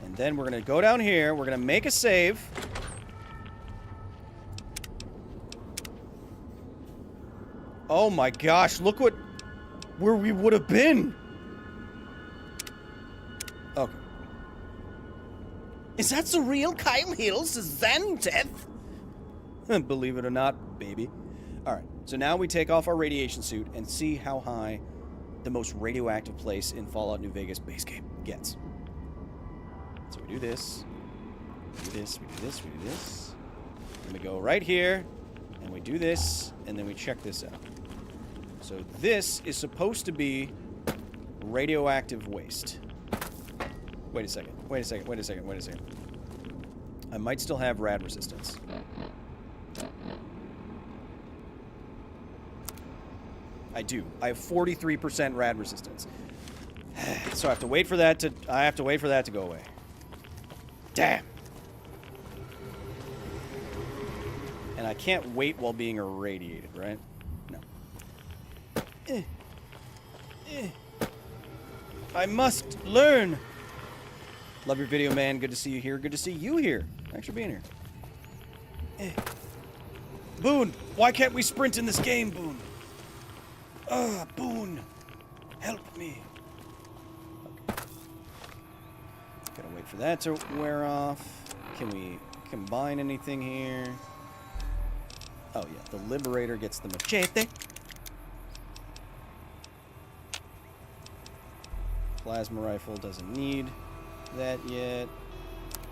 And then we're going to go down here. We're going to make a save. Oh my gosh, look where we would have been. Okay. Is that the real Kyle Hill's Zen death? Believe it or not, baby. Alright, so now we take off our radiation suit and see how high the most radioactive place in Fallout New Vegas base game gets. So we do this, we do this, we do this, we do this. And we go right here, and we do this, and then we check this out. So this is supposed to be radioactive waste. Wait a second, wait a second, wait a second, wait a second. I might still have rad resistance. I do. I have 43% rad resistance. So I have to wait for that to go away. Damn. And I can't wait while being irradiated, right? No. I must learn. Love your video, man. Good to see you here. Good to see you here. Thanks for being here. Boone, why can't we sprint in this game, Boone? Boone, help me. Okay. Gotta wait for that to wear off. Can we combine anything here? Oh yeah, the Liberator gets the machete. Plasma rifle doesn't need that yet.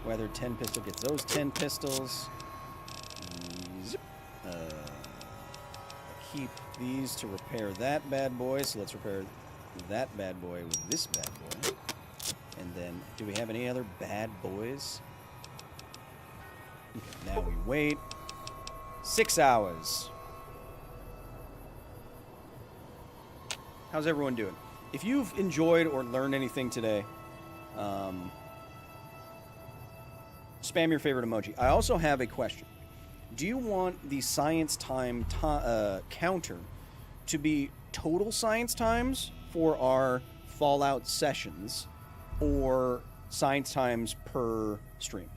Weathered 10 pistol gets those 10 pistols. Zip. Keep these to repair that bad boy, so let's repair that bad boy with this bad boy. And then, do we have any other bad boys? Okay, now we wait. 6 hours. How's everyone doing? If you've enjoyed or learned anything today, spam your favorite emoji. I also have a question. Do you want the science time counter to be total science times for our Fallout sessions, or science times per stream?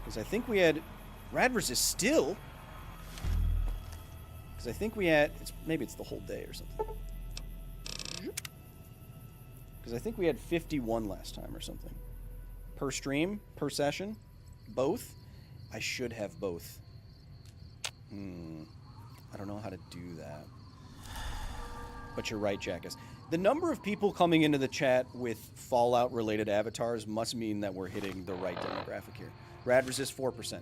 Because I think we had rad resist still. Because I think we had... maybe it's the whole day or something. Because I think we had 51 last time or something. Per stream? Per session? Both? I should have both. I don't know how to do that. But you're right, Jackass. The number of people coming into the chat with Fallout-related avatars must mean that we're hitting the right demographic here. Rad resist 4%.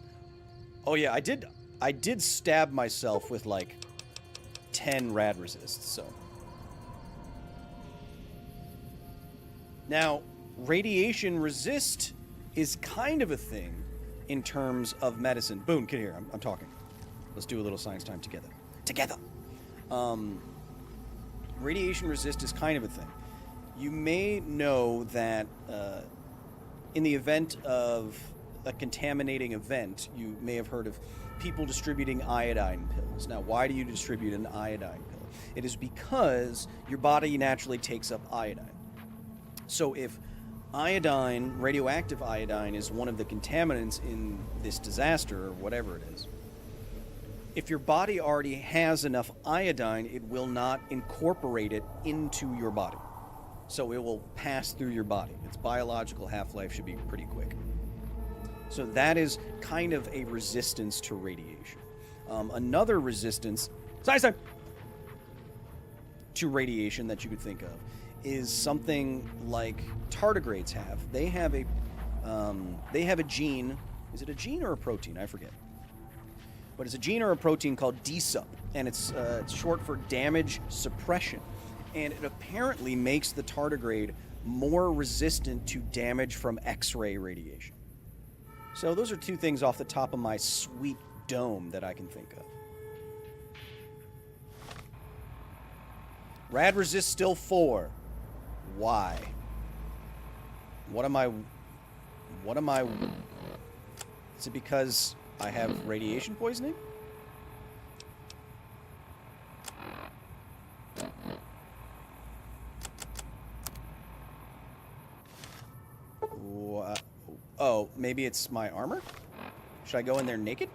Oh yeah, I did stab myself with like 10 rad resists, so. Now, radiation resist is kind of a thing in terms of medicine. Boone, get here. I'm talking. Let's do a little science time together. Together! Radiation resist is kind of a thing. You may know that in the event of a contaminating event, you may have heard of people distributing iodine pills. Now, why do you distribute an iodine pill? It is because your body naturally takes up iodine. So if iodine, radioactive iodine, is one of the contaminants in this disaster, or whatever it is, if your body already has enough iodine, it will not incorporate it into your body. So it will pass through your body. Its biological half-life should be pretty quick. So that is kind of a resistance to radiation. Another resistance to radiation that you could think of is something like tardigrades have. They have a gene. Is it a gene or a protein? I forget. But it's a gene or a protein called DSUP, and it's short for damage suppression. And it apparently makes the tardigrade more resistant to damage from X-ray radiation. So those are two things off the top of my sweet dome that I can think of. Rad resist still 4. Why? What am I... Is it because I have radiation poisoning? Oh, maybe it's my armor? Should I go in there naked?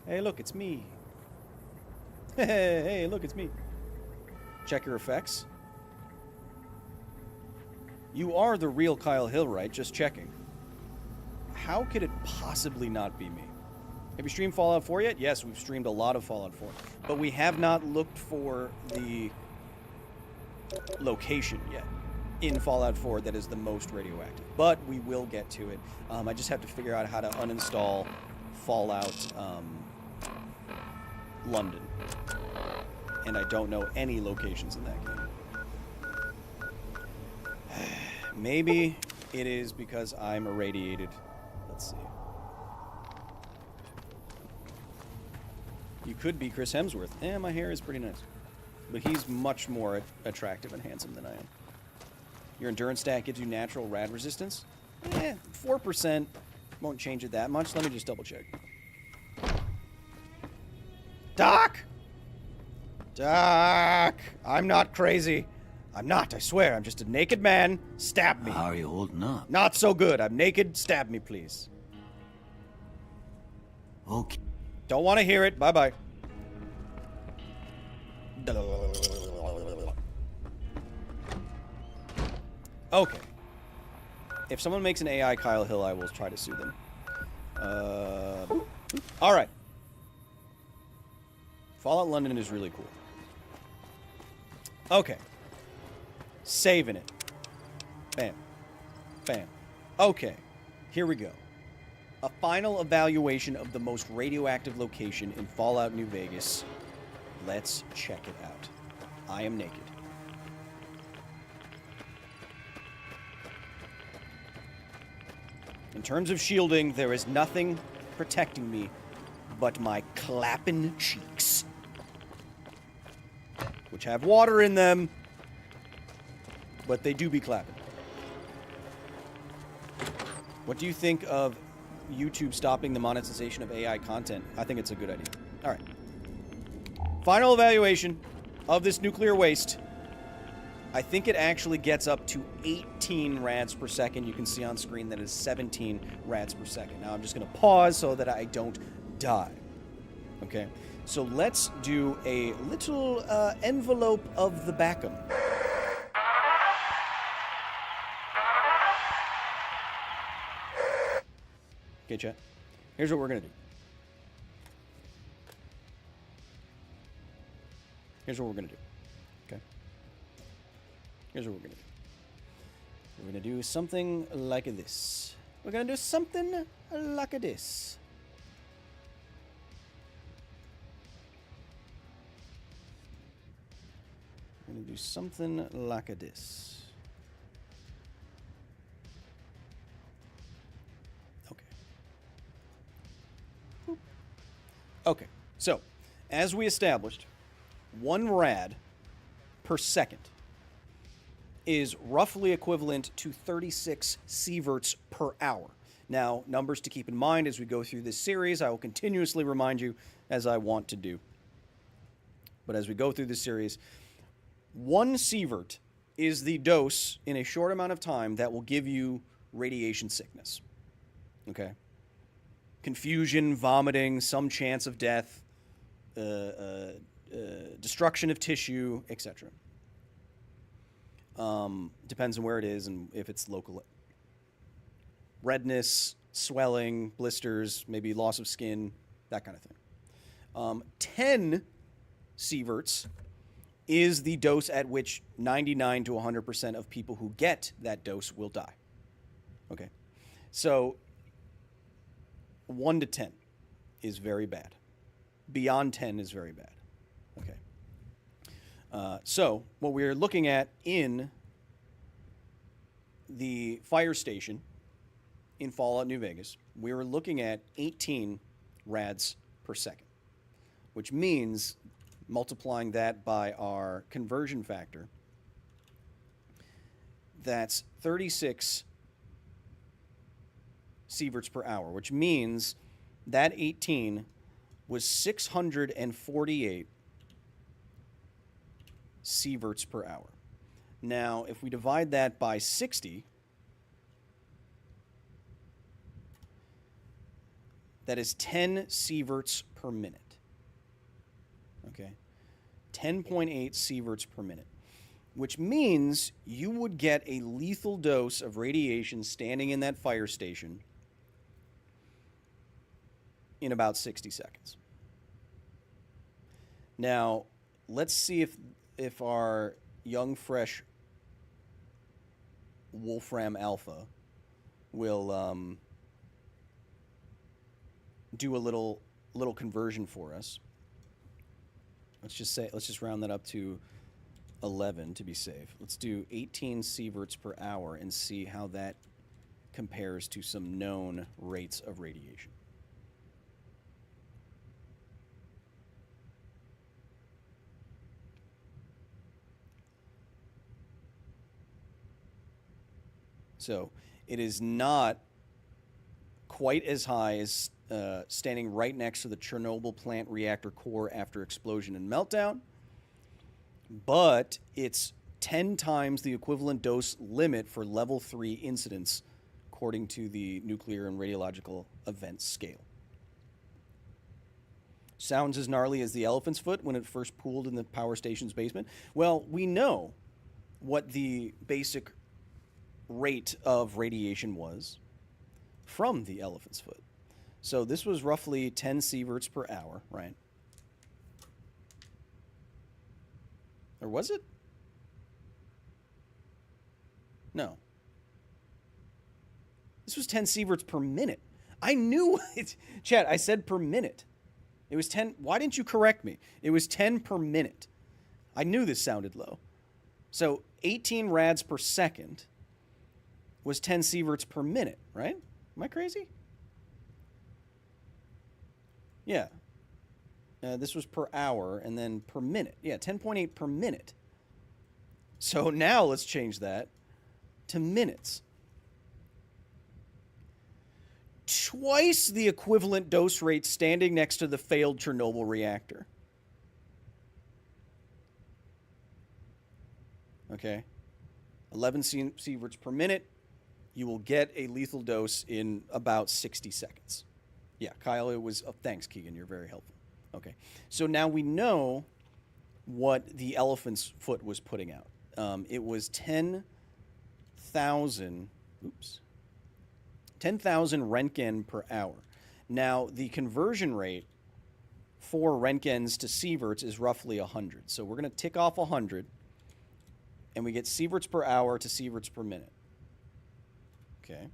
Hey, look, it's me. Hey, look, it's me. Check your effects. You are the real Kyle Hill, right? Just checking. How could it possibly not be me? Have you streamed Fallout 4 yet? Yes, we've streamed a lot of Fallout 4. But we have not looked for the location yet in Fallout 4 that is the most radioactive. But we will get to it. I just have to figure out how to uninstall Fallout London. And I don't know any locations in that game. Maybe it is because I'm irradiated. Let's see. You could be Chris Hemsworth. My hair is pretty nice. But he's much more attractive and handsome than I am. Your endurance stat gives you natural rad resistance? 4% won't change it that much. Let me just double check. Doc! Doc! I'm not crazy. I'm not, I swear. I'm just a naked man. Stab me. How are you holding up? Not so good. I'm naked. Stab me, please. Okay. Don't want to hear it. Bye-bye. Okay. If someone makes an AI Kyle Hill, I will try to sue them. Alright. Fallout London is really cool. Okay. Saving it. Bam. Bam. Okay. Here we go. A final evaluation of the most radioactive location in Fallout New Vegas. Let's check it out. I am naked. In terms of shielding, there is nothing protecting me but my clapping cheeks, which have water in them, but they do be clapping. What do you think of YouTube stopping the monetization of AI content? I think it's a good idea. All right. Final evaluation of this nuclear waste. I think it actually gets up to 18 rads per second. You can see on screen that is 17 rads per second. Now I'm just going to pause so that I don't die. Okay, so let's do a little envelope of the Backham. Okay, chat. Here's what we're going to do. Here's what we're going to do. Okay? Here's what we're going to do. We're going to do something like this. We're going to do something like this. We're going to do something like this. Okay, so as we established, 1 rad per second is roughly equivalent to 36 sieverts per hour. Now, numbers to keep in mind as we go through this series, I will continuously remind you as I want to do. But as we go through this series, 1 sievert is the dose in a short amount of time that will give you radiation sickness. Okay? Confusion, vomiting, some chance of death, destruction of tissue, etc. Depends on where it is and if it's local. Redness, swelling, blisters, maybe loss of skin, that kind of thing. 10 sieverts is the dose at which 99 to 100% of people who get that dose will die. Okay, so 1 to 10 is very bad. Beyond 10 is very bad. Okay. So what we're looking at in the fire station in Fallout New Vegas, we were looking at 18 rads per second, which means multiplying that by our conversion factor, that's 36 sieverts per hour, which means that 18 was 648 sieverts per hour. Now, if we divide that by 60, that is 10 sieverts per minute. Okay? 10.8 sieverts per minute, which means you would get a lethal dose of radiation standing in that fire station in about 60 seconds. Now, let's see if our young, fresh Wolfram Alpha will do a little conversion for us. Let's just round that up to 11 to be safe. Let's do 18 sieverts per hour and see how that compares to some known rates of radiation. So it is not quite as high as standing right next to the Chernobyl plant reactor core after explosion and meltdown, but it's 10 times the equivalent dose limit for level 3 incidents according to the nuclear and radiological event scale. Sounds as gnarly as the elephant's foot when it first pooled in the power station's basement. Well, we know what the basic rate of radiation was from the elephant's foot. So this was roughly 10 sieverts per hour, right? Or was it? No. This was 10 sieverts per minute. I knew it. Chat, I said per minute. It was 10. Why didn't you correct me? It was 10 per minute. I knew this sounded low. So 18 rads per second was 10 sieverts per minute, right? Am I crazy? Yeah. This was per hour and then per minute. Yeah, 10.8 per minute. So now let's change that to minutes. Twice the equivalent dose rate standing next to the failed Chernobyl reactor. Okay? 11 sieverts per minute. You will get a lethal dose in about 60 seconds. Yeah, Kyle, it was... Oh, thanks, Keegan. You're very helpful. Okay. So now we know what the elephant's foot was putting out. It was 10,000... Oops. 10,000 Röntgen per hour. Now, the conversion rate for Röntgens to sieverts is roughly 100. So we're going to tick off 100, and we get sieverts per hour to sieverts per minute. Okay.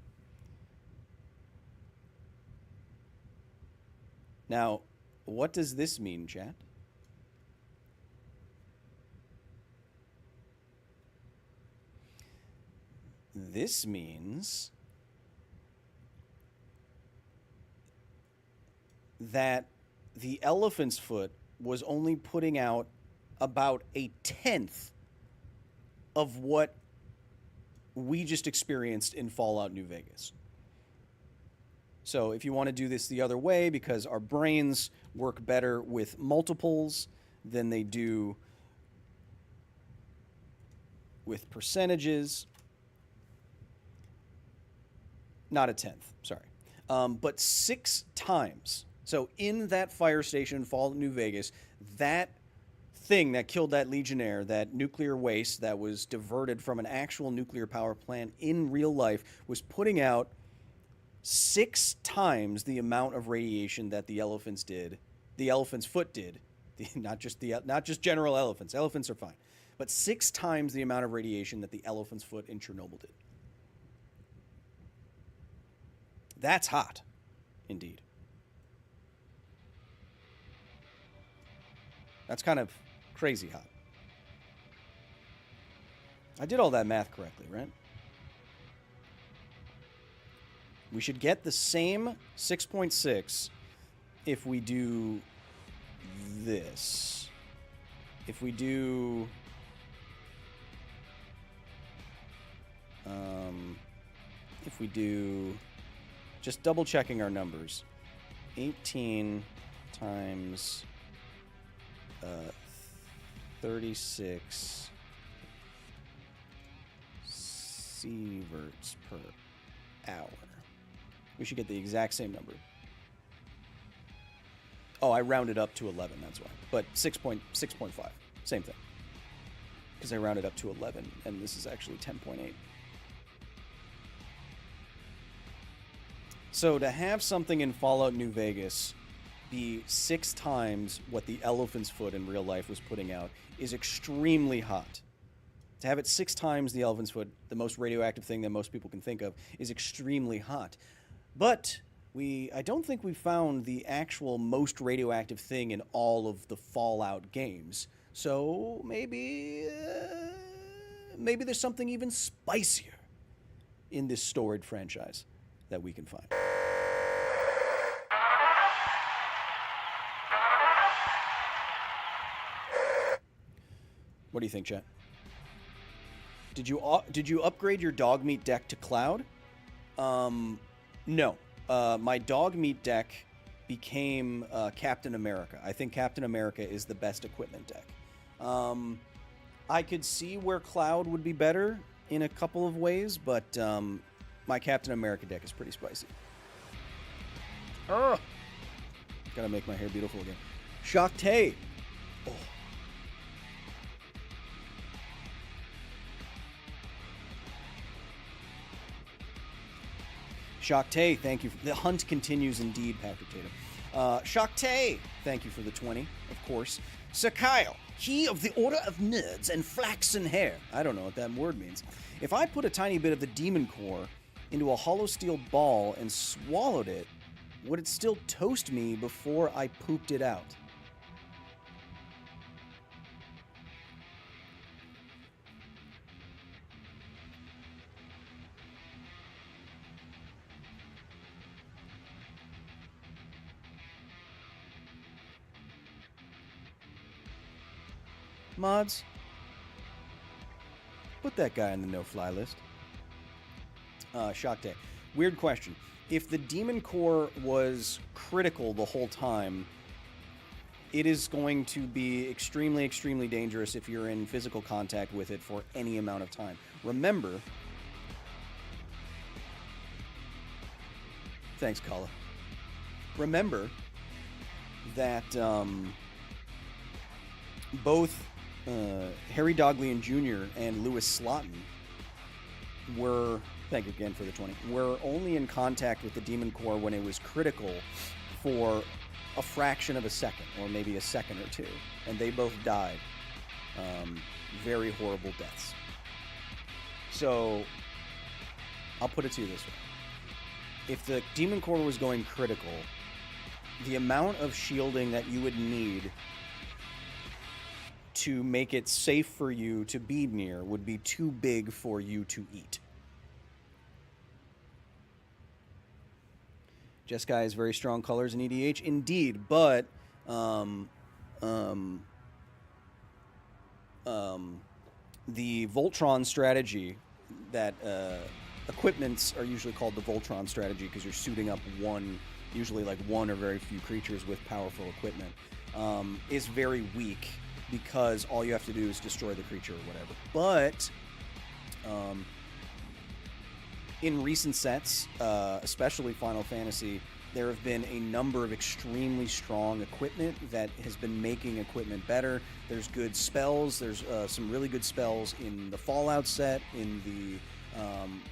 Now, what does this mean, chat? This means that the elephant's foot was only putting out about a tenth of what we just experienced in Fallout New Vegas. So if you want to do this the other way, because our brains work better with multiples than they do with percentages, not a tenth, sorry, but 6 times. So in that fire station in Fallout New Vegas, that thing that killed that Legionnaire, that nuclear waste that was diverted from an actual nuclear power plant in real life, was putting out 6 times the amount of radiation that the elephant's foot did. Not just general elephants. Elephants are fine. But 6 times the amount of radiation that the elephant's foot in Chernobyl did. That's hot, indeed. That's kind of crazy hot. I did all that math correctly, right? We should get the same 6.6 if we do this. If we do... just double checking our numbers. 18 times 36 sieverts per hour. We should get the exact same number. Oh, I rounded up to 11, that's why. But 6.5, same thing. Because I rounded up to 11, and this is actually 10.8. So to have something in Fallout New Vegas be 6 times what the elephant's foot in real life was putting out is extremely hot. To have it 6 times the elephant's foot, the most radioactive thing that most people can think of, is extremely hot. But I don't think we found the actual most radioactive thing in all of the Fallout games. So maybe there's something even spicier in this storied franchise that we can find. What do you think, chat? Did you upgrade your dog meat deck to Cloud? No. My dog meat deck became Captain America. I think Captain America is the best equipment deck. I could see where Cloud would be better in a couple of ways, but my Captain America deck is pretty spicy. Gotta make my hair beautiful again. Shattuck. Oh. Shattuck, thank you. The hunt continues indeed, Patrick Tatum. Shattuck, thank you for the 20, of course. Sir Kyle, he of the Order of Nerds and Flaxen Hair. I don't know what that word means. If I put a tiny bit of the demon core into a hollow steel ball and swallowed it, would it still toast me before I pooped it out? Mods, put that guy on the no-fly list. Shattuck. Weird question. If the demon core was critical the whole time, it is going to be extremely, extremely dangerous if you're in physical contact with it for any amount of time. Remember... Thanks, Kala. Remember that both Harry Dogley Jr. and Louis Slotin were, thank you again for the 20, were only in contact with the Demon Core when it was critical for a fraction of a second, or maybe a second or two, and they both died. Very horrible deaths. So, I'll put it to you this way. If the Demon Core was going critical, the amount of shielding that you would need to make it safe for you to be near would be too big for you to eat. Jeskai has very strong colors in EDH, indeed, but the Voltron strategy that equipments are usually called the Voltron strategy because you're suiting up usually like one or very few creatures with powerful equipment, is very weak because all you have to do is destroy the creature or whatever. But in recent sets, especially Final Fantasy, there have been a number of extremely strong equipment that has been making equipment better. There's good spells. There's some really good spells in the Fallout set, in the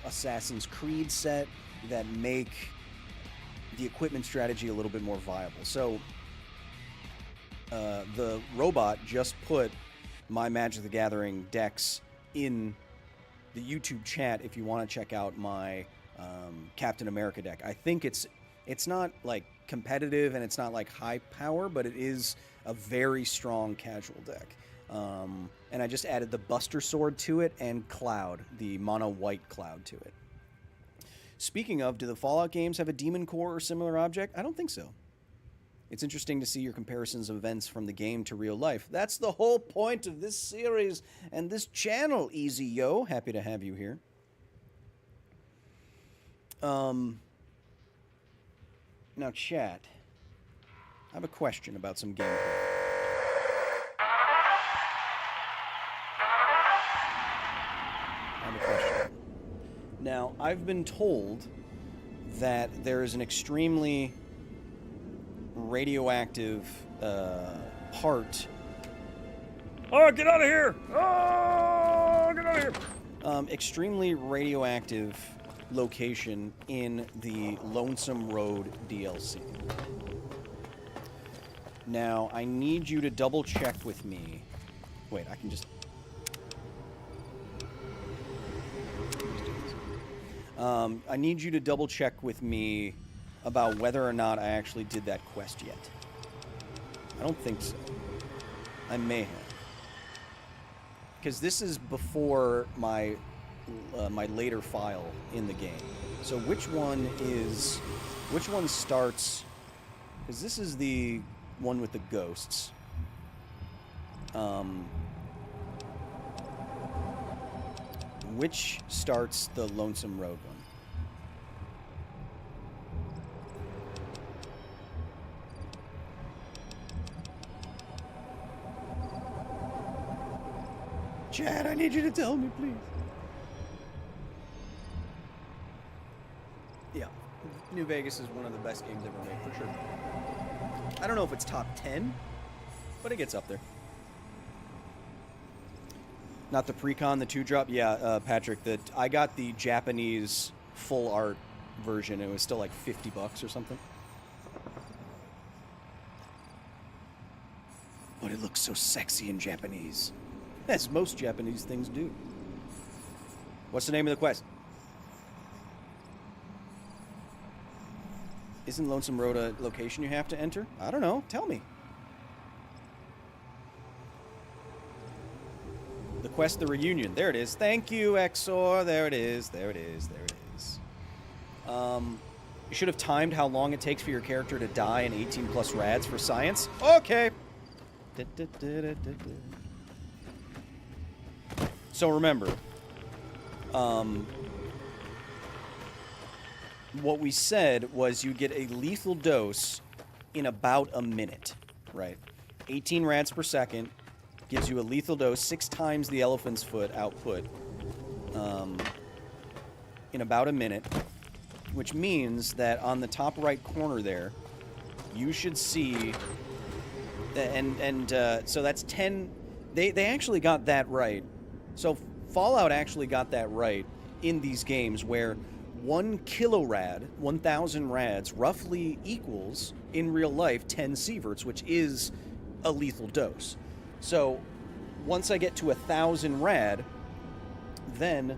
Assassin's Creed set, that make the equipment strategy a little bit more viable. So the robot just put my Magic the Gathering decks in the YouTube chat if you want to check out my Captain America deck. I think it's not like competitive and it's not like high power, but it is a very strong casual deck. And I just added the Buster Sword to it and Cloud, the mono white Cloud to it. Speaking of, do the Fallout games have a Demon Core or similar object? I don't think so. It's interesting to see your comparisons of events from the game to real life. That's the whole point of this series and this channel, Easy Yo. Happy to have you here. Now, chat, I have a question about some gameplay. Now, I've been told that there is an extremely radioactive part. Oh, get out of here! Oh, get out of here! Extremely radioactive location in the Lonesome Road DLC. Now, I need you to double check with me. Wait, I can just... I need you to double check with me about whether or not I actually did that quest yet. I don't think so. I may have. Because this is before my my later file in the game. So which one starts... Because this is the one with the ghosts. Which starts the Lonesome Road one? Chad, I need you to tell me, please. Yeah, New Vegas is one of the best games ever made, for sure. I don't know if it's top 10, but it gets up there. Not the Precon, the 2-drop? Yeah, Patrick, I got the Japanese full art version. It was still like $50 or something. But it looks so sexy in Japanese. As most Japanese things do. What's the name of the quest? Isn't Lonesome Road a location you have to enter? I don't know. Tell me. The quest, the reunion. There it is. Thank you, Exor. There it is. There it is. There it is. You should have timed how long it takes for your character to die in 18 plus rads for science. Okay. So remember, what we said was you get a lethal dose in about a minute, right? 18 rads per second gives you a lethal dose 6 times the elephant's foot output in about a minute, which means that on the top right corner there, you should see, so that's 10. They actually got that right. So Fallout actually got that right in these games, where 1 kilorad, 1,000 rads, roughly equals, in real life, 10 sieverts, which is a lethal dose. So once I get to 1,000 rad, then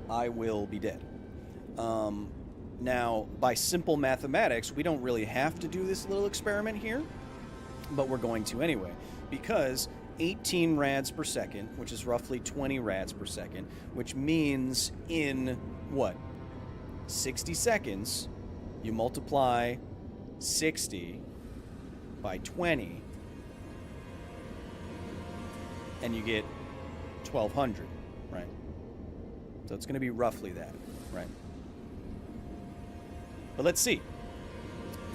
I will be dead. Now, by simple mathematics, we don't really have to do this little experiment here, but we're going to anyway, because 18 rads per second, which is roughly 20 rads per second, which means in, what, 60 seconds, you multiply 60 by 20, and you get 1,200, right? So it's going to be roughly that, right? But let's see.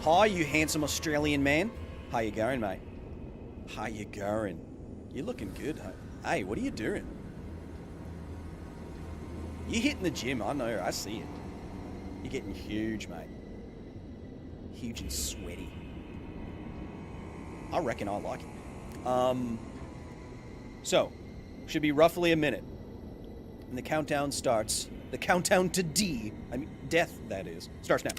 Hi, you handsome Australian man. How you going, mate? How you going? You're looking good, huh? Hey, what are you doing? You hitting the gym, I know, I see it. You're getting huge, mate. Huge and sweaty. I reckon I like it. So, should be roughly a minute. And the countdown starts. The countdown to death, that is, starts now.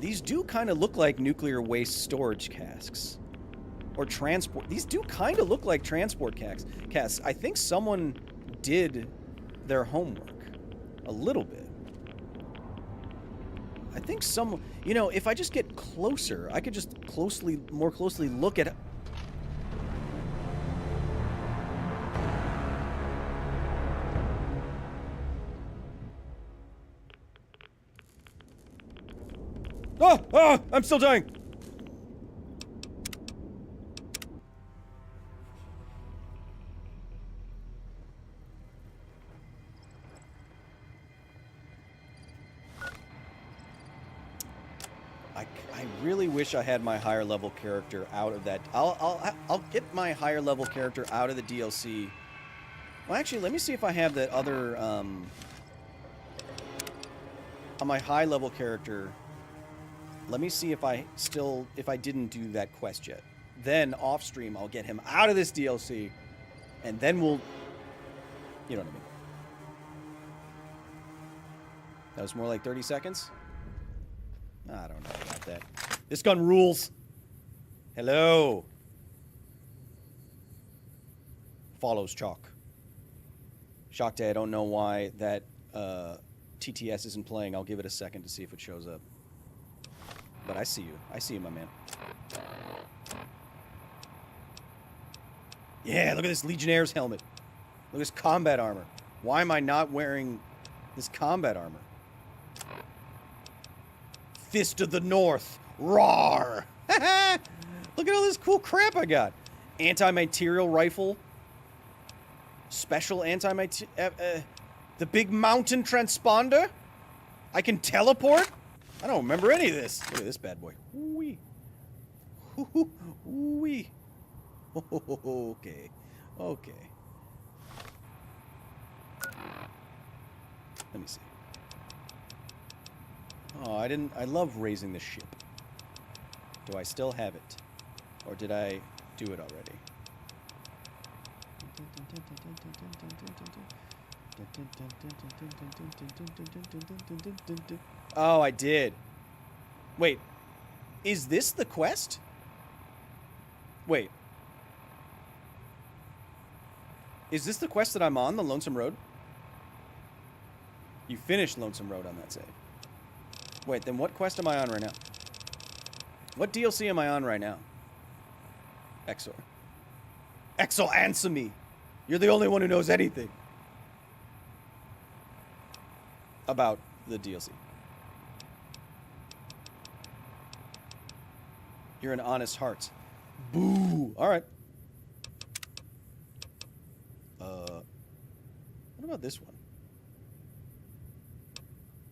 These do kind of look like nuclear waste storage casks. Or transport. These do kind of look like transport casks. I think someone did their homework. A little bit. I think some... You know, if I just get closer, I could just more closely look at... Oh! I'm still dying! I really wish I had my higher level character out of that. I'll get my higher level character out of the DLC. Well, actually, let me see if I have that other on my high level character. Let me see if I didn't do that quest yet. Then off stream, I'll get him out of this DLC, and then we'll, you know what I mean. That was more like 30 seconds. I don't know about that. This gun rules. Hello. Follows Chalk. Shocked I don't know why that TTS isn't playing. I'll give it a second to see if it shows up. But I see you. I see you, my man. Yeah, look at this Legionnaire's helmet. Look at this combat armor. Why am I not wearing this combat armor? Fist of the North. Roar! Look at all this cool crap I got. Anti-material rifle. Special anti-material... the big mountain transponder. I can teleport. I don't remember any of this. Look at this bad boy. Wee. Wee. Okay. Okay. Let me see. Oh, I love raising the ship. Do I still have it? Or did I do it already? Oh, I did. Wait. Is this the quest? Wait. Is this the quest that I'm on, the Lonesome Road? You finished Lonesome Road on that save. Wait, then what quest am I on right now? What DLC am I on right now? Exor. Exor, answer me! You're the only one who knows anything about the DLC. You're an honest heart. Boo. All right. What about this one?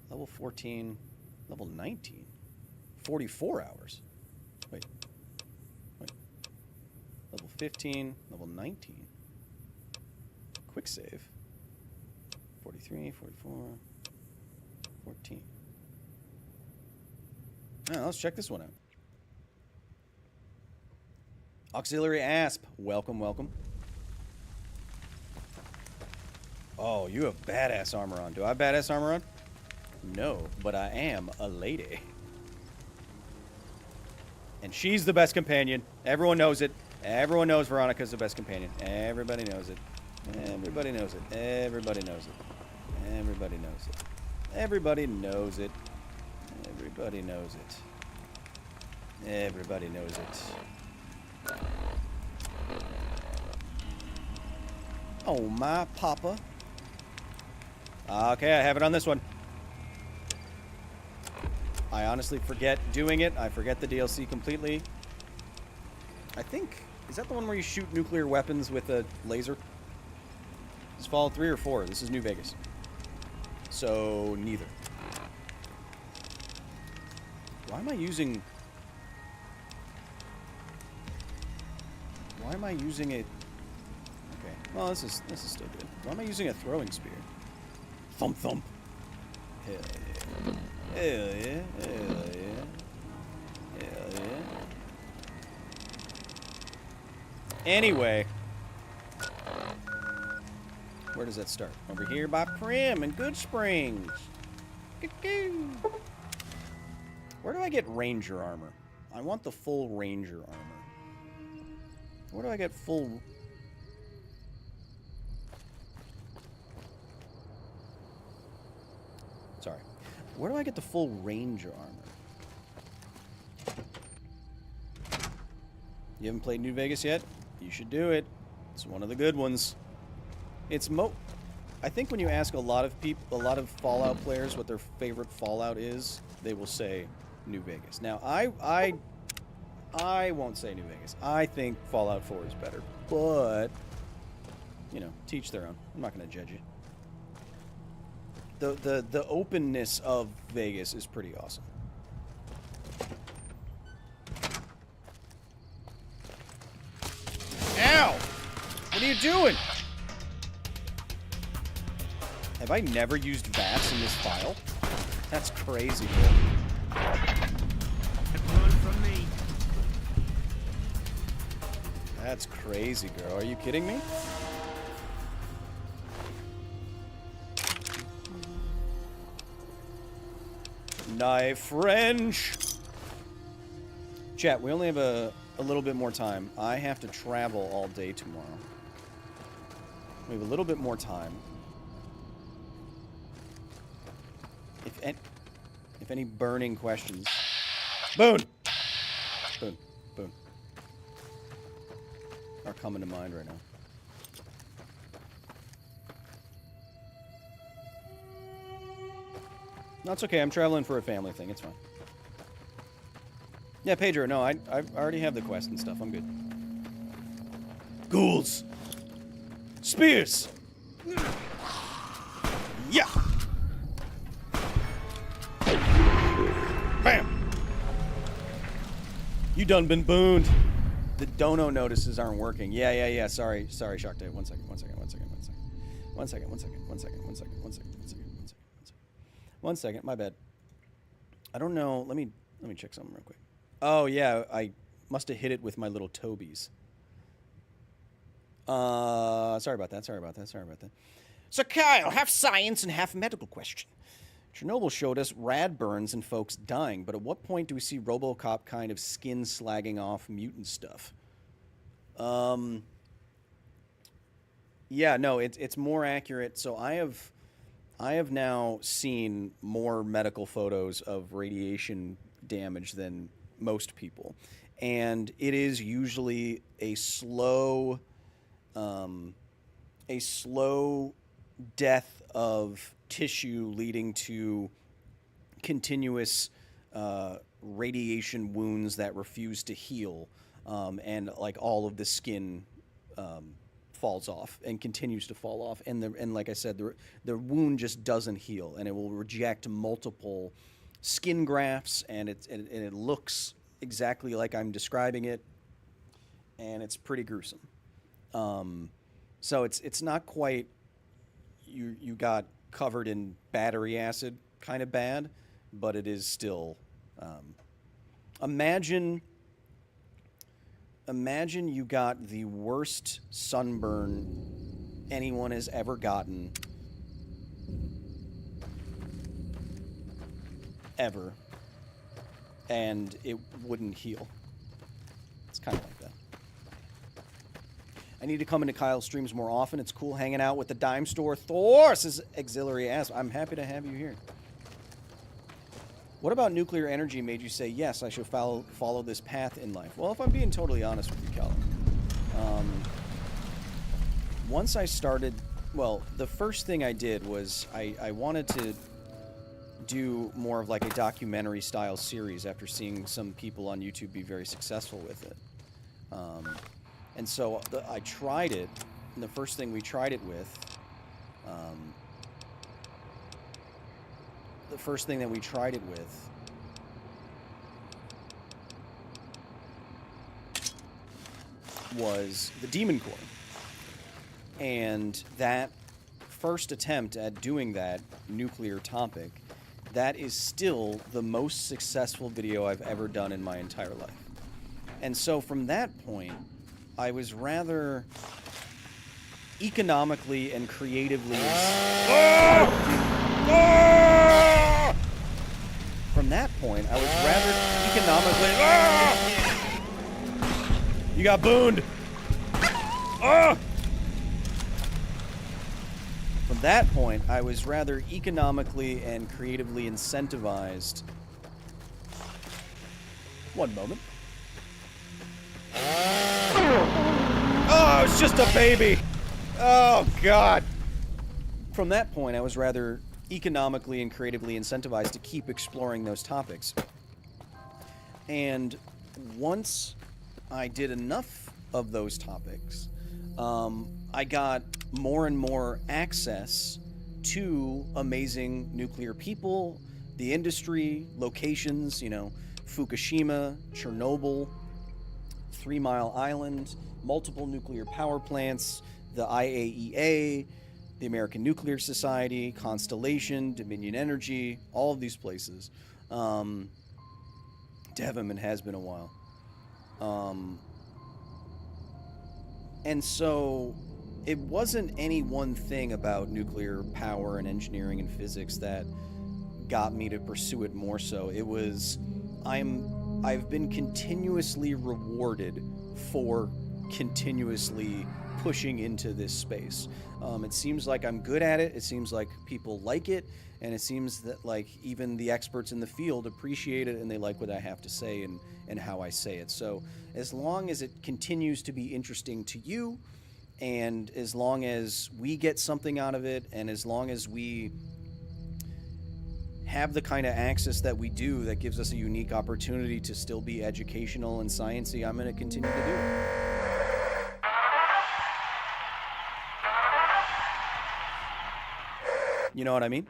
Level 14, level 19, 44 hours. Wait. Level 15, level 19. Quick save. 43, 44, 14. Let's check this one out. Auxiliary Asp. Welcome, welcome. Oh, you have badass armor on. Do I have badass armor on? No, but I am a lady. And she's the best companion. Everyone knows it. Everyone knows Veronica's the best companion. Everybody knows it. Everybody knows it. Everybody knows it. Everybody knows it. Everybody knows it. Everybody knows it. Everybody knows it. Oh, my papa. Okay, I have it on this one. I honestly forget doing it. I forget the DLC completely. I think... Is that the one where you shoot nuclear weapons with a laser? This is Fallout 3 or 4. This is New Vegas. So, neither. Why am I using... Why am I using a... Okay. Well, this is still good. Why am I using a throwing spear? Thump thump. Hell yeah. Hell yeah. Hell yeah. Hell yeah. Anyway. Where does that start? Over here by Prim and Good Springs. Where do I get Ranger armor? I want the full Ranger armor. Where do I get full... Sorry. Where do I get the full Ranger armor? You haven't played New Vegas yet? You should do it. It's one of the good ones. It's I think when you ask a lot of people, a lot of Fallout players what their favorite Fallout is, they will say New Vegas. Now, I won't say New Vegas. I think Fallout 4 is better, but you know, teach their own. I'm not going to judge you. The openness of Vegas is pretty awesome. Ow! What are you doing? Have I never used VATS in this file? That's crazy, bro. Run from me. That's crazy, girl. Are you kidding me? Knife French. Chat, we only have a little bit more time. I have to travel all day tomorrow. We have a little bit more time. If any burning questions... Boone! Boone. Boone. Are coming to mind right now. No, it's okay. I'm traveling for a family thing. It's fine. Yeah, Pedro, no, I already have the quest and stuff. I'm good. Ghouls! Spears! Yeah! Bam! You done been booned. The dono notices aren't working. Yeah. Sorry, Shattuck. One second. One second, my bad. I don't know. Let me check something real quick. Oh yeah, I must have hit it with my little Tobies. Sorry about that. So Kyle, half science and half medical question. Chernobyl showed us rad burns and folks dying, but at what point do we see RoboCop kind of skin slagging off mutant stuff? Yeah, no, it's more accurate. So I have now seen more medical photos of radiation damage than most people, and it is usually a slow death of tissue leading to continuous radiation wounds that refuse to heal, and like all of the skin falls off and continues to fall off, and like I said, the wound just doesn't heal, and it will reject multiple skin grafts, and it looks exactly like I'm describing it, and it's pretty gruesome. So it's not quite you got covered in battery acid kind of bad, but it is still imagine you got the worst sunburn anyone has ever gotten ever, and it wouldn't heal. It's kind of like that. I need to come into Kyle's streams more often. It's cool hanging out with the dime store Thor, says Auxiliary Ass. I'm happy to have you here. What about nuclear energy made you say, yes, I should follow this path in life? Well, if I'm being totally honest with you, Cal, once I started, well, the first thing I did was I wanted to do more of like a documentary style series after seeing some people on YouTube be very successful with it. And so I tried it, and the first thing we tried it with, was the Demon Core. And that first attempt at doing that nuclear topic, that is still the most successful video I've ever done in my entire life. And so from that point, I was rather economically and creatively... From that point, I was rather economically... You got booned! From that point, I was rather economically and creatively incentivized... One moment. Oh, it's just a baby! Oh, God! From that point, I was rather economically and creatively incentivized to keep exploring those topics. And once I did enough of those topics, I got more and more access to amazing nuclear people, the industry, locations, you know, Fukushima, Chernobyl, 3 Mile Island, multiple nuclear power plants, the IAEA, the American Nuclear Society, Constellation, Dominion Energy, all of these places. Devon has been a while. And so it wasn't any one thing about nuclear power and engineering and physics that got me to pursue it more so. It was, I've been continuously rewarded for continuously pushing into this space. It seems like I'm good at it. It seems like people like it. And it seems that like even the experts in the field appreciate it and they like what I have to say and how I say it. So as long as it continues to be interesting to you, and as long as we get something out of it, and as long as we have the kind of access that we do that gives us a unique opportunity to still be educational and sciencey, I'm going to continue to do it. You know what I mean?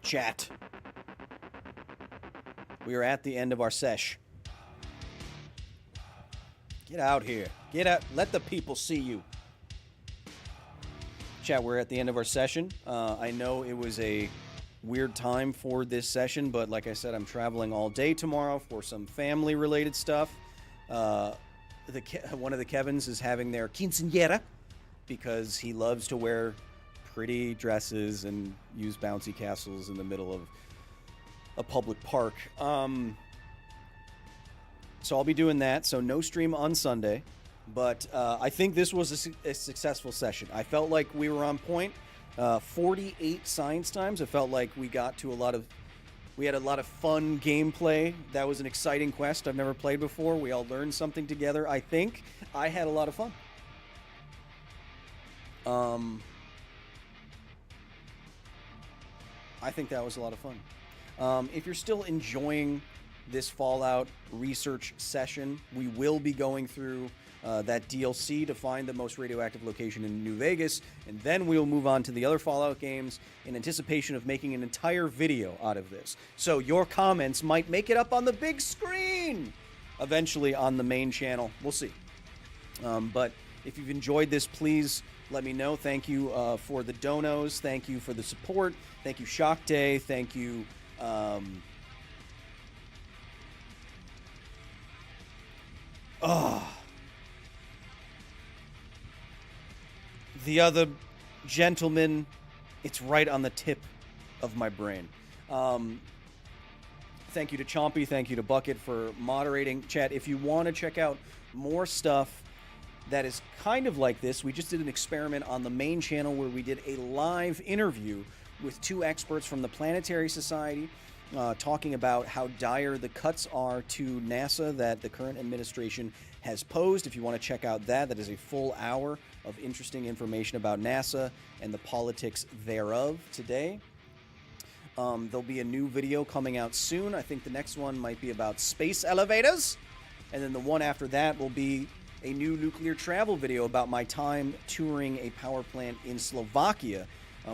Chat. We are at the end of our sesh. Get out here. Get out. Let the people see you. Chat, we're at the end of our session. I know it was a weird time for this session, but like I said, I'm traveling all day tomorrow for some family-related stuff. One of the Kevins is having their quinceañera because he loves to wear pretty dresses and use bouncy castles in the middle of a public park. So I'll be doing that. So no stream on Sunday, but I think this was a successful session. I felt like we were on point. 48 science times. It felt like we got to we had a lot of fun gameplay. That was an exciting quest I've never played before. We all learned something together. I think I had a lot of fun. I think that was a lot of fun. If you're still enjoying this Fallout research session, we will be going through that DLC to find the most radioactive location in New Vegas, and then we'll move on to the other Fallout games in anticipation of making an entire video out of this. So your comments might make it up on the big screen eventually on the main channel. We'll see. But if you've enjoyed this, please let me know. Thank you for the donos. Thank you for the support. Thank you, Shock Day. Thank you. The other gentleman, it's right on the tip of my brain. Thank you to Chompy. Thank you to Bucket for moderating. Chat, if you want to check out more stuff that is kind of like this, we just did an experiment on the main channel where we did a live interview with 2 experts from the Planetary Society talking about how dire the cuts are to NASA that the current administration has posed. If you want to check out that is a full hour of interesting information about NASA and the politics thereof today. There'll be a new video coming out soon. I think the next one might be about space elevators. And then the one after that will be a new nuclear travel video about my time touring a power plant in Slovakia,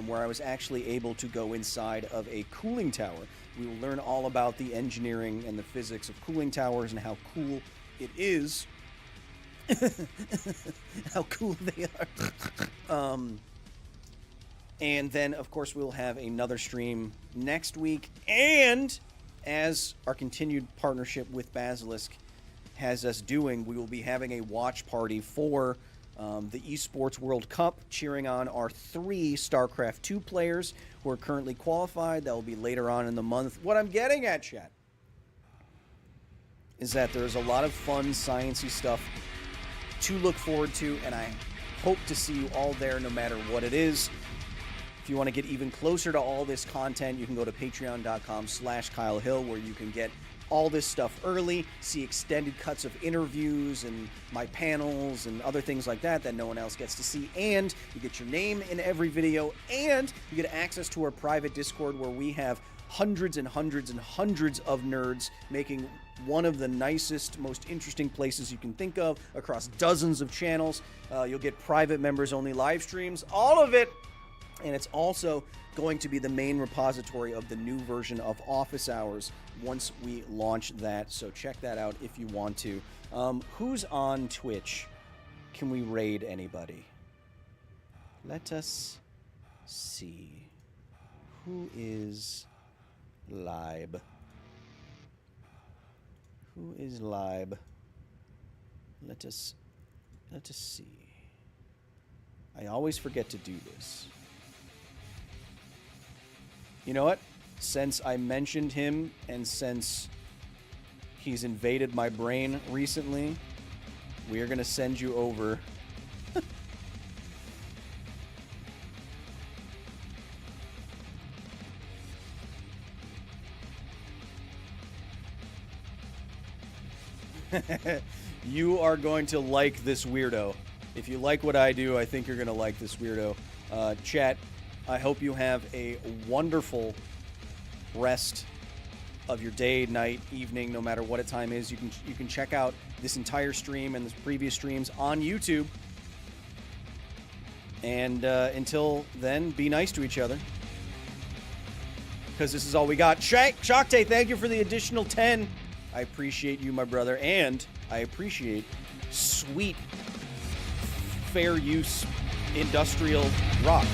where I was actually able to go inside of a cooling tower. We will learn all about the engineering and the physics of cooling towers and how cool it is. How cool they are. And then, of course, we'll have another stream next week. And as our continued partnership with Basilisk has us doing, we will be having a watch party for the Esports World Cup, cheering on our 3 StarCraft 2 players who are currently qualified. That will be later on in the month. What I'm getting at, chat, is that there's a lot of fun, sciencey stuff to look forward to, and I hope to see you all there no matter what it is. If you want to get even closer to all this content, you can go to patreon.com/Kyle Hill, where you can get all this stuff early, see extended cuts of interviews and my panels and other things like that that no one else gets to see, and you get your name in every video, and you get access to our private Discord where we have hundreds and hundreds and hundreds of nerds making one of the nicest, most interesting places you can think of across dozens of channels. You'll get private members-only live streams, all of it. And it's also going to be the main repository of the new version of Office Hours once we launch that. So check that out if you want to. Who's on Twitch? Can we raid anybody? Let us see. Who is live? Who is live? Let us see. I always forget to do this. You know what? Since I mentioned him and since he's invaded my brain recently, we are going to send you over. You are going to like this weirdo. If you like what I do, I think you're going to like this weirdo. Chat, I hope you have a wonderful rest of your day, night, evening, no matter what time is. You can check out this entire stream and the previous streams on YouTube. And until then, be nice to each other, because this is all we got. Shakte, thank you for the additional 10. I appreciate you, my brother, and I appreciate sweet, fair use industrial rock.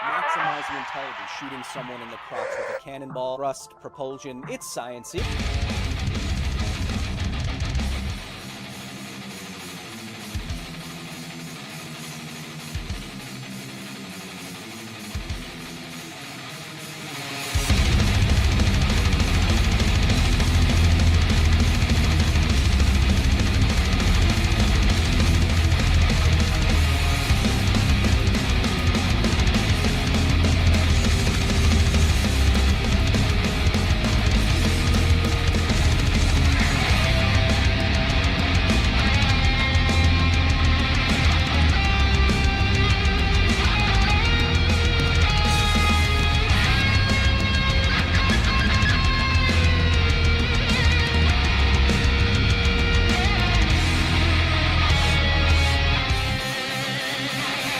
Maximizing intelligence, shooting someone in the crotch with a cannonball, thrust, propulsion. It's sciencey.